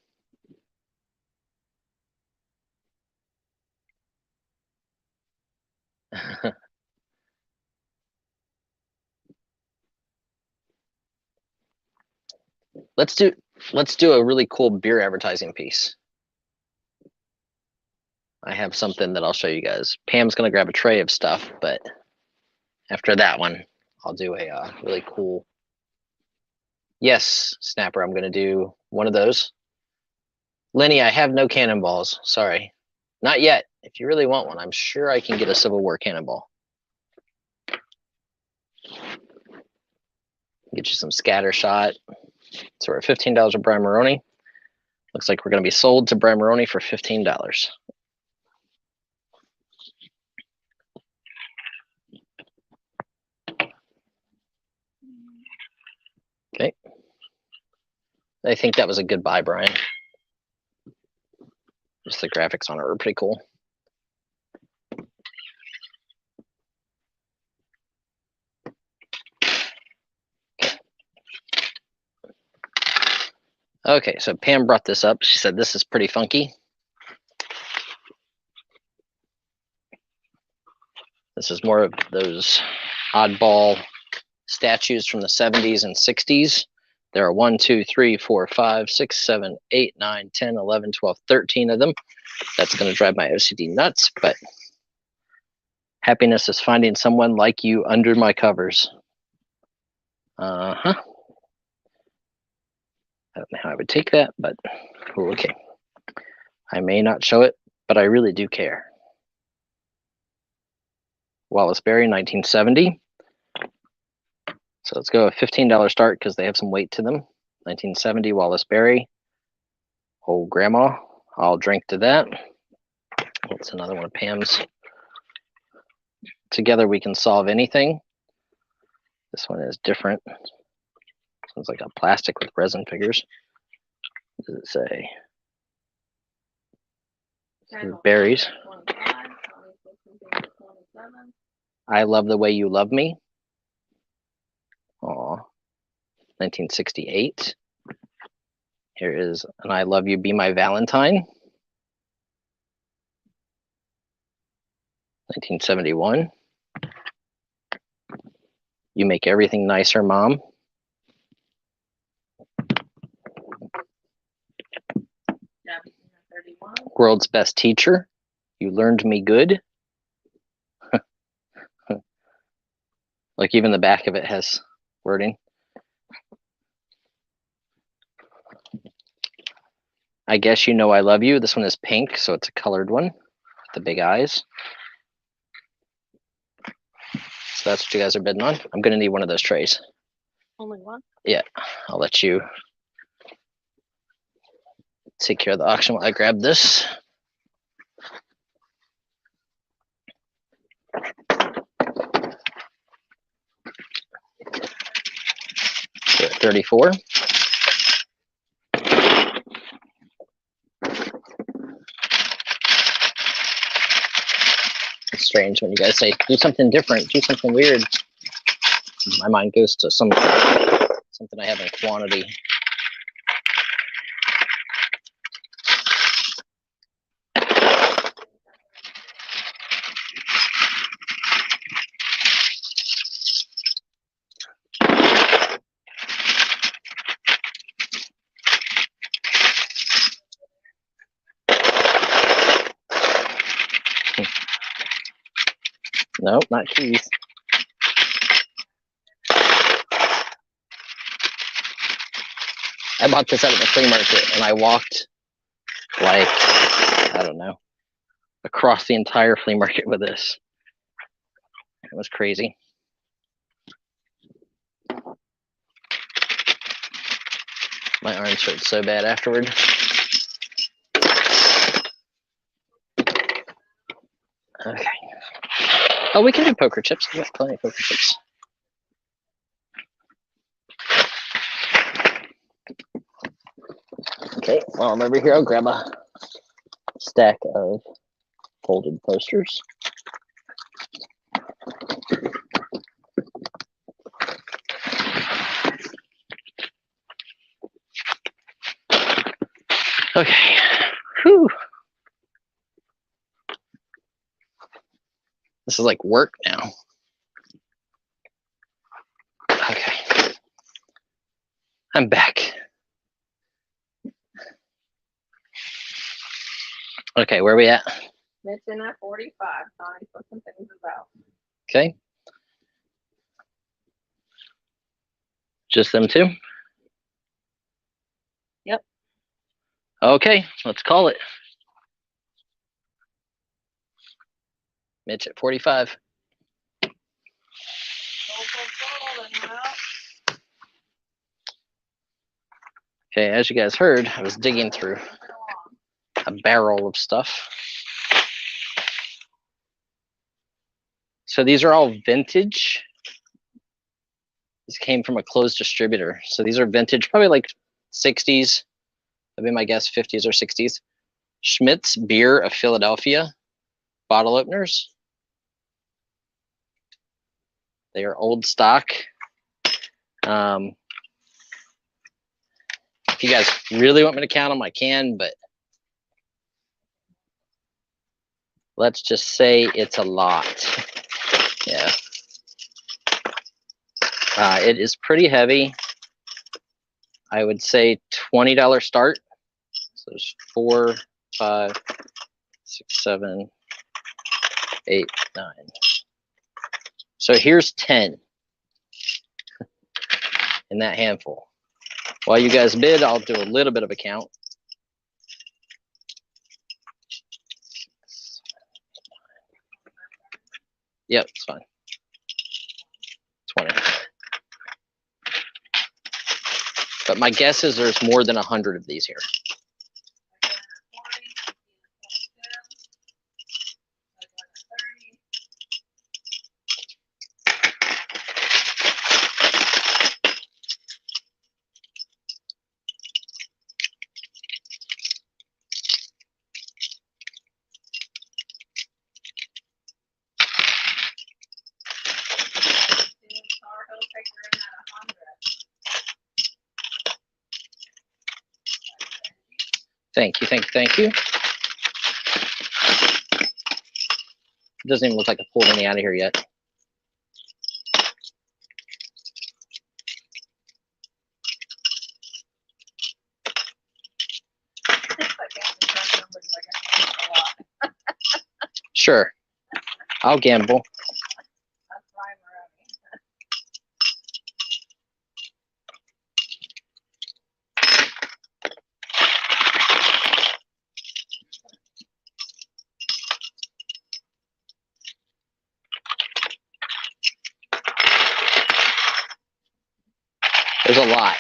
Let's do a really cool beer advertising piece. I have something that I'll show you guys. Pam's gonna grab a tray of stuff, but after that one, I'll do a really cool. Yes, Snapper, I'm gonna do one of those. Lenny, I have no cannonballs. Sorry, not yet. If you really want one, I'm sure I can get a Civil War cannonball. Get you some scatter shot. So we're at $15 with Brian Maroney. Looks like we're going to be sold to Brian Maroney for $15. Okay. I think that was a good buy, Brian. Just the graphics on it were pretty cool. Okay, so Pam brought this up. She said this is pretty funky. This is more of those oddball statues from the 70s and 60s. There are 1, 2, 3, 4, 5, 6, 7, 8, 9, 10, 11, 12, 13 of them. That's going to drive my OCD nuts, but happiness is finding someone like you under my covers. Uh-huh. I don't know how I would take that, but okay. I may not show it, but I really do care. Wallace Barry, 1970. So let's go a $15 start because they have some weight to them. 1970 Wallace Barry. Old grandma. I'll drink to that. What's another one of Pam's? Together we can solve anything. This one is different. Sounds like a plastic with resin figures. What does it say? Berries. I love the way you love me. Aw. 1968. Here is an I love you, be my Valentine. 1971. You make everything nicer, Mom. World's best teacher. You learned me good. Like even the back of it has wording. I guess you know I love you. This one is pink, so it's a colored one with the big eyes. So that's what you guys are bidding on. I'm going to need one of those trays. Only one? Yeah, I'll let you take care of the auction while I grab this. So 34. It's strange when you guys say, do something different, do something weird. My mind goes to something I have in quantity. Nope, not keys. I bought this out of the flea market and I walked like, I don't know, across the entire flea market with this. It was crazy. My arms hurt so bad afterward. Okay. Oh, we can do poker chips. We got plenty of poker chips. Okay, while I'm over here, I'll grab a stack of folded posters. Okay. Whew. This is like work now. Okay. I'm back. Okay, where are we at? Mention at 45. Connie put some things about. Okay. Just them two? Yep. Okay, let's call it. Mitch at 45. Okay, as you guys heard, I was digging through a barrel of stuff. So these are all vintage. These came from a closed distributor. So these are vintage, probably like 60s. That'd be my guess, 50s or 60s. Schmidt's Beer of Philadelphia bottle openers. They are old stock. If you guys really want me to count them, I can, but let's just say it's a lot. Yeah. It is pretty heavy. I would say $20 start. So there's 4, 5, 6, 7, 8, 9. So here's 10 in that handful. While you guys bid, I'll do a little bit of a count. Yep, it's fine. 20. But my guess is there's more than 100 of these here. Thank you, thank you, thank you. It doesn't even look like I pulled any out of here yet. Sure, I'll gamble. There's a lot.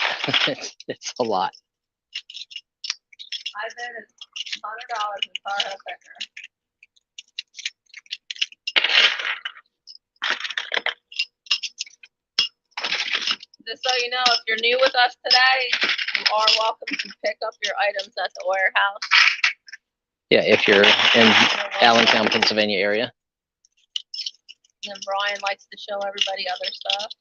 It's a lot. I bet it's $100 in Tar Heel Picker. Just so you know, if you're new with us today, you are welcome to pick up your items at the warehouse. Yeah, if you're in Allentown, Pennsylvania area. And then Brian likes to show everybody other stuff.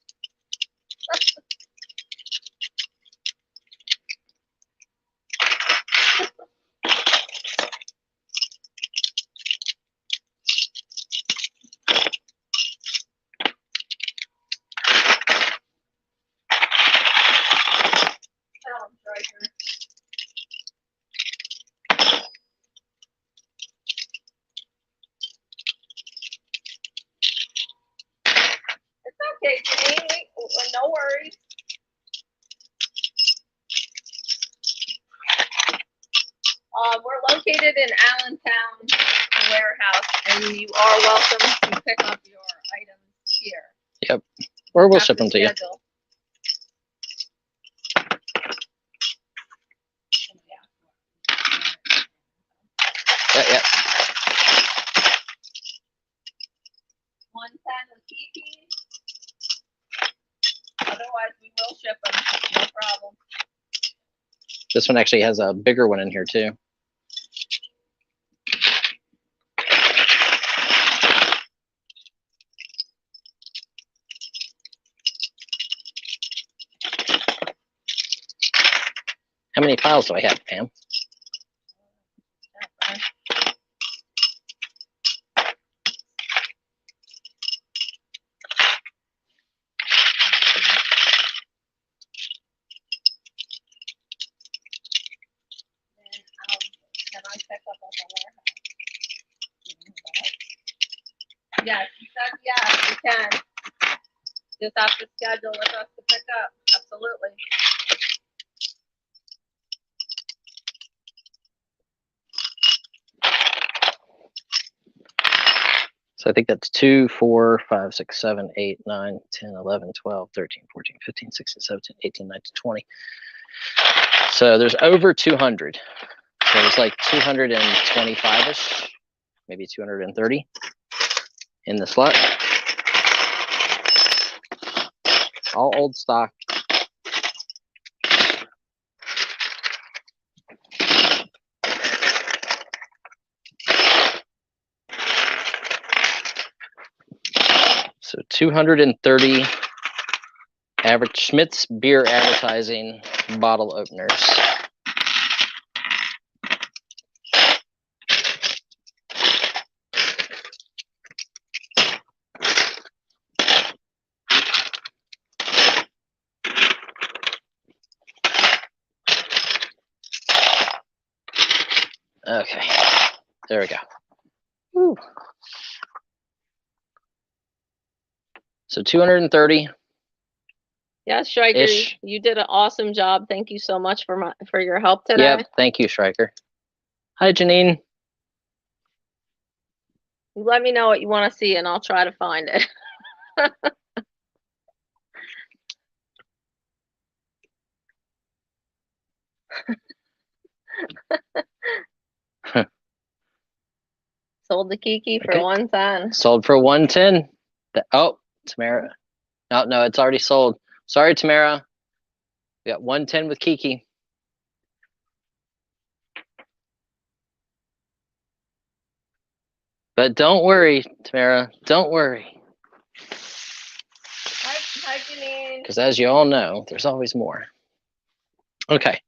Okay, Janine, no worries. We're located in Allentown warehouse, and you are welcome to pick up your items here. Yep, or we'll ship them to you. Yeah. 110 with Kiki. Otherwise, we will ship them. No problem. This one actually has a bigger one in here too. How many files do I have, Pam? Can I pick up at the warehouse? Yes, he says yes, you can. Just have to schedule with us to pick up. Absolutely. So I think that's 2, 4, 5, 6, 7, 8, 9, 10, 11, 12, 13, 14, 15, 16, 17, 18, 19, 20. So there's over 200. So there's like 225-ish, maybe 230 in the slot. All old stock. So 230 Schmidt's Beer Advertising bottle openers. Okay, there we go. Woo. So 230. Yeah, Striker, you did an awesome job. Thank you so much for your help today. Yep, thank you, Striker. Hi, Janine. Let me know what you want to see, and I'll try to find it. Sold the Kiki for 110. Sold for 110. Oh, Tamara. No, it's already sold. Sorry, Tamara. We got 110 with Kiki. But don't worry, Tamara. Don't worry. Hi, Janine. Because as you all know, there's always more. Okay.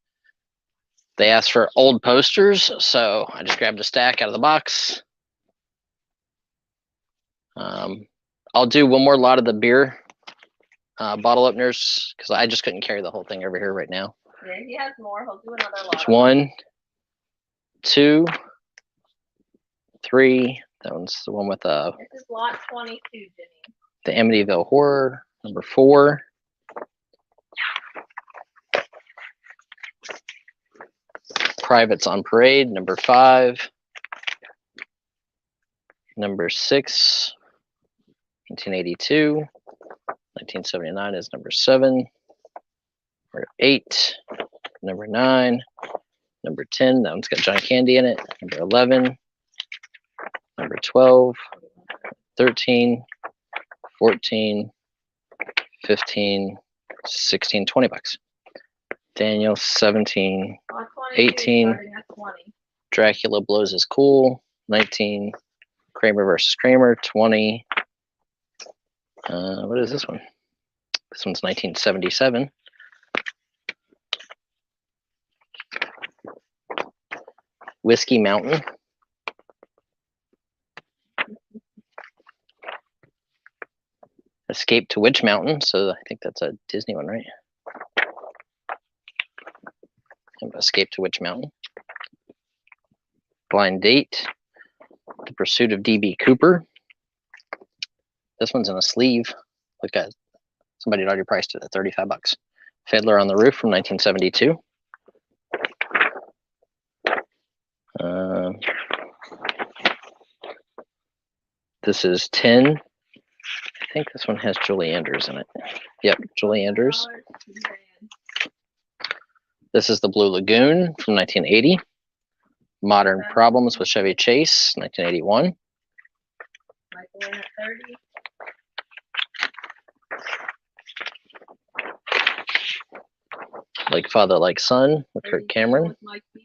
They asked for old posters, so I just grabbed a stack out of the box. I'll do one more lot of the beer bottle openers because I just couldn't carry the whole thing over here right now. Yeah, he has more. He'll do another lot. There's 1, 2, 3. That one's the one with This is lot 22, Janine. The Amityville Horror, number 4. Privates on Parade, number 5. Number 6, 1982. 1979 is number 7. Number 8. Number 9. Number 10, that one's got John Candy in it. Number 11. Number 12. 13. 14. 15. 16, 20 bucks. Daniel, 17. 18. Dracula Blows His Cool. 19. Kramer versus Kramer. 20. What is this one? This one's 1977. Whiskey Mountain. Escape to Witch Mountain. So I think that's a Disney one, right? Escape to Witch Mountain. Blind Date. The Pursuit of D.B. Cooper. This one's in a sleeve. Look at somebody had already priced it at 35 bucks. Fiddler on the Roof from 1972. This is 10. I think this one has Julie Andrews in it. Yep, Julie Andrews. This is the Blue Lagoon from 1980. Modern Problems with Chevy Chase, 1981. Michael in at 30. Like Father, Like Son with Kirk Cameron. With Mike B.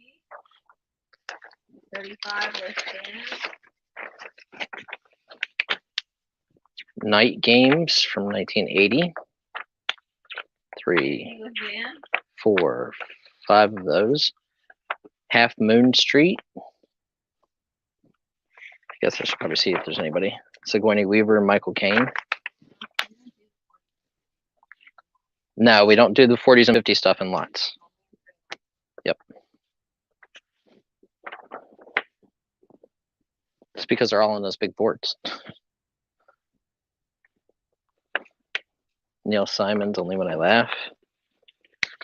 35 with Dan. Night Games from 1980. 3, 4, 5 of those. Half Moon Street. I guess I should probably see if there's anybody. Sigourney Weaver and Michael Caine. No, we don't do the 40s and 50s stuff in lots. Yep. It's because they're all on those big boards. Neil Simon's Only When I Laugh.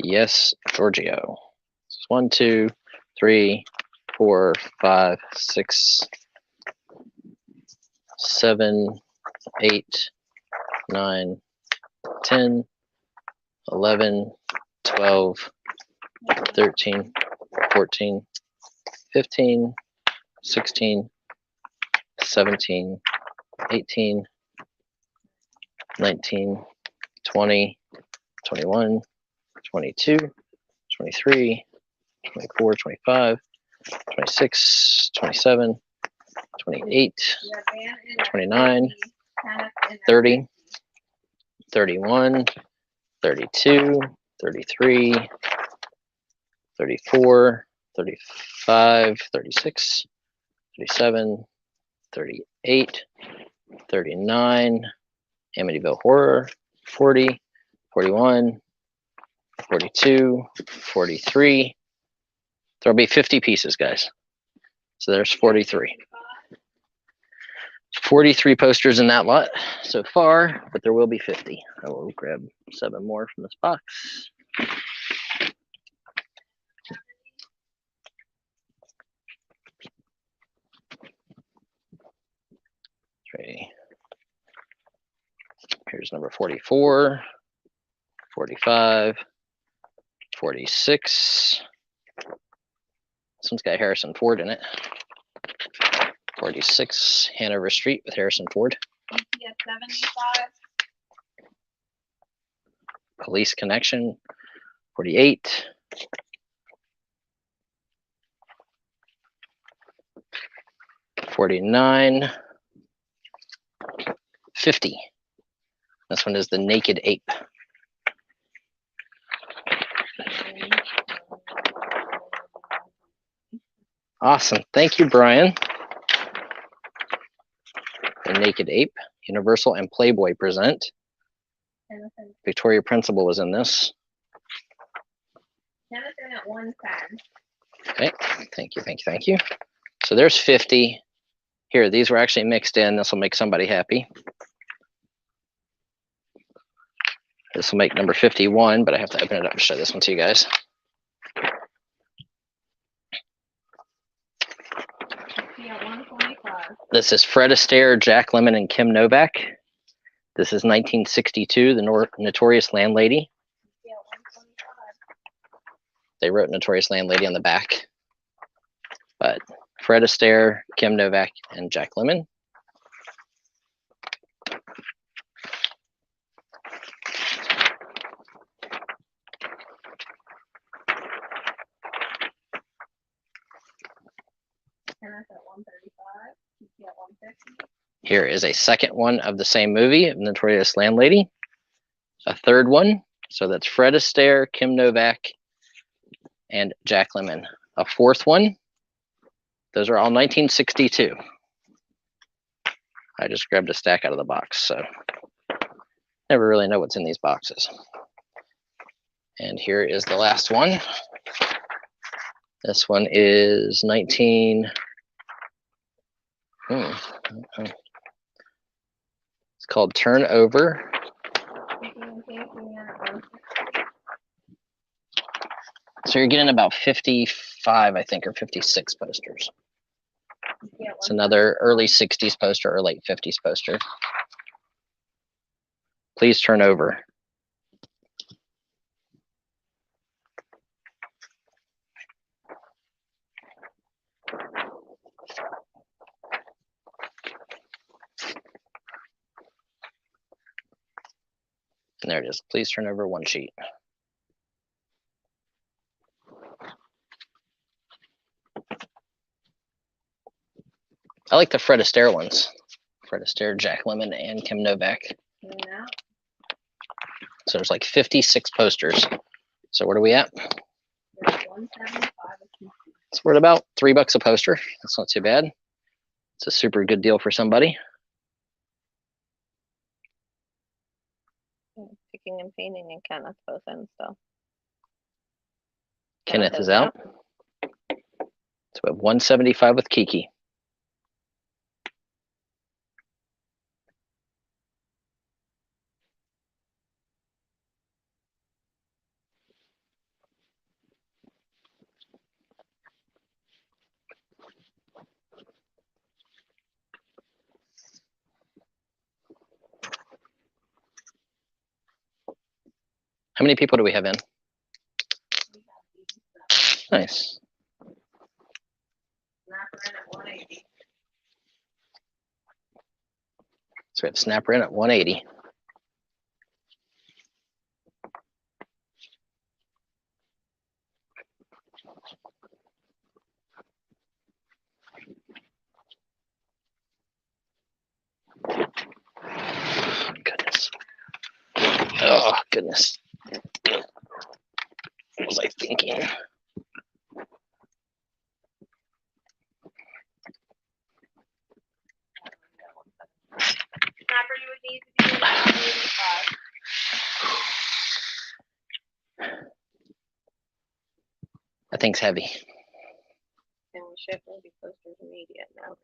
Yes, Giorgio. 1, 2, 3, 4, 5, 6, 7, 8, 9, 10, 11, 12, 13, 14, 15, 16, 17, 18, 19, 20, 21, 22, 23, 24, 25, 26, 27, 28, 29, 30, 31, 32, 33, 34, 35, 36, 37, 38, 39, Amityville Horror, 40, 41, 42, 43. There'll be 50 pieces, guys. So there's 43. 43 posters in that lot so far, but there will be 50. I will grab 7 more from this box. Okay. Here's number 44, 45, 46. This one's got Harrison Ford in it. 46, Hanover Street with Harrison Ford. 75. Police Connection, 48. 49. 50. This one is the Naked Ape. Awesome. Thank you, Brian. The Naked Ape, Universal and Playboy present. Victoria Principal was in this. Jonathan at 110. Okay. Thank you, thank you, thank you. So there's 50. Here, these were actually mixed in. This will make somebody happy. This will make number 51, but I have to open it up and show this one to you guys. At 125. This is Fred Astaire, Jack Lemmon, and Kim Novak. This is 1962, the Notorious Landlady. At 125. They wrote Notorious Landlady on the back. But Fred Astaire, Kim Novak, and Jack Lemmon. Kenneth at 135. Kiki at 150. Here is a second one of the same movie, Notorious Landlady. A third one. So that's Fred Astaire, Kim Novak, and Jack Lemmon. A fourth one. Those are all 1962. I just grabbed a stack out of the box, so never really know what's in these boxes. And here is the last one. This one is 19. It's called Turnover. So you're getting about 55, I think, or 56 posters. It's another early 60s poster or late 50s poster. Please turn over. And there it is. Please turn over one sheet. I like the Fred Astaire ones. Fred Astaire, Jack Lemmon, and Kim Novak. Yeah. So there's like 56 posters. So what are we at? There's 175. So we're at about $3 a poster. That's not too bad. It's a super good deal for somebody. Picking and painting and Kenneth both in still. Kenneth is out. So we have 175 with Kiki. How many people do we have in? Nice. So we have Snapper in at 180. Goodness. Oh, goodness. was I thinking? Snapper, you would need to be in 85. That thing's heavy. Can we ship movie posters immediate now?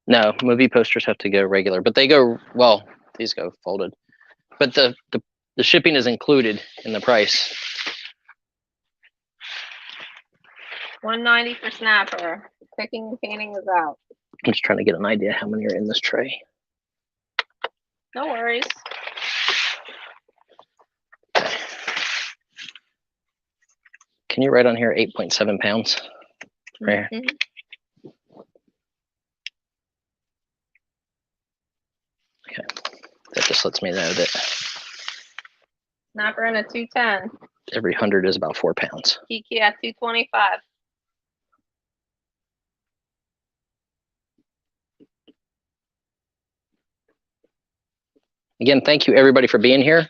No, movie posters have to go regular, but they go, well, these go folded. But the shipping is included in the price. $190 for Snapper. Picking and painting is out. I'm just trying to get an idea how many are in this tray. No worries. Can you write on here 8.7 pounds? Right here. Okay, that just lets me know that Snapper in a 210. every 100 is about 4 pounds. Kiki at 225. Again, thank you everybody for being here.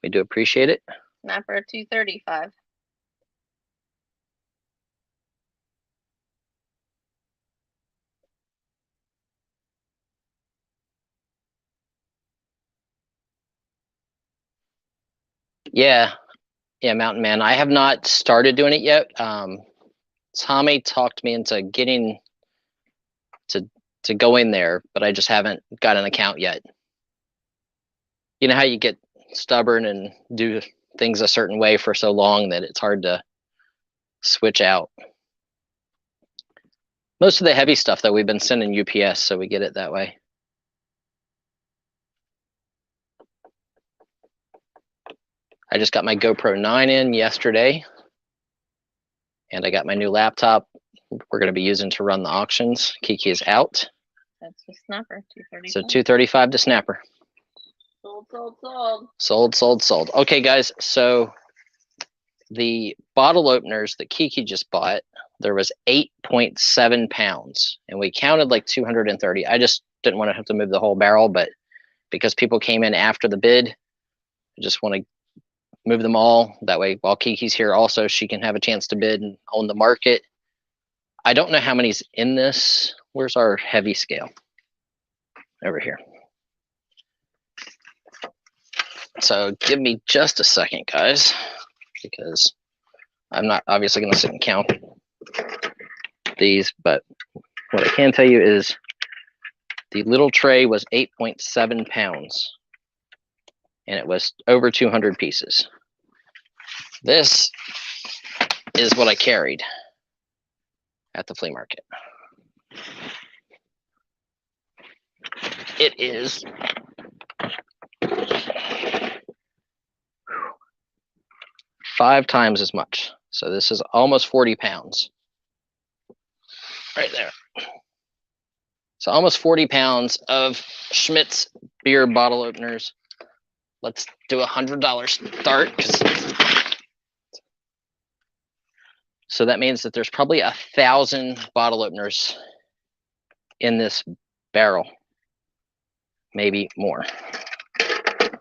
We do appreciate it. Snapper at 235. Yeah, Mountain Man. I have not started doing it yet. Tommy talked me into getting to go in there, but I just haven't got an account yet. You know how you get stubborn and do things a certain way for so long that it's hard to switch out. Most of the heavy stuff that we've been sending UPS, so we get it that way. I just got my GoPro 9 in yesterday, and I got my new laptop we're going to be using to run the auctions. Kiki is out. That's the Snapper, 235. So 235 to Snapper. Sold, sold, sold. Sold, sold, sold. Okay, guys, so the bottle openers that Kiki just bought, there was 8.7 pounds, and we counted like 230. I just didn't want to have to move the whole barrel, but because people came in after the bid, I just want to move them all. That way, while Kiki's here also, she can have a chance to bid and own the market. I don't know how many's in this. Where's our heavy scale? Over here. So give me just a second, guys, because I'm not obviously going to sit and count these, but what I can tell you is the little tray was 8.7 pounds, and it was over 200 pieces. This is what I carried at the flea market. It is 5 times as much. So this is almost 40 pounds. Right there. So almost 40 pounds of Schmidt's beer bottle openers. Let's do $100 start. So that means that there's probably 1,000 bottle openers in this barrel, maybe more. There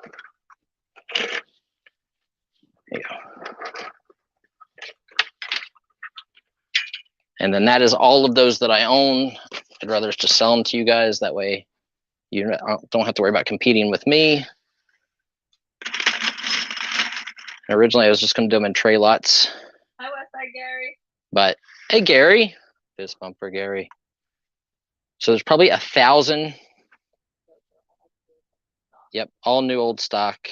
you go. And then that is all of those that I own. I'd rather just sell them to you guys. That way you don't have to worry about competing with me. Originally, I was just going to do them in tray lots. Hi, Westside Gary. But hey, Gary, fist bump for Gary. So there's probably 1,000. Yep, all new old stock.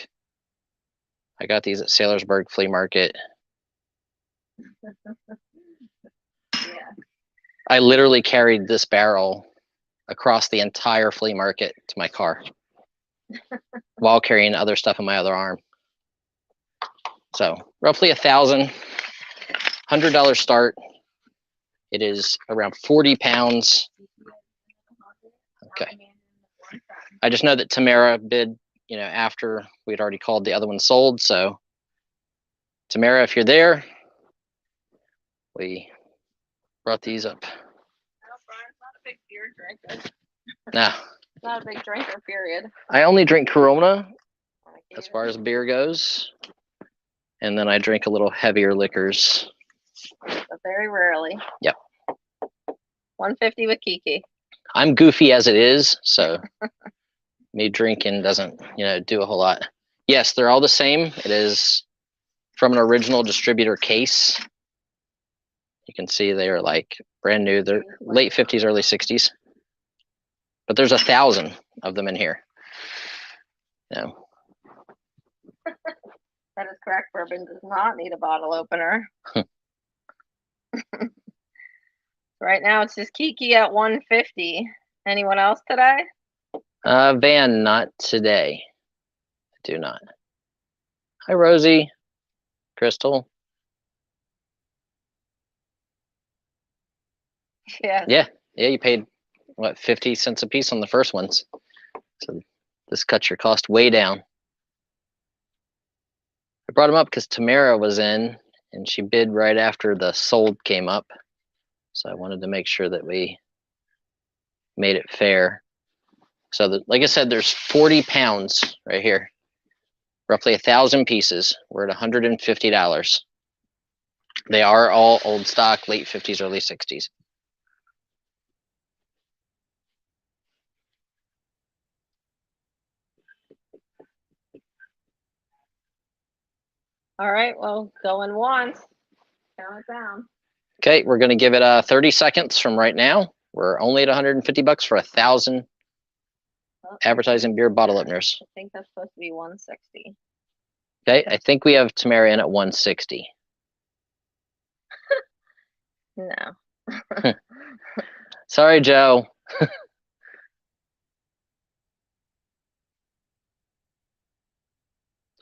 I got these at Saylorsburg Flea Market. Yeah. I literally carried this barrel across the entire flea market to my car while carrying other stuff in my other arm. So roughly 1,000, $100 start. It is around 40 pounds. Okay. I just know that Tamara bid, after we'd already called the other one sold. So Tamara, if you're there, we brought these up. No, Brian's not a big beer drinker. Nah. Not a big drinker, period. I only drink Corona as far as beer goes. And then I drink a little heavier liquors. But very rarely. Yep. 150 with Kiki. I'm goofy as it is, so me drinking doesn't, do a whole lot. Yes, they're all the same. It is from an original distributor case. You can see they are like brand new. They're late 50s, early 60s. But there's 1,000 of them in here. No. That is correct. Bourbon does not need a bottle opener. Right now it's just Kiki at 150. Anyone else today? Van, not today. I do not. Hi, Rosie. Crystal. Yes. Yeah, you paid, what, 50 cents a piece on the first ones. So this cuts your cost way down. I brought them up because Tamara was in, and she bid right after the sold came up. So I wanted to make sure that we made it fair. So like I said, there's 40 pounds right here. Roughly 1,000 pieces. We're at $150. They are all old stock, late 50s, early 60s. All right, well, going once. Count it down. Okay, we're going to give it 30 seconds from right now. We're only at $150 for 1,000 advertising beer bottle openers. I think that's supposed to be 160. Okay, I think we have Tamara in at 160. No. Sorry, Joe.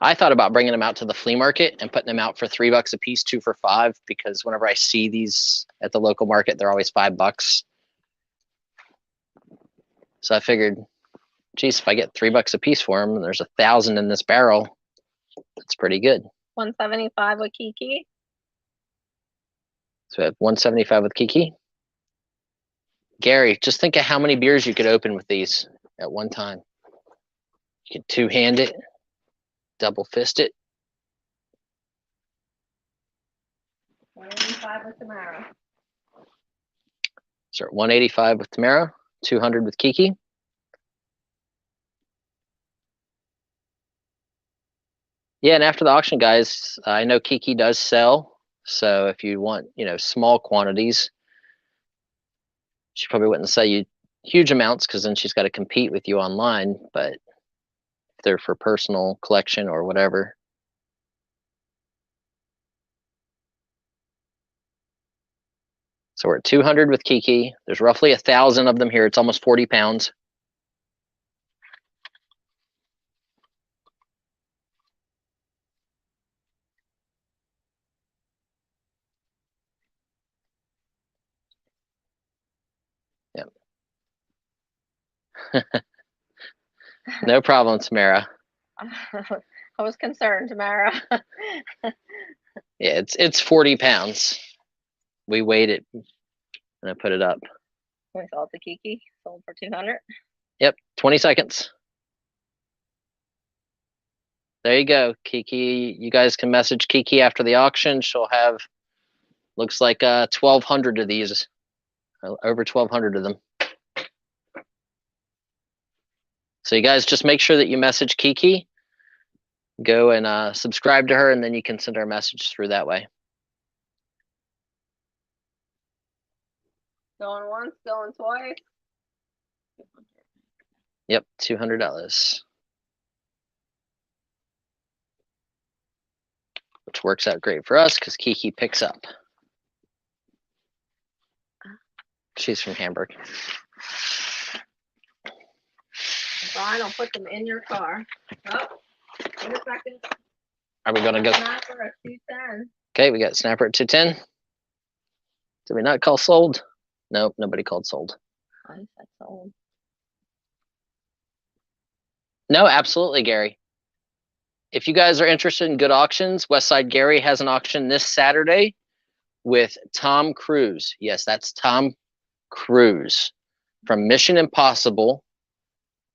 I thought about bringing them out to the flea market and putting them out for $3 a piece, 2 for $5, because whenever I see these at the local market, they're always $5. So I figured, geez, if I get $3 a piece for them, and there's 1,000 in this barrel, that's pretty good. 175 with Kiki. So we have 175 with Kiki. Gary, just think of how many beers you could open with these at one time. You could two-hand it, double fist it. 185 with Tamara. So 185 with Tamara, 200 with Kiki. Yeah, and after the auction, guys, I know Kiki does sell. So if you want, small quantities, she probably wouldn't sell you huge amounts because then she's got to compete with you online. But if they're for personal collection or whatever. So we're at 200 with Kiki. There's roughly 1,000 of them here. It's almost 40 pounds. Yep. No problem, Tamara. I was concerned, Tamara. Yeah, it's 40 pounds. We weighed it and I put it up. We sold to Kiki. Sold for 200. Yep, 20 seconds. There you go, Kiki. You guys can message Kiki after the auction. She'll have, looks like 1,200 of these, over 1,200 of them. So you guys just make sure that you message Kiki. Go and subscribe to her, and then you can send her a message through that way. Going once, going twice. Yep, $200. Which works out great for us because Kiki picks up. She's from Hamburg. Fine, I'll put them in your car. Oh, in a second. Are we gonna go? Snapper at 210. Okay, we got Snapper at 210. Did we not call sold? Nope, nobody called sold. I said sold. No, absolutely, Gary. If you guys are interested in good auctions, Westside Gary has an auction this Saturday with Tom Cruise. Yes, that's Tom Cruise from Mission Impossible,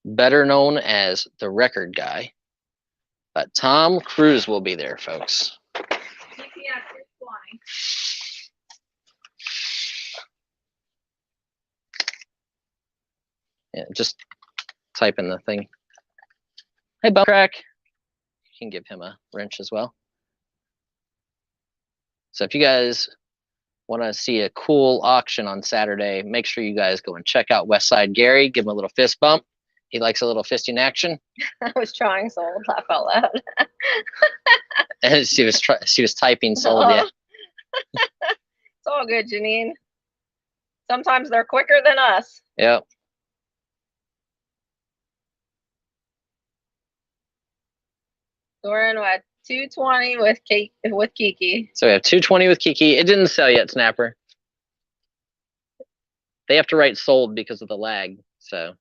better known as the Record Guy. But Tom Cruise will be there, folks. Yeah, just type in the thing. Hey, Bell Crack. You can give him a wrench as well. So if you guys want to see a cool auction on Saturday, make sure you guys go and check out Westside Gary. Give him a little fist bump. He likes a little fisting action. I was trying so I'll laugh out loud. And she was typing sold. Yeah. It's all good, Janine. Sometimes they're quicker than us. Yep. So we're in what, 220 with Kiki. So we have 220 with Kiki. It didn't sell yet, Snapper. They have to write sold because of the lag. So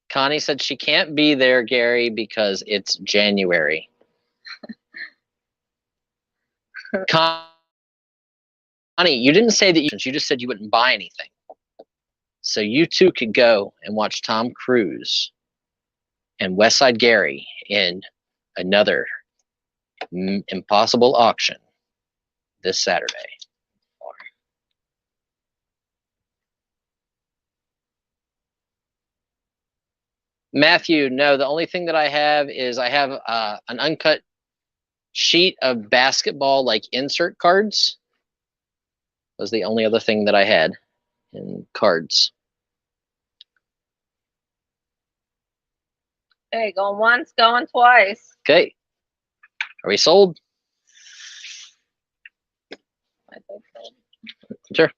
Connie said she can't be there, Gary, because it's January. Connie, you didn't say that you just said you wouldn't buy anything. So you two could go and watch Tom Cruise and Westside Gary in another impossible auction this Saturday. Matthew, no, the only thing that I have is I have an uncut sheet of basketball like insert cards. Was the only other thing that I had in cards. Hey, going once, going twice. Okay. Are we sold? I think so. Sure.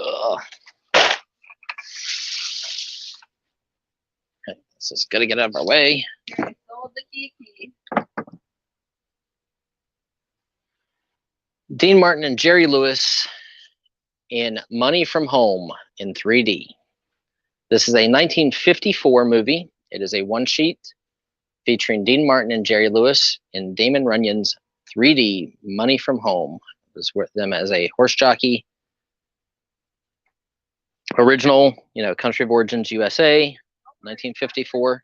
Ugh. Okay, this is gonna get out of our way. Sold the Kiki. Dean Martin and Jerry Lewis in Money from Home in 3D. This is a 1954 movie. It is a one sheet featuring Dean Martin and Jerry Lewis in Damon Runyon's 3D Money from Home. It was with them as a horse jockey. Original, country of origins USA, 1954.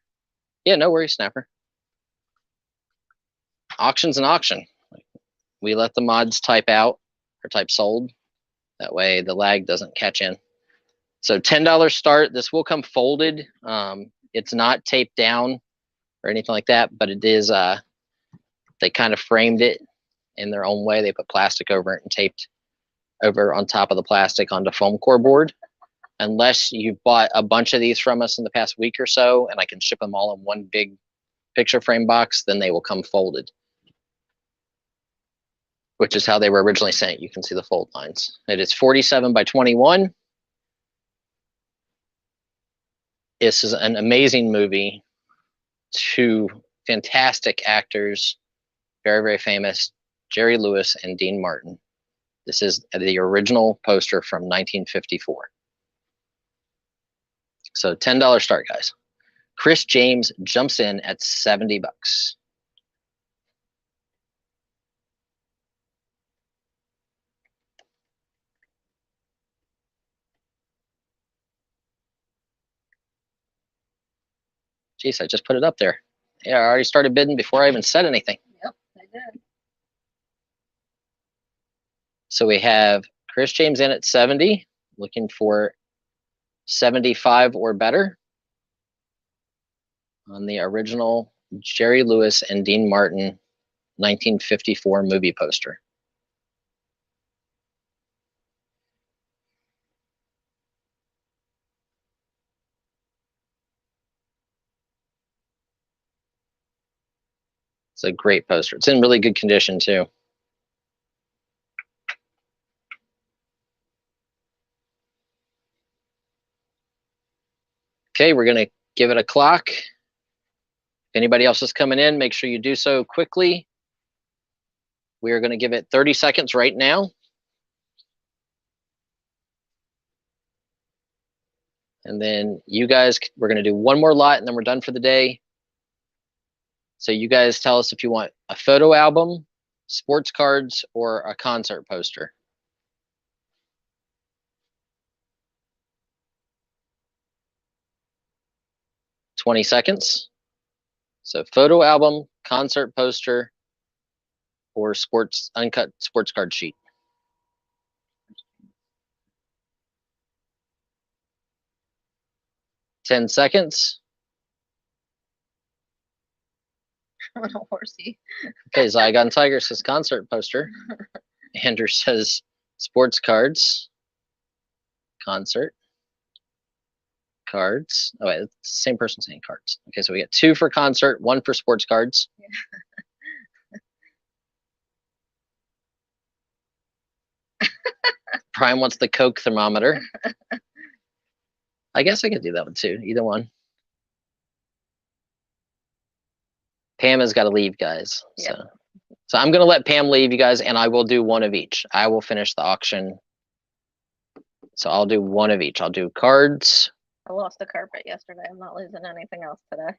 Yeah, no worries, Snapper. Auction's an auction. We let the mods type out or type sold. That way the lag doesn't catch in. So $10 start. This will come folded. It's not taped down or anything like that, but it is, they kind of framed it in their own way. They put plastic over it and taped over on top of the plastic onto foam core board. Unless you've bought a bunch of these from us in the past week or so, and I can ship them all in one big picture frame box, then they will come folded, which is how they were originally sent. You can see the fold lines. It is 47 by 21. This is an amazing movie. Two fantastic actors, very, very famous, Jerry Lewis and Dean Martin. This is the original poster from 1954. So $10 start, guys. Chris James jumps in at $70. Jeez, I just put it up there. Yeah, I already started bidding before I even said anything. Yep, I did. So we have Chris James in at 70, looking for 75 or better on the original Jerry Lewis and Dean Martin 1954 movie poster. It's a great poster. It's in really good condition too. Okay, we're gonna give it a clock. If anybody else is coming in, make sure you do so quickly. We are gonna give it 30 seconds right now. And then you guys, we're gonna do one more lot and then we're done for the day. So you guys tell us if you want a photo album, sports cards, or a concert poster. $20 seconds. So photo album, concert poster, or uncut sports card sheet. 10 seconds. On a horsey. Okay, Zygon Tiger says concert poster. Andrew says sports cards. Concert. Cards. Oh, wait, it's the same person saying cards. Okay, so we get 2 for concert, 1 for sports cards. Prime wants the Coke thermometer. I guess I could do that one too. Either one. Pam has got to leave, guys. Yeah. So I'm going to let Pam leave, you guys, and I will do 1 of each. I will finish the auction. So I'll do 1 of each. I'll do cards. I lost the carpet yesterday. I'm not losing anything else today.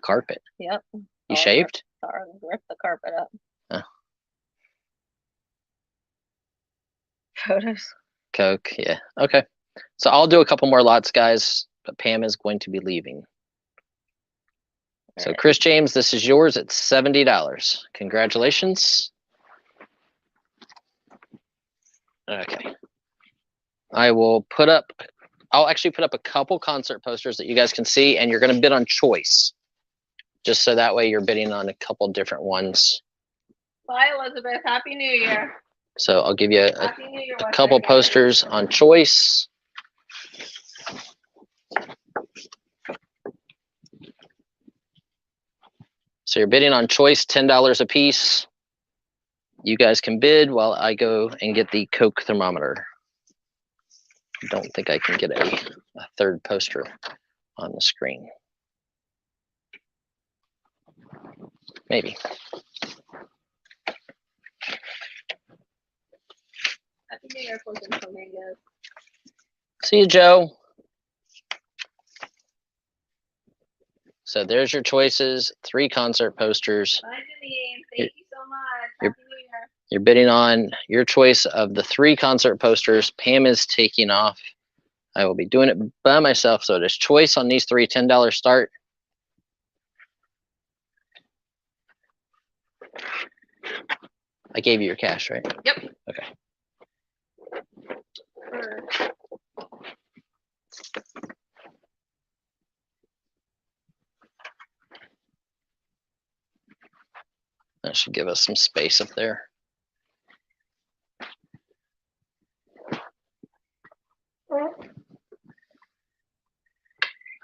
Carpet. Yep. You shaved? Sorry, ripped the carpet up. Oh. Photos. Coke, yeah. Okay. So I'll do a couple more lots, guys, but Pam is going to be leaving. So Alright. Chris James, this is yours at $70. Congratulations. Okay. I'll actually put up a couple concert posters that you guys can see, and you're going to bid on choice. Just so that way you're bidding on a couple different ones. Bye, Elizabeth. Happy New Year. So I'll give you Happy New Year. a couple posters on choice. So you're bidding on choice, $10 a piece. You guys can bid while I go and get the Coke thermometer. I don't think I can get a 3rd poster on the screen. Maybe. Happy New Year, Close and Flamingos. See you, Joe. So there's your choices, 3 concert posters. Bye, Janine. Thank you so much. Happy New Year. You're bidding on your choice of the 3 concert posters. Pam is taking off. I will be doing it by myself. So it is choice on these 3, $10 start. I gave you your cash, right? Yep. Okay. That should give us some space up there.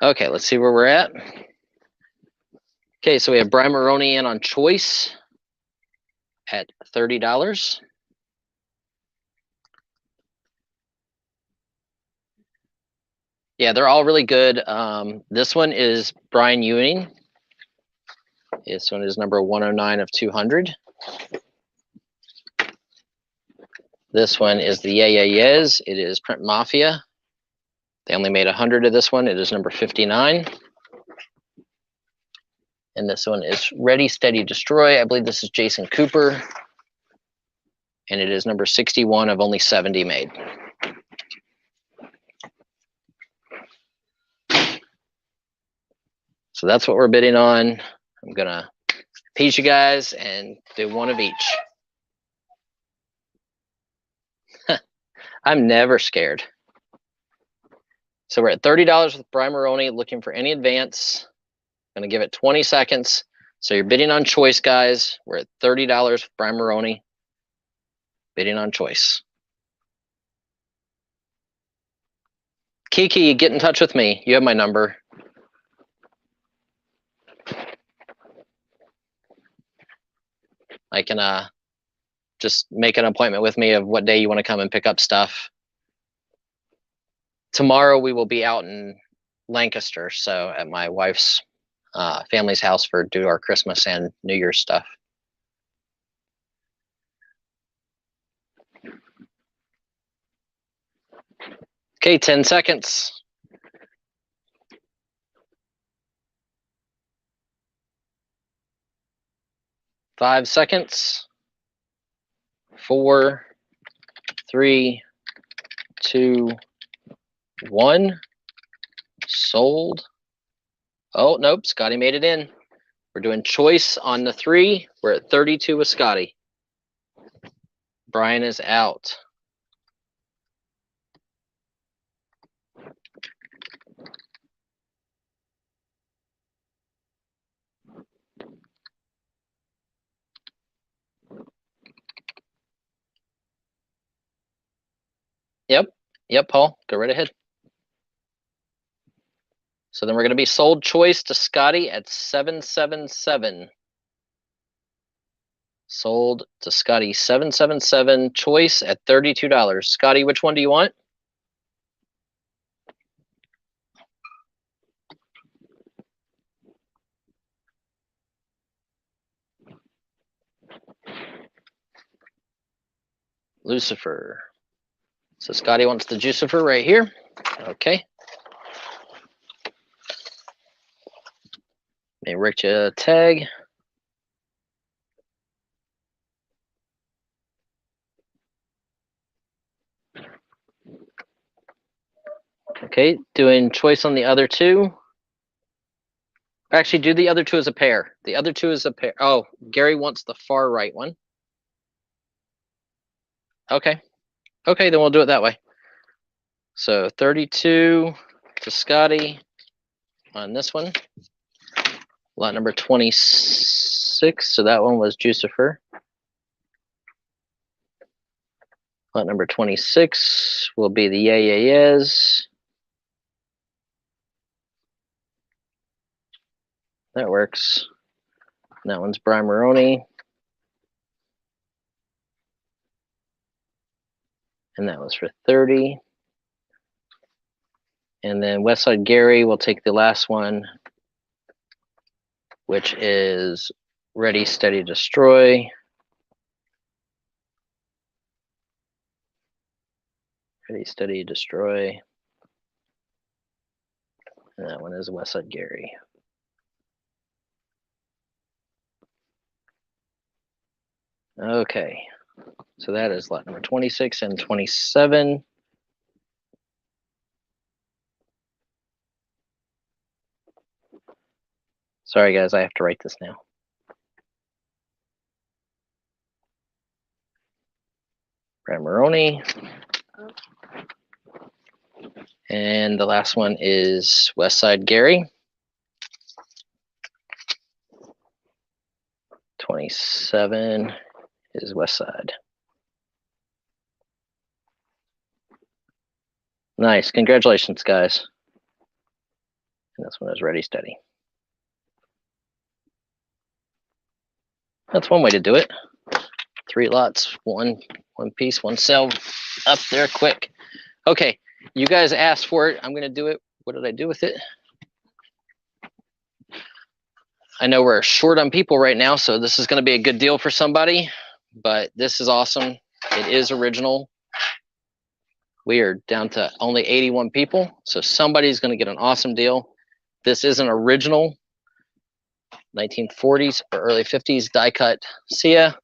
Okay, let's see where we're at. Okay, so we have Brian Maroney in on choice at $30. Yeah, they're all really good. This one is Brian Ewing. This one is number 109 of 200. This one is the Yeah Yeah Yeahs. It is Print Mafia. They only made 100 of this one. It is number 59. And this one is Ready, Steady, Destroy. I believe this is Jason Cooper. And it is number 61 of only 70 made. So that's what we're bidding on. I'm gonna teach you guys and do 1 of each. I'm never scared. So we're at $30 with Brian Maroney, looking for any advance. I'm gonna give it 20 seconds. So you're bidding on choice, guys. We're at $30 with Brian Maroney, bidding on choice. Kiki, get in touch with me. You have my number. I can just make an appointment with me of what day you want to come and pick up stuff. Tomorrow we will be out in Lancaster, so at my wife's family's house for do our Christmas and New Year's stuff. Okay, 10 seconds. 5 seconds. 4, 3, 2, 1. Sold. Oh, nope, Scotty made it in. We're doing choice on the 3. We're at 32 with Scotty. Brian is out. Yep, Paul, go right ahead. So then we're going to be sold choice to Scotty at 777. Sold to Scotty 777 choice at $32. Scotty, which one do you want? Lucifer. So Scotty wants the Jucifer right here. Okay. May Rick you a tag. Okay, doing choice on the other two. Actually, do the other two as a pair. The other two is a pair. Oh, Gary wants the far right one. Okay. Okay, then we'll do it that way. So 32 to Scotty on this one. Lot number 26. So that one was Jucifer. Lot number 26 will be the Yes. That works. And that one's Brian Maroney. And that was for 30. And then Westside Gary will take the last one, which is Ready, Steady, Destroy. Ready, Steady, Destroy. And that one is Westside Gary. Okay, so that is lot number 26 and 27. Sorry guys, I have to write this now. Brad Maroney. And the last one is Westside Gary. 27 is Westside. Nice, congratulations guys. And this one is Ready, Steady. That's one way to do it. 3 lots, one piece, one sell up there quick. Okay, you guys asked for it. I'm gonna do it. What did I do with it? I know we're short on people right now, so this is gonna be a good deal for somebody, but this is awesome. It is original. We are down to only 81 people, so somebody's gonna get an awesome deal. This is an original 1940s or early 50s die cut SIA,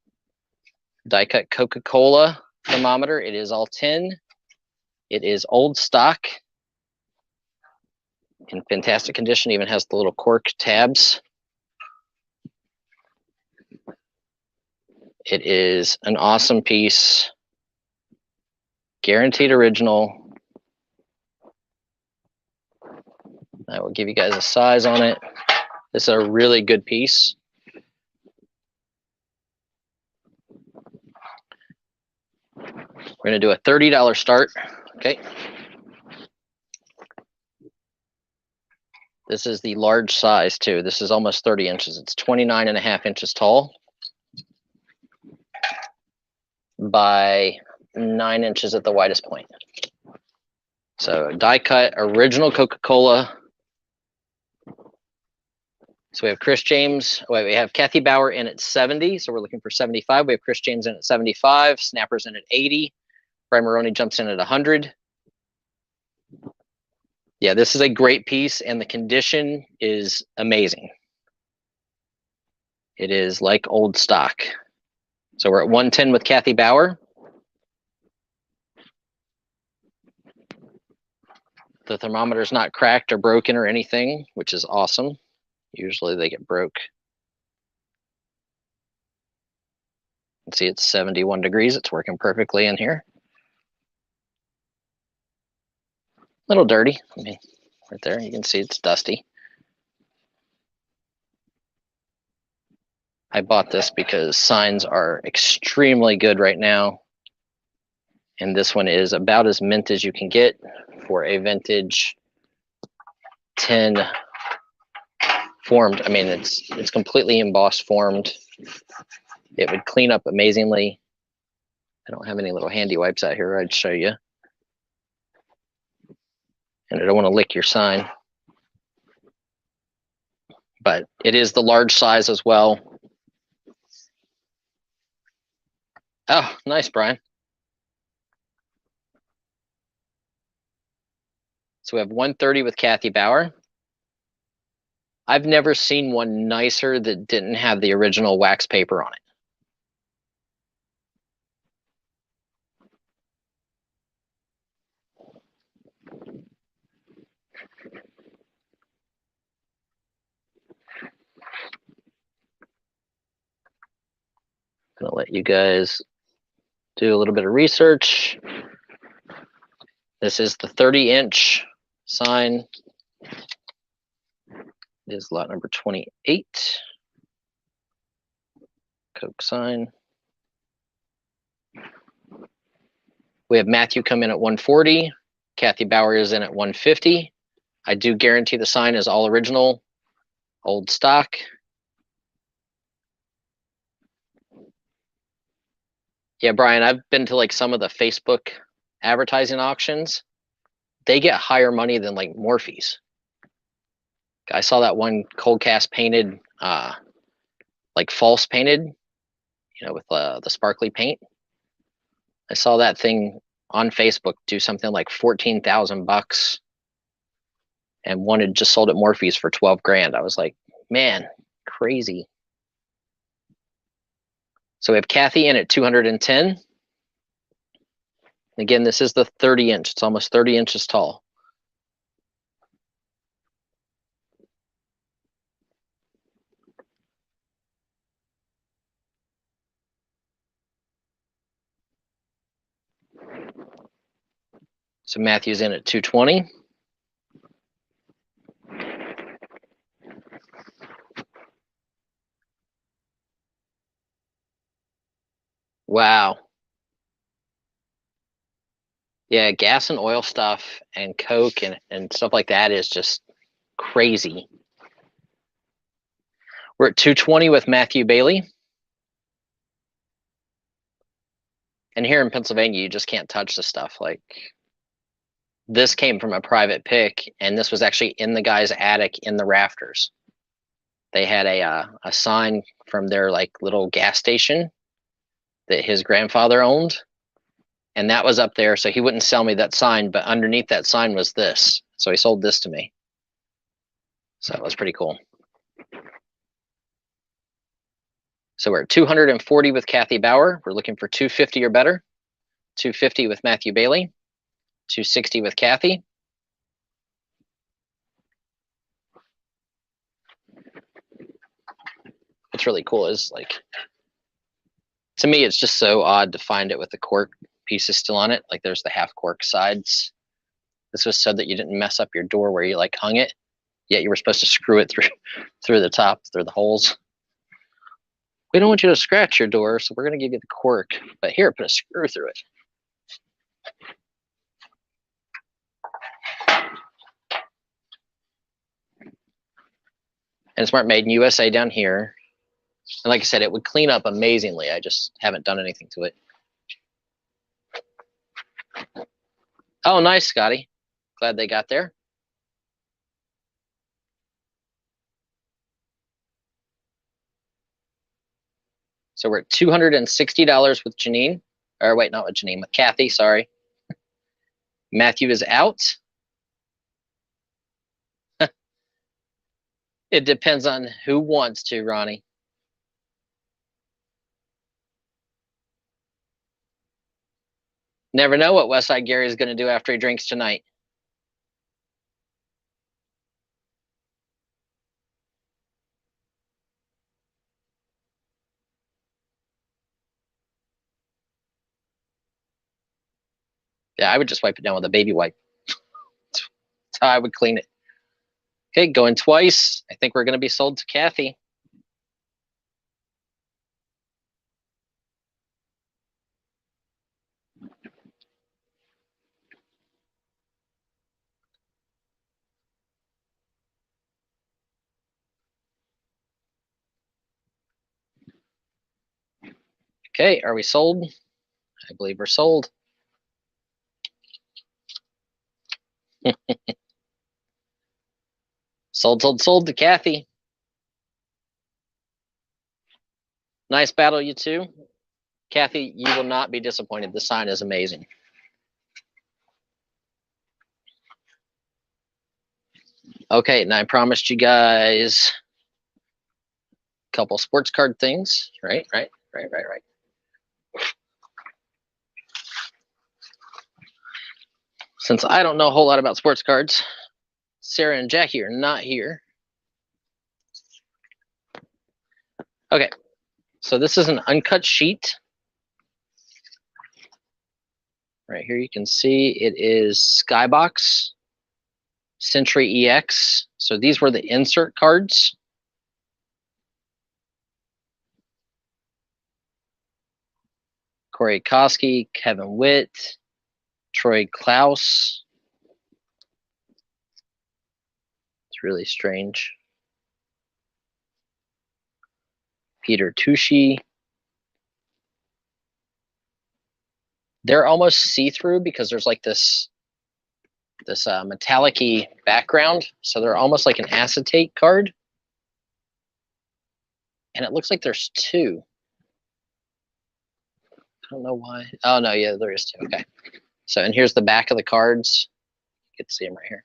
die cut Coca-Cola thermometer. It is all tin. It is old stock in fantastic condition, even has the little cork tabs. It is an awesome piece, guaranteed original. I will give you guys a size on it. This is a really good piece. We're gonna do a $30 start, okay? This is the large size too. This is almost 30 inches. It's 29.5 inches tall by 9 inches at the widest point. So die cut original Coca-Cola. So we have Chris James. Wait, we have Kathy Bauer in at 70. So we're looking for 75. We have Chris James in at 75. Snappers in at 80. Brian Maroney jumps in at 100. Yeah, this is a great piece, and the condition is amazing. It is like old stock. So we're at 110 with Kathy Bauer. The thermometer is not cracked or broken or anything, which is awesome. Usually they get broke. You can see it's 71 degrees. It's working perfectly in here. A little dirty. I mean, right there, you can see it's dusty. I bought this because signs are extremely good right now. And this one is about as mint as you can get for a vintage tin formed. I mean, it's completely embossed formed. It would clean up amazingly. I don't have any little handy wipes out here. I'd show you. And I don't want to lick your sign. But it is the large size as well. Oh, nice, Brian. So we have 130 with Kathy Bauer. I've never seen one nicer that didn't have the original wax paper on it. I'm gonna let you guys do a little bit of research. This is the 30-inch sign. It is lot number 28. Coke sign. We have Matthew come in at 140. Kathy Bauer is in at 150. I do guarantee the sign is all original, old stock. Yeah, Brian, I've been to like some of the Facebook advertising auctions. They get higher money than like Morphe's. I saw that one cold cast painted, like false painted, you know, with the sparkly paint. I saw that thing on Facebook do something like 14,000 bucks, and one had just sold at Morphe's for 12 grand. I was like, man, crazy. So we have Kathy in at 210. Again, this is the 30-inch. It's almost 30 inches tall. So Matthew's in at 220. Wow. Yeah, gas and oil stuff and Coke and stuff like that is just crazy. We're at 220 with Matthew Bailey. And here in Pennsylvania, you just can't touch the stuff. Like, this came from a private pick, and this was actually in the guy's attic in the rafters. They had a sign from their like little gas station that his grandfather owned, and that was up there. So he wouldn't sell me that sign, but underneath that sign was this. So he sold this to me. So it was pretty cool. So we're at 240 with Kathy Bauer. We're looking for 250 or better. 250 with Matthew Bailey. 260 with Kathy. What's really cool is, like, to me, it's just so odd to find it with the cork pieces still on it. Like, there's the half cork sides. This was so that you didn't mess up your door where you like hung it, yet you were supposed to screw it through the top, through the holes. We don't want you to scratch your door, so we're going to give you the cork. But here, put a screw through it. And Smart Made in USA down here. And like I said, it would clean up amazingly. I just haven't done anything to it. Oh, nice, Scotty. Glad they got there. So we're at $260 with Janine. Or wait, not with Janine, with Kathy, sorry. Matthew is out. It depends on who wants to, Ronnie. Never know what Westside Gary is going to do after he drinks tonight. Yeah, I would just wipe it down with a baby wipe. That's how I would clean it. Okay, going twice. I think we're going to be sold to Kathy. Okay, are we sold? I believe we're sold. Sold to Kathy. Nice battle, you two. Kathy, you will not be disappointed. The sign is amazing. Okay, and I promised you guys a couple sports card things. Right. Since I don't know a whole lot about sports cards, Sarah and Jackie are not here. Okay, so this is an uncut sheet. Right here you can see it is Skybox, Century EX. So these were the insert cards. Corey Koski, Kevin Witt, Troy Klaus. It's really strange. Peter Tushy. They're almost see-through because there's like this metallic-y background. So they're almost like an acetate card. And it looks like there's two. I don't know why. Oh, no, yeah, there is two. Okay. So, and here's the back of the cards. You can see them right here.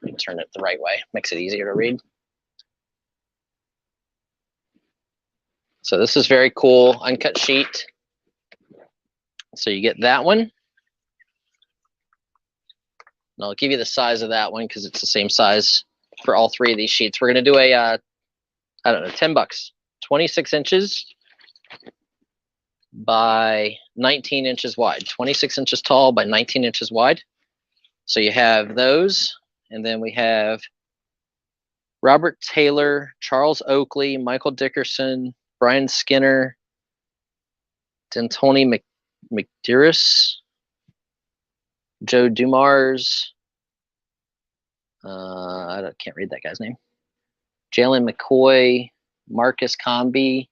Let me turn it the right way. Makes it easier to read. So this is very cool, uncut sheet. So you get that one. And I'll give you the size of that one because it's the same size for all three of these sheets. We're going to do a, I don't know, $10. 26 inches by 19 inches wide. 26 inches tall by 19 inches wide. So you have those. And then we have Robert Taylor, Charles Oakley, Michael Dickerson, Brian Skinner, D'Antoni McDearris, Joe Dumars, I can't read that guy's name, Jalen McCoy, Marcus Comby,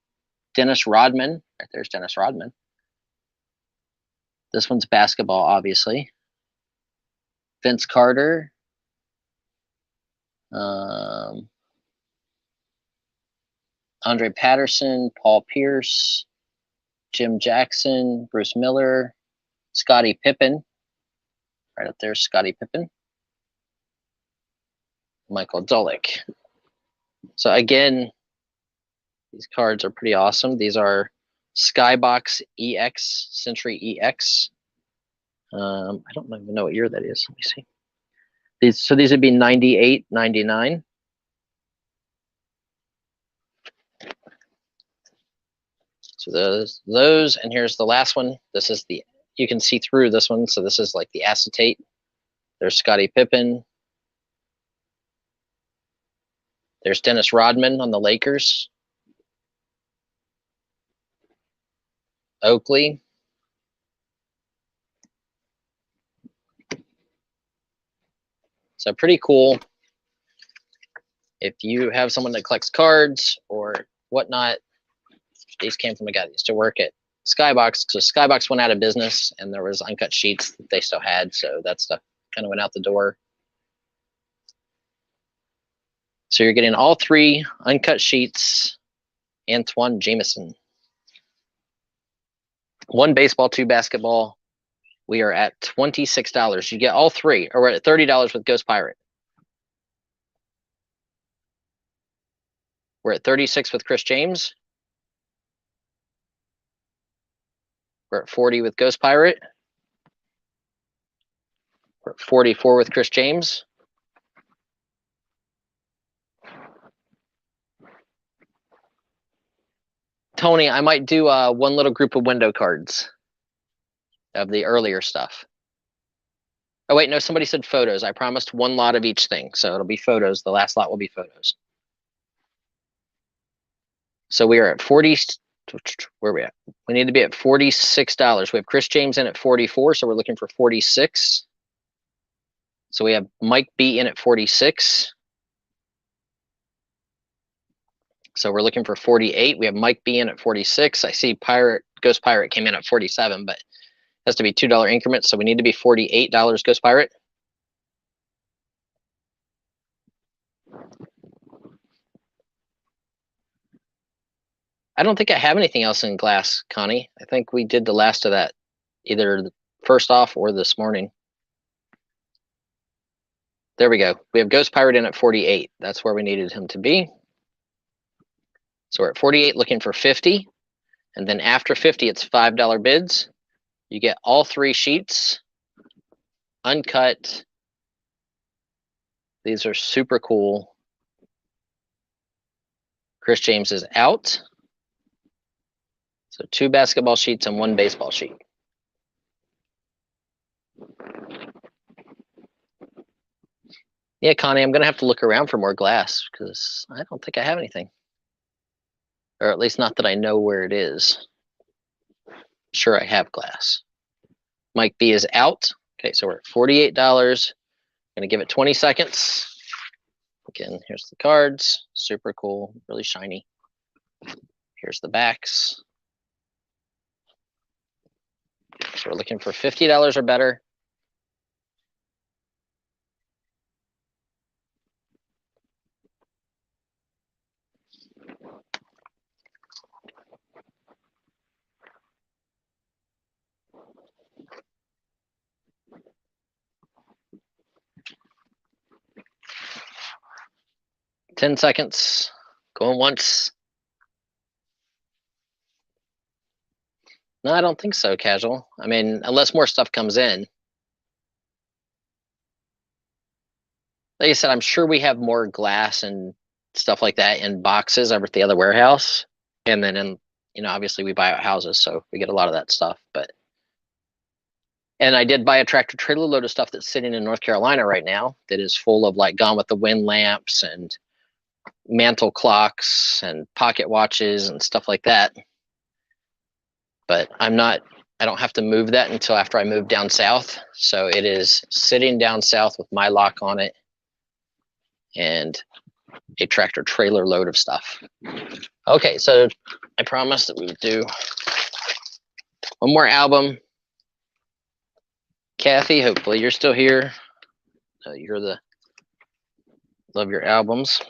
Dennis Rodman. Right there's Dennis Rodman. This one's basketball, obviously. Vince Carter. Andre Patterson, Paul Pierce, Jim Jackson, Bruce Miller, Scottie Pippen. Right up there, Scottie Pippen. Michael Dolick. So again, these cards are pretty awesome. These are Skybox EX, Century EX. I don't even know what year that is. Let me see. These would be 98, 99. So those, and here's the last one. This is the, you can see through this one. So this is like the acetate. There's Scottie Pippen. There's Dennis Rodman on the Lakers. Oakley. So pretty cool. If you have someone that collects cards or whatnot, these came from a guy that used to work at Skybox. So Skybox went out of business and there was uncut sheets that they still had. So that stuff kind of went out the door. So you're getting all three uncut sheets. Antoine Jameson. 1 baseball, 2 basketball. We are at $26. You get all three, or we're at $30 with Ghost Pirate. We're at 36 with Chris James. We're at 40 with Ghost Pirate. We're at 44 with Chris James. Tony, I might do one little group of window cards of the earlier stuff. Oh, wait, no, somebody said photos. I promised 1 lot of each thing, so it'll be photos. The last lot will be photos. So we are at 40. Where are we at? We need to be at $46. We have Chris James in at 44, so we're looking for 46. So we have Mike B in at 46. So we're looking for 48. We have Mike B in at 46. I see Pirate Ghost Pirate came in at 47, but it has to be $2 increments, so we need to be $48 Ghost Pirate. I don't think I have anything else in glass, Connie. I think we did the last of that, either first off or this morning. There we go. We have Ghost Pirate in at 48. That's where we needed him to be. So we're at 48 looking for 50. And then after 50, it's $5 bids. You get all 3 sheets, uncut. These are super cool. Chris James is out. So 2 basketball sheets and 1 baseball sheet. Yeah, Connie, I'm going to have to look around for more glass because I don't think I have anything. Or at least not that I know where it is. Sure, I have glass. Mike B is out. Okay, so we're at $48. Going to give it 20 seconds. Again, here's the cards. Super cool, really shiny. Here's the backs. So we're looking for $50 or better. $10 seconds. Going once. No, I don't think so, Casual. I mean, unless more stuff comes in. Like I said, I'm sure we have more glass and stuff like that in boxes over at the other warehouse. And then obviously we buy out houses, so we get a lot of that stuff. And I did buy a tractor trailer load of stuff that's sitting in North Carolina right now that is full of like Gone with the Wind lamps and mantle clocks and pocket watches and stuff like that. But I don't have to move that until after I move down south. So it is sitting down south with my lock on it and a tractor trailer load of stuff. Okay, so I promised that we would do one more album. Kathy, hopefully you're still here. Love your albums.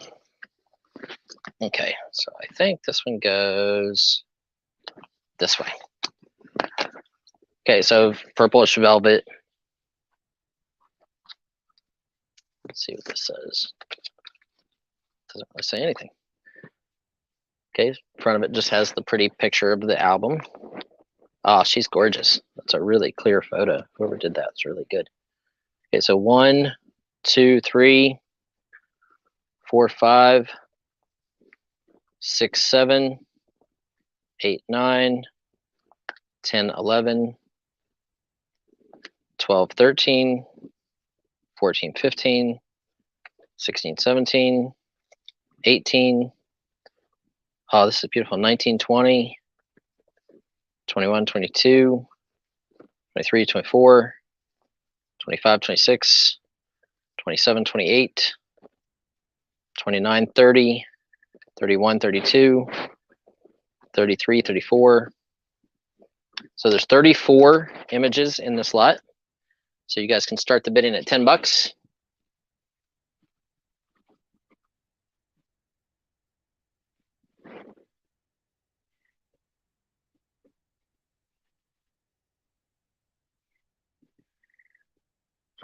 Okay, so I think this one goes this way. Okay, so Purplish Velvet. Let's see what this says. Doesn't really say anything. Okay, in front of it just has the pretty picture of the album. Oh, she's gorgeous. That's a really clear photo. Whoever did that's really good. Okay, so 1, 2, 3, 4, 5, 6, 7, 8, 9, 10, 11, 12, 13, 14, 15, 16, 17, 18. Oh, this is beautiful. 19, 20, 21, 22, 23, 24, 25, 26, 27, 28, 29, 30, 31, 32, 33, 34. So there's 34 images in this lot. So you guys can start the bidding at $10.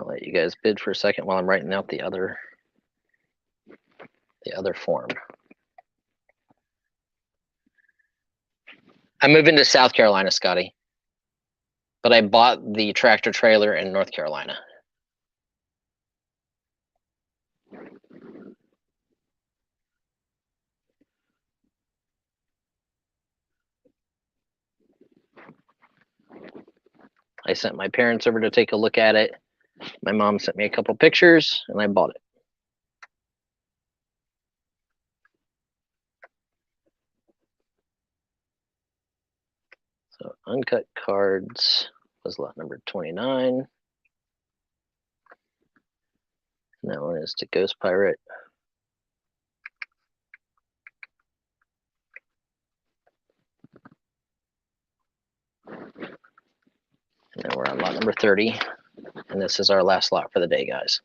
I'll let you guys bid for a second while I'm writing out the other form. I'm moving to South Carolina, Scotty, but I bought the tractor trailer in North Carolina. I sent my parents over to take a look at it. My mom sent me a couple pictures and I bought it. So uncut cards was lot number 29. And that one is to Ghost Pirate. We're on lot number 30, and this is our last lot for the day, guys.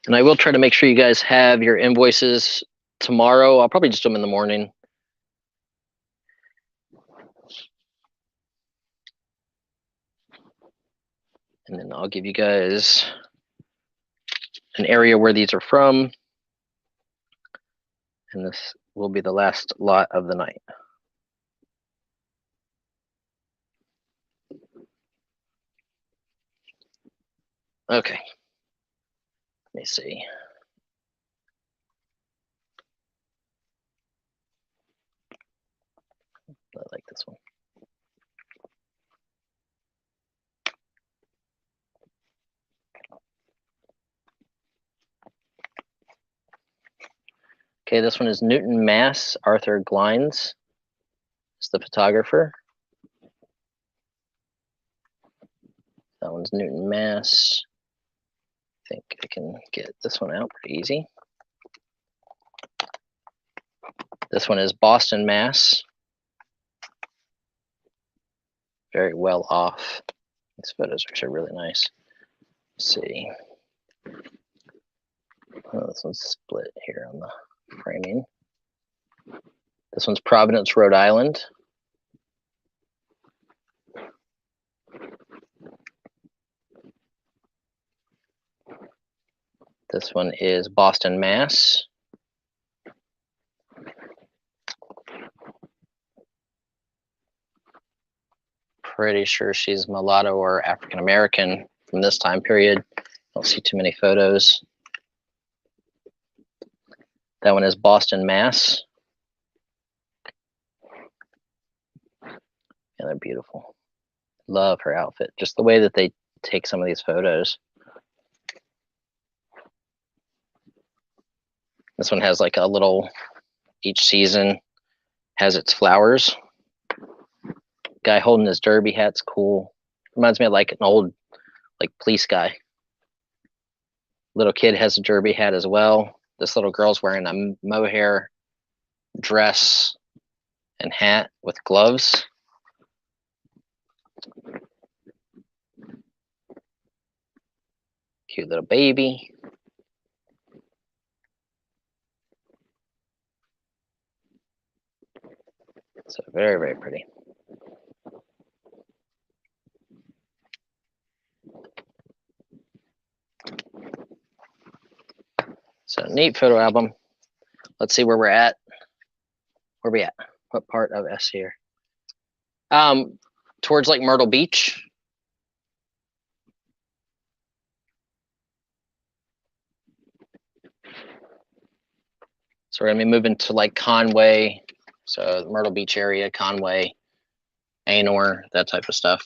And I will try to make sure you guys have your invoices tomorrow. I'll probably just do them in the morning. And then I'll give you guys an area where these are from. And this will be the last lot of the night. Okay. Let me see. I like this one. Okay, this one is Newton, Mass. Arthur Glines is the photographer. That one's Newton, Mass. I think I can get this one out pretty easy. This one is Boston, Mass. Very well off. These photos are actually really nice. Let's see. Oh, this one's split here on the framing. This one's Providence, Rhode Island. This one is Boston, Mass. Pretty sure she's mulatto or African American from this time period. Don't see too many photos. That one is Boston, Mass. Yeah, they're beautiful. Love her outfit. Just the way that they take some of these photos. This one has like a little, each season has its flowers. Guy holding his derby hat's cool. Reminds me of like an old like police guy. Little kid has a derby hat as well. This little girl's wearing a mohair dress and hat with gloves. Cute little baby. So very, very pretty. So neat photo album. Let's see where we're at. Where we at? What part of S here? Towards like Myrtle Beach. So we're gonna be moving to like Conway, so the Myrtle Beach area, Conway, Anor, that type of stuff.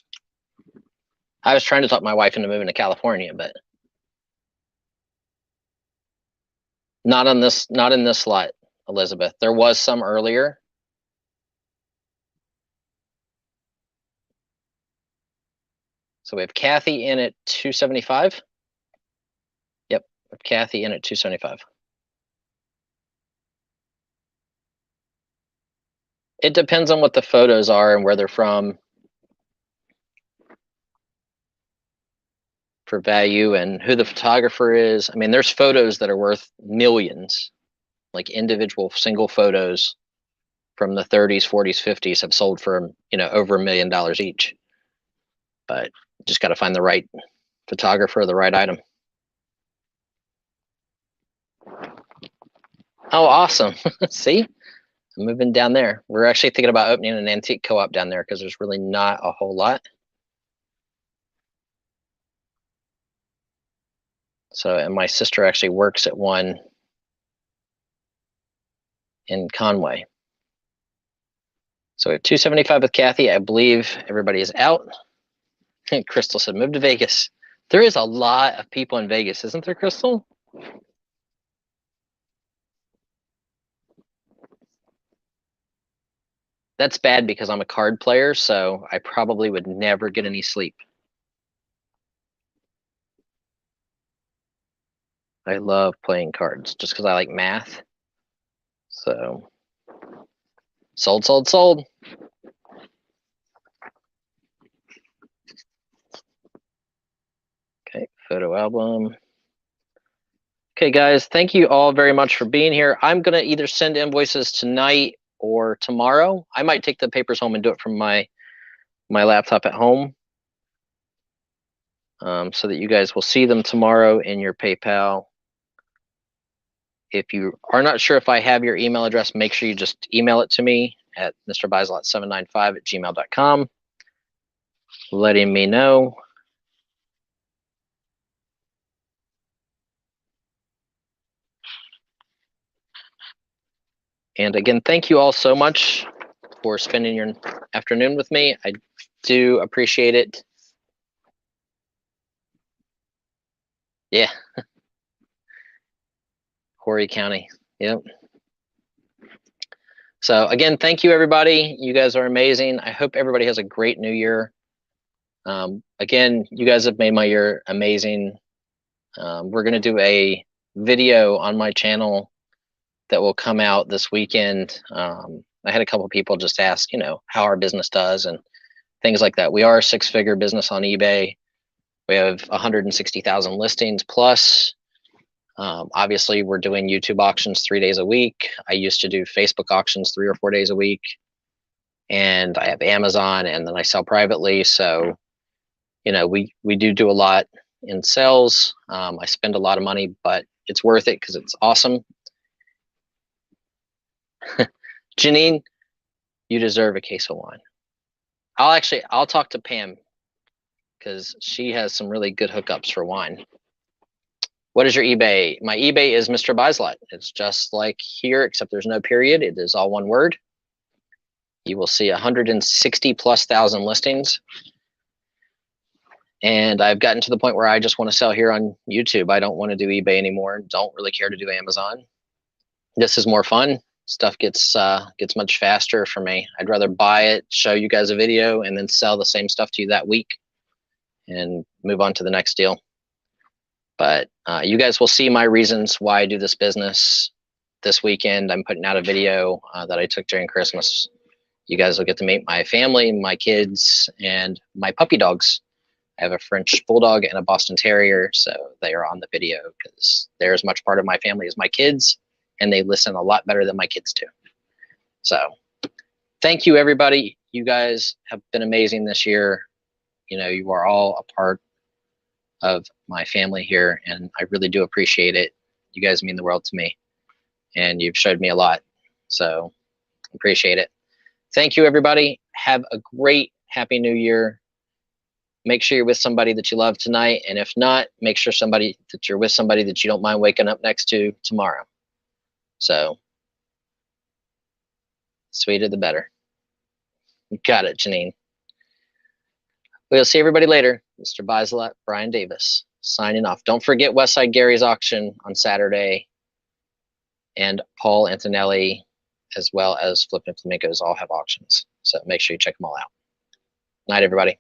I was trying to talk my wife into moving to California, but not in this lot, Elizabeth. There was some earlier. So we have Kathy in at 275. Yep, we have Kathy in at 275. It depends on what the photos are and where they're from for value and who the photographer is. I mean, there's photos that are worth millions, like individual single photos from the 30s, 40s, 50s have sold for, you know, over $1 million each. But just got to find the right photographer, the right item. Oh, awesome. See, I'm moving down there. We're actually thinking about opening an antique co-op down there because there's really not a whole lot. So, and my sister actually works at one in Conway. So we have 275 with Kathy. I believe everybody is out. Crystal said, move to Vegas. There is a lot of people in Vegas, isn't there, Crystal? That's bad because I'm a card player, so I probably would never get any sleep. I love playing cards just because I like math. So Sold, sold, sold. Okay, photo album. Okay, guys, thank you all very much for being here. I'm going to either send invoices tonight or tomorrow. I might take the papers home and do it from my laptop at home, so that you guys will see them tomorrow in your PayPal. If you are not sure if I have your email address, make sure you just email it to me at mrbuysalot795@gmail.com, letting me know. And again, thank you all so much for spending your afternoon with me. I do appreciate it. Yeah. Horry County. Yep. So again, thank you, everybody. You guys are amazing. I hope everybody has a great new year. Again, you guys have made my year amazing. We're going to do a video on my channel that will come out this weekend. I had a couple people just ask, how our business does and things like that. We are a six-figure business on eBay. We have 160,000 listings plus. Obviously, we're doing YouTube auctions 3 days a week. I used to do Facebook auctions 3 or 4 days a week. And I have Amazon, and then I sell privately. So, we do a lot in sales. I spend a lot of money, but it's worth it because it's awesome. Janine, you deserve a case of wine. I'll talk to Pam because she has some really good hookups for wine. What is your eBay? My eBay is Mr. Buysalot. It's just like here, except there's no period. It is all one word. You will see 160,000+ listings. And I've gotten to the point where I just want to sell here on YouTube. I don't want to do eBay anymore. Don't really care to do Amazon. This is more fun. Stuff gets much faster for me. I'd rather buy it, show you guys a video, and then sell the same stuff to you that week and move on to the next deal. But you guys will see my reasons why I do this business this weekend. I'm putting out a video that I took during Christmas. You guys will get to meet my family, my kids, and my puppy dogs. I have a French Bulldog and a Boston Terrier, so they are on the video because they're as much part of my family as my kids, and they listen a lot better than my kids do. So thank you, everybody. You guys have been amazing this year. You are all a part of my family here, and I really do appreciate it. You guys mean the world to me, and you've showed me a lot, so appreciate it. Thank you, everybody. Have a great happy new year. Make sure you're with somebody that you love tonight, and if not, make sure you're with somebody that you don't mind waking up next to tomorrow. So sweeter the better. You got it, Janine. We'll see everybody later. Mr. Buysalot, Brian Davis, signing off. Don't forget Westside Gary's auction on Saturday, and Paul Antonelli, as well as Flippin' Flamingos, all have auctions. So make sure you check them all out. Night, everybody.